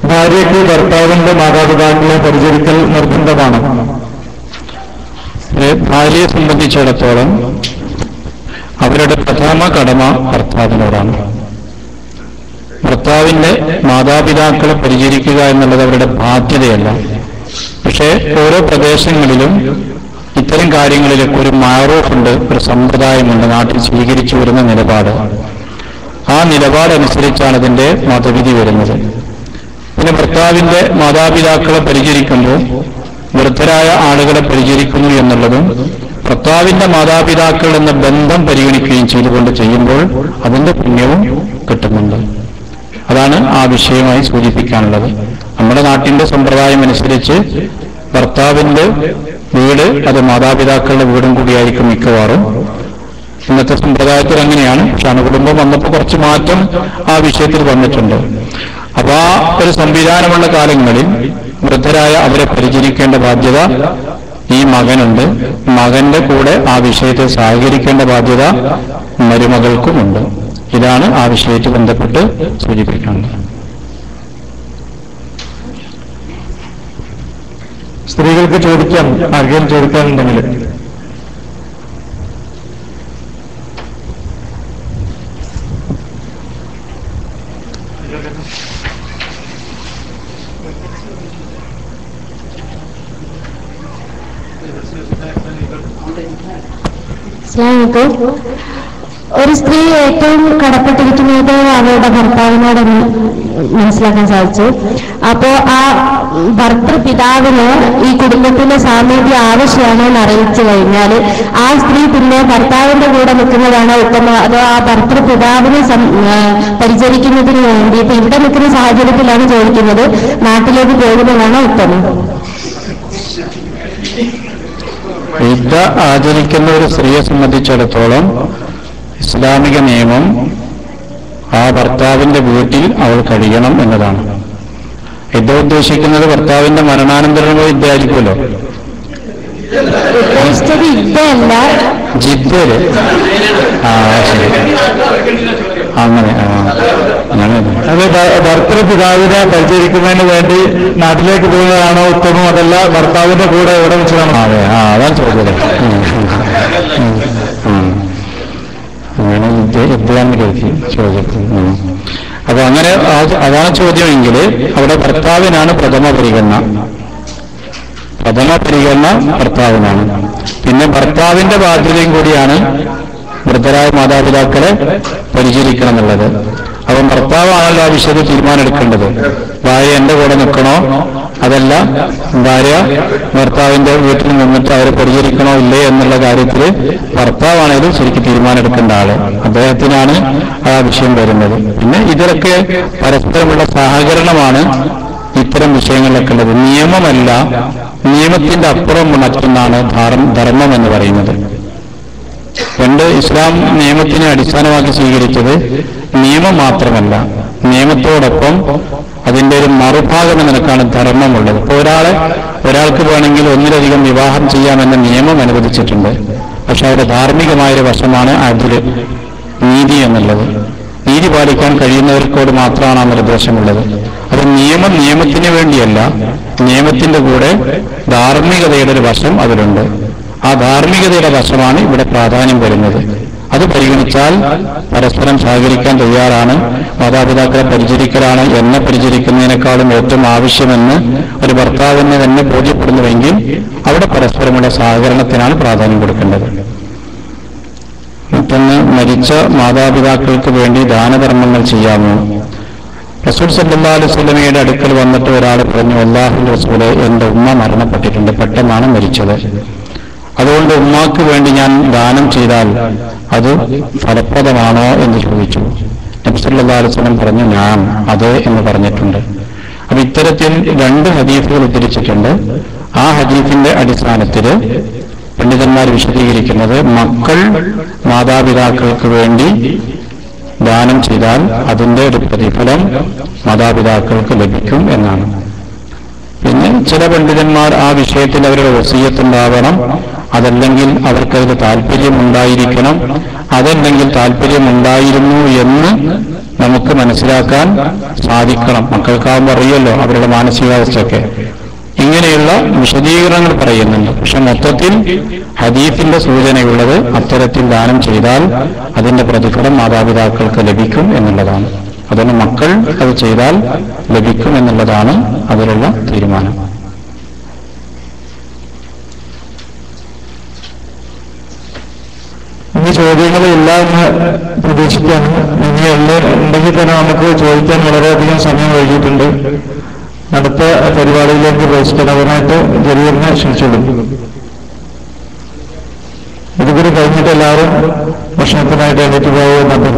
ഭാര്യയ്ക്ക് ഭർത്താവിന്റെ മാതാപിതാക്കളെ പരിചരിക്കൽ നിർബന്ധമാണ്. ഭാര്യയെ സംബന്ധിച്ചിടത്തോളം അവരുടെ പ്രഥമ കടമ ഭർത്താവിനോടാണ്. ഭർത്താവിന്റെ മാതാപിതാക്കളെ പരിചരിക്കുക എന്നുള്ളത് അവരുടെ ബാധ്യതയല്ല. പക്ഷേ ഓരോ പ്രദേശങ്ങളിലും ഇത്തരം കാര്യങ്ങളിലൊക്കെ ഒരു മഅറൂഫുണ്ട്, ഒരു സമ്പ്രദായമുണ്ട്, നാട്ടിൽ സ്വീകരിച്ചു വരുന്ന നിലപാട്. ആ നിലപാടനുസരിച്ചാണ് അതിന്റെ മതവിധി വരുന്നത്. പിന്നെ ഭർത്താവിന്റെ മാതാപിതാക്കളെ പരിചരിക്കുമ്പോൾ വൃദ്ധരായ ആളുകളെ പരിചരിക്കുന്നു എന്നുള്ളതും ഭർത്താവിന്റെ മാതാപിതാക്കൾ എന്ന ബന്ധം പരിഗണിക്കുകയും ചെയ്തുകൊണ്ട് ചെയ്യുമ്പോൾ അതിന്റെ പുണ്യവും കിട്ടുന്നുണ്ട്. അതാണ് ആ വിഷയമായി സൂചിപ്പിക്കാനുള്ളത്. നമ്മുടെ നാട്ടിന്റെ സമ്പ്രദായം അനുസരിച്ച് ഭർത്താവിന്റെ വീട് അത് മാതാപിതാക്കളുടെ വീടും കൂടിയായിരിക്കും മിക്കവാറും. ഇന്നത്തെ സമ്പ്രദായത്തിൽ അങ്ങനെയാണ്. പക്ഷെ അണുകുടുംബം വന്നപ്പോൾ കുറച്ച് മാറ്റം ആ വിഷയത്തിൽ വന്നിട്ടുണ്ട്. അപ്പൊ ആ ഒരു സംവിധാനമുള്ള കാലങ്ങളിൽ വൃദ്ധരായ അവരെ പരിചരിക്കേണ്ട ബാധ്യത ഈ മകനുണ്ട്. മകന്റെ കൂടെ ആ വിഷയത്തിൽ സഹകരിക്കേണ്ട ബാധ്യത മരുമകൾക്കുമുണ്ട്. ഇതാണ് ആ വിഷയത്തിൽ ബന്ധപ്പെട്ട് സൂചിപ്പിക്കുന്നത്. സ്ത്രീകൾക്ക് ചോദിക്കാം, ആർക്കെങ്കിലും ചോദിക്കാനുണ്ടെങ്കിൽ. അസ്സലാമു അലൈക്കും. ഒരു സ്ത്രീ ഏറ്റവും കടപ്പെട്ടിരിക്കുന്നത് അവരുടെ ഭർത്താവിനോടെന്ന് മനസ്സിലാക്കാൻ സാധിച്ചു. അപ്പോ ആ ഭർത്തൃപിതാവിന് ഈ കുടുംബത്തിന്റെ സാമീപ്യം ആവശ്യമാണെന്ന് അറിയിച്ചു കഴിഞ്ഞാൽ ആ സ്ത്രീ പിന്നെ ഭർത്താവിന്റെ കൂടെ നിൽക്കുന്നതാണ് ഉത്തമം, അതോ ആ ഭർത്തൃപിതാവിനെ പരിചരിക്കുന്നതിന് വേണ്ടിയിട്ട് ഇവിടെ നിൽക്കുന്ന സാഹചര്യത്തിലാണ് ചോദിക്കുന്നത്, നാട്ടിലേക്ക് പോകുന്നതാണ് ഉത്തമം? ഇദ്ദ ആചരിക്കുന്ന ഒരു സ്ത്രീയെ സംബന്ധിച്ചിടത്തോളം ഇസ്ലാമിക നിയമം ആ ഭർത്താവിന്റെ വീട്ടിൽ അവൾ കഴിയണം എന്നതാണ്. ഇദ്ദ ഉദ്ദേശിക്കുന്നത് ഭർത്താവിന്റെ മരണാനന്തരമുള്ള ഇദ്ദ ആയിരിക്കുമല്ലോ. ഇദ്ദയല്ല, ജിദ്ദല്. ശരി, അങ്ങനെ അത് ഭർത്തൃപിതാവിനെ പരിചരിക്കുന്നതിന് വേണ്ടി നാട്ടിലേക്ക് പോകുന്നതാണോ ഉത്തമം, അതല്ല ഭർത്താവിന്റെ കൂടെ എവിടെ വെച്ചതാണോ? അതെ, അതാണ് ചോദ്യം. അങ്ങനെ ഇദ്ദയാന്ന് ചോദിക്കും. അപ്പൊ അങ്ങനെ അതാണ് ചോദ്യമെങ്കിൽ അവിടെ ഭർത്താവിനാണ് പ്രഥമ പരിഗണന ഭർത്താവിനാണ്. പിന്നെ ഭർത്താവിന്റെ ബാധ്യതയും കൂടിയാണ് വൃദ്ധരായ മാതാപിതാക്കളെ പരിചരിക്കണം എന്നുള്ളത്. അപ്പം ഭർത്താവാണല്ലോ ആ വിഷയത്തിൽ തീരുമാനം എടുക്കേണ്ടത്. ഭാര്യ എന്റെ കൂടെ നിൽക്കണോ, അതല്ല ഭാര്യ ഭർത്താവിന്റെ വീട്ടിൽ നിന്നിട്ട് അവരെ പരിചരിക്കണോ ഇല്ലേ എന്നുള്ള കാര്യത്തിൽ ഭർത്താവാണേലും ശരിക്കും തീരുമാനം എടുക്കേണ്ട ആള്. അദ്ദേഹത്തിനാണ് ആ വിഷയം വരുന്നത്. പിന്നെ ഇതിലൊക്കെ പരസ്പരമുള്ള സഹകരണമാണ് ഇത്തരം വിഷയങ്ങളിലൊക്കെ ഉള്ളത്. നിയമമല്ല, നിയമത്തിന്റെ അപ്പുറം മറ്റൊന്നാണ് ധർമ്മം എന്ന് പറയുന്നത്. പണ്ട് ഇസ്ലാം നിയമത്തിനെ അടിസ്ഥാനമാക്കി സ്വീകരിച്ചത് നിയമം മാത്രമല്ല, നിയമത്തോടൊപ്പം അതിന്റെ ഒരു മറുഭാഗം നിനക്കാണ് ധർമ്മമുള്ളത്. ഇപ്പോൾ ഒരാൾക്ക് വേണമെങ്കിൽ ഒന്നിലധികം വിവാഹം ചെയ്യാമെന്ന നിയമം അനുവദിച്ചിട്ടുണ്ട്. പക്ഷെ അവിടെ ധാർമ്മികമായൊരു വശമാണ് അതില് നീതി എന്നുള്ളത്. നീതി പാലിക്കാൻ കഴിയുന്നവർക്കോട് മാത്രമാണ് ആ നിർദ്ദേശമുള്ളത്. അത് നിയമത്തിന് വേണ്ടിയല്ല, നിയമത്തിന്റെ കൂടെ ധാർമ്മികതയുടെ ഒരു വശം അതിലുണ്ട്. ആ ധാർമ്മികതയുടെ വശമാണ് ഇവിടെ പ്രാധാന്യം വരുന്നത്. അത് പരിഗണിച്ചാൽ പരസ്പരം സഹകരിക്കാൻ തയ്യാറാണ്. മാതാപിതാക്കളെ പരിചരിക്കലാണ് എന്നെ പരിചരിക്കുന്നതിനേക്കാളും ഏറ്റവും ആവശ്യമെന്ന് ഒരു ഭർത്താവിനെ തന്നെ ബോധ്യപ്പെടുന്നുവെങ്കിൽ അവിടെ പരസ്പരമുള്ള സഹകരണത്തിനാണ് പ്രാധാന്യം കൊടുക്കേണ്ടത്. മറ്റൊന്ന്, മരിച്ച മാതാപിതാക്കൾക്ക് വേണ്ടി ദാനധർമ്മങ്ങൾ ചെയ്യാമോ? റസൂൽ സല്ലല്ലാഹു അലൈഹി വസല്ലമയുടെ അടുക്കൽ വന്നിട്ട് ഒരാൾ പറഞ്ഞു, അല്ലാഹുവിന്റെ റസൂലേ, എന്റെ ഉമ്മ മരണപ്പെട്ടിട്ടുണ്ട്, പെട്ടെന്നാണ് മരിച്ചത്. അതുകൊണ്ട് ഉമ്മാക്ക് വേണ്ടി ഞാൻ ദാനം ചെയ്താൽ അത് ഫലപ്രദമാണോ എന്ന് ചോദിച്ചു. നബി സല്ലല്ലാഹു അലൈഹി വസല്ലം പറഞ്ഞു, ഞാൻ അതെ എന്ന് പറഞ്ഞിട്ടുണ്ട്. അപ്പൊ ഇത്തരത്തിൽ രണ്ട് ഹദീസുകൾ ഉദ്ധരിച്ചിട്ടുണ്ട്. ആ ഹദീസിന്റെ അടിസ്ഥാനത്തിൽ പണ്ഡിതന്മാർ വിശദീകരിക്കുന്നത് മക്കൾ മാതാപിതാക്കൾക്ക് വേണ്ടി ദാനം ചെയ്താൽ അതിന്റെ ഒരു പ്രതിഫലം മാതാപിതാക്കൾക്ക് ലഭിക്കും എന്നാണ്. പിന്നെ ചില പണ്ഡിതന്മാർ ആ വിഷയത്തിൽ അവരുടെ വസിയ്യത്തുണ്ടാവണം, അതല്ലെങ്കിൽ അവർക്കതിൽ താല്പര്യമുണ്ടായിരിക്കണം, അതല്ലെങ്കിൽ താല്പര്യമുണ്ടായിരുന്നു എന്ന് നമുക്ക് മനസ്സിലാക്കാൻ സാധിക്കണം. മക്കൾക്കാവുമ്പോൾ അറിയല്ലോ അവരുടെ മാനസികാവസ്ഥയൊക്കെ. ഇങ്ങനെയുള്ള വിശദീകരണങ്ങൾ പറയുന്നുണ്ട്. പക്ഷെ മൊത്തത്തിൽ ഹദീസിന്റെ സൂചനയുള്ളത് അത്തരത്തിൽ ദാനം ചെയ്താൽ അതിന്റെ പ്രതിഫലം മാതാപിതാക്കൾക്ക് ലഭിക്കും എന്നുള്ളതാണ്. അതുകൊണ്ട് മക്കൾ അത് ചെയ്താൽ ലഭിക്കും എന്നുള്ളതാണ് അതിലുള്ള തീരുമാനം. ഇനി ചോദ്യങ്ങളില്ല എന്ന് പ്രതീക്ഷിക്കാണ്. ഇനി ഉണ്ടെങ്കിൽ തന്നെ നമുക്ക് ചോദിക്കാൻ വളരെയധികം സമയം വൈകിട്ടുണ്ട്. അടുത്ത പരിപാടിയിലേക്ക് പ്രവേശിക്കുന്നതിനായിട്ട് ജലീലിനെ ക്ഷണിച്ചോളും. ഇതുകൂടി കഴിഞ്ഞിട്ട് എല്ലാവരും ഭക്ഷണത്തിനായിട്ട് എണീറ്റ് പോകുന്നുണ്ട്.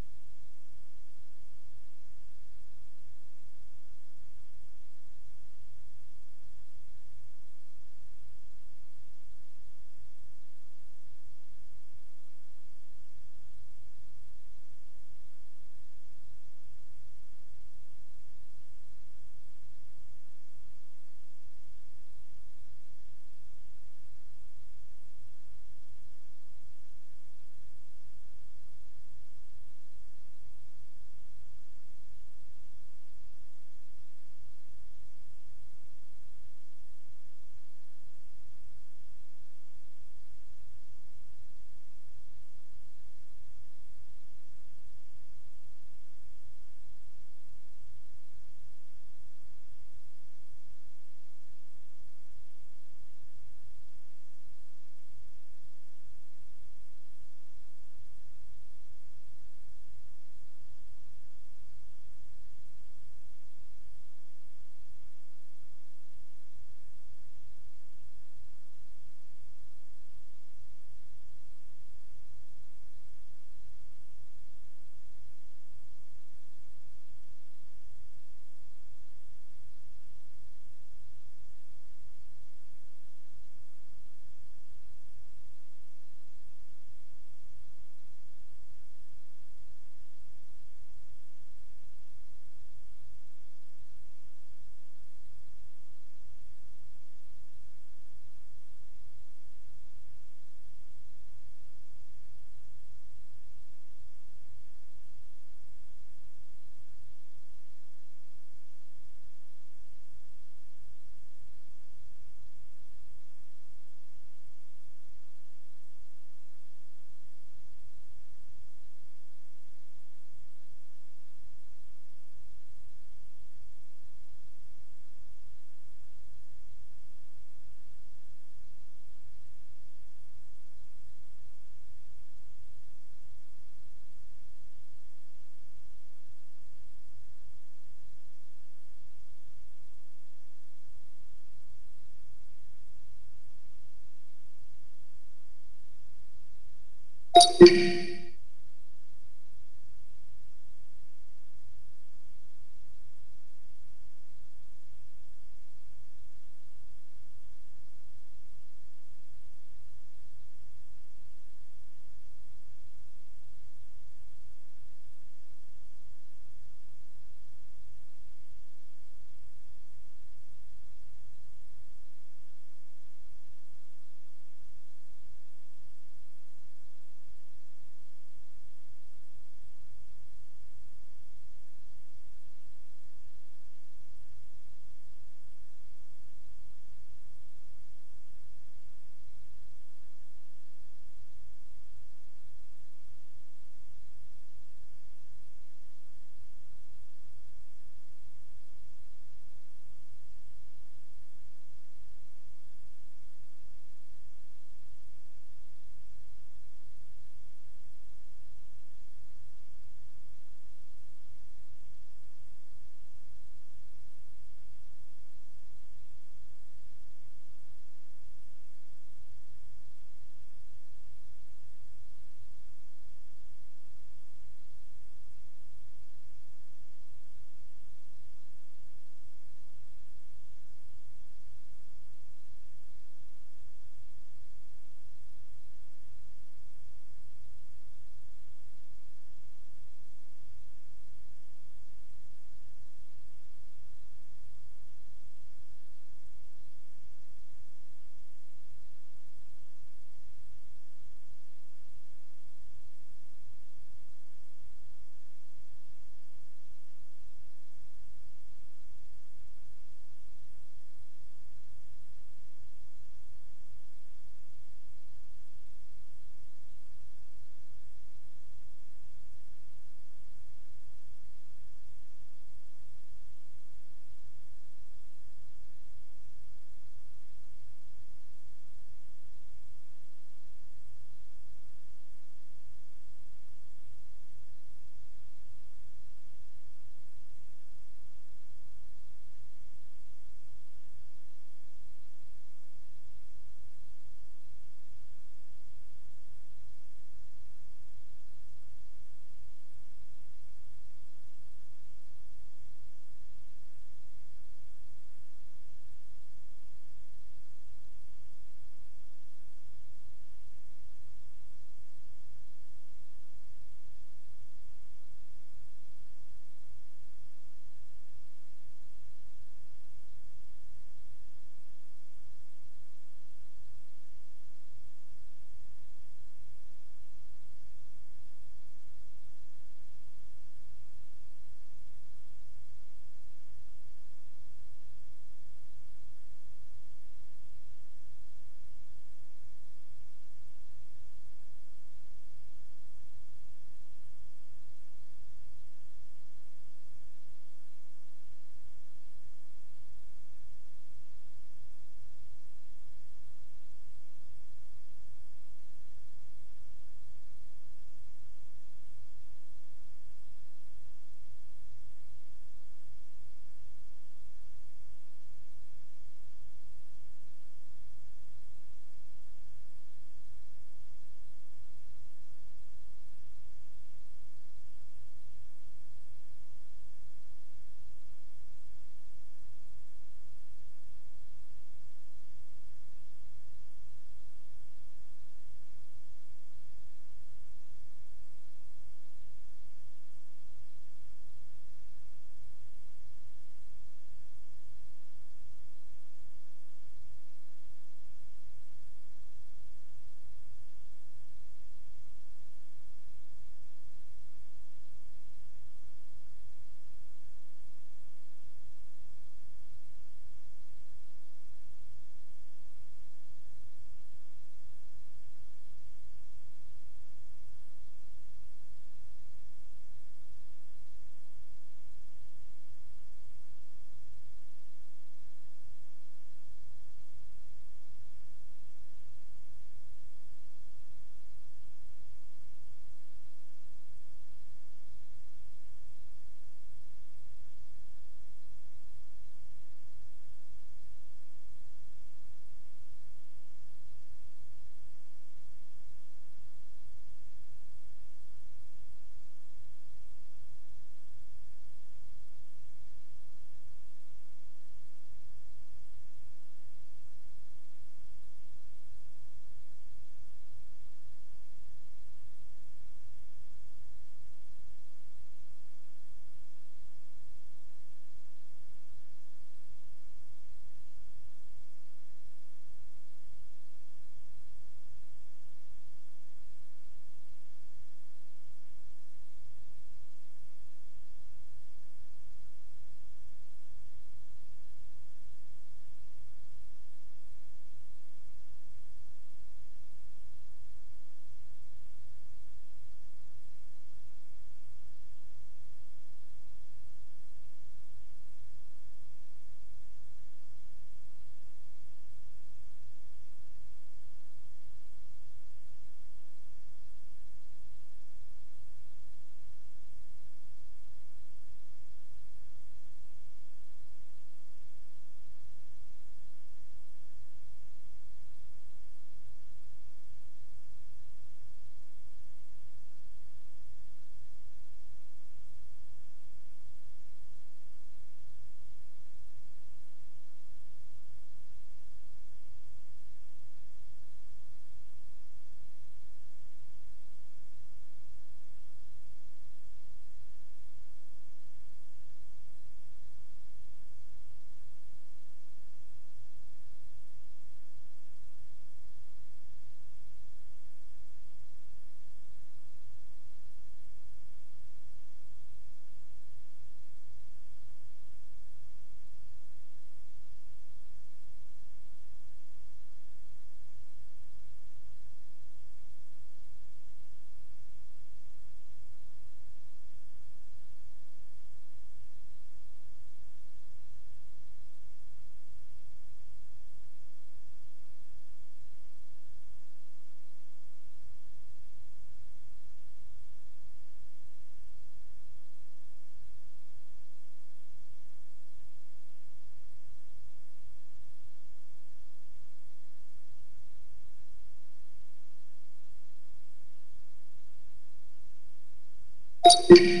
you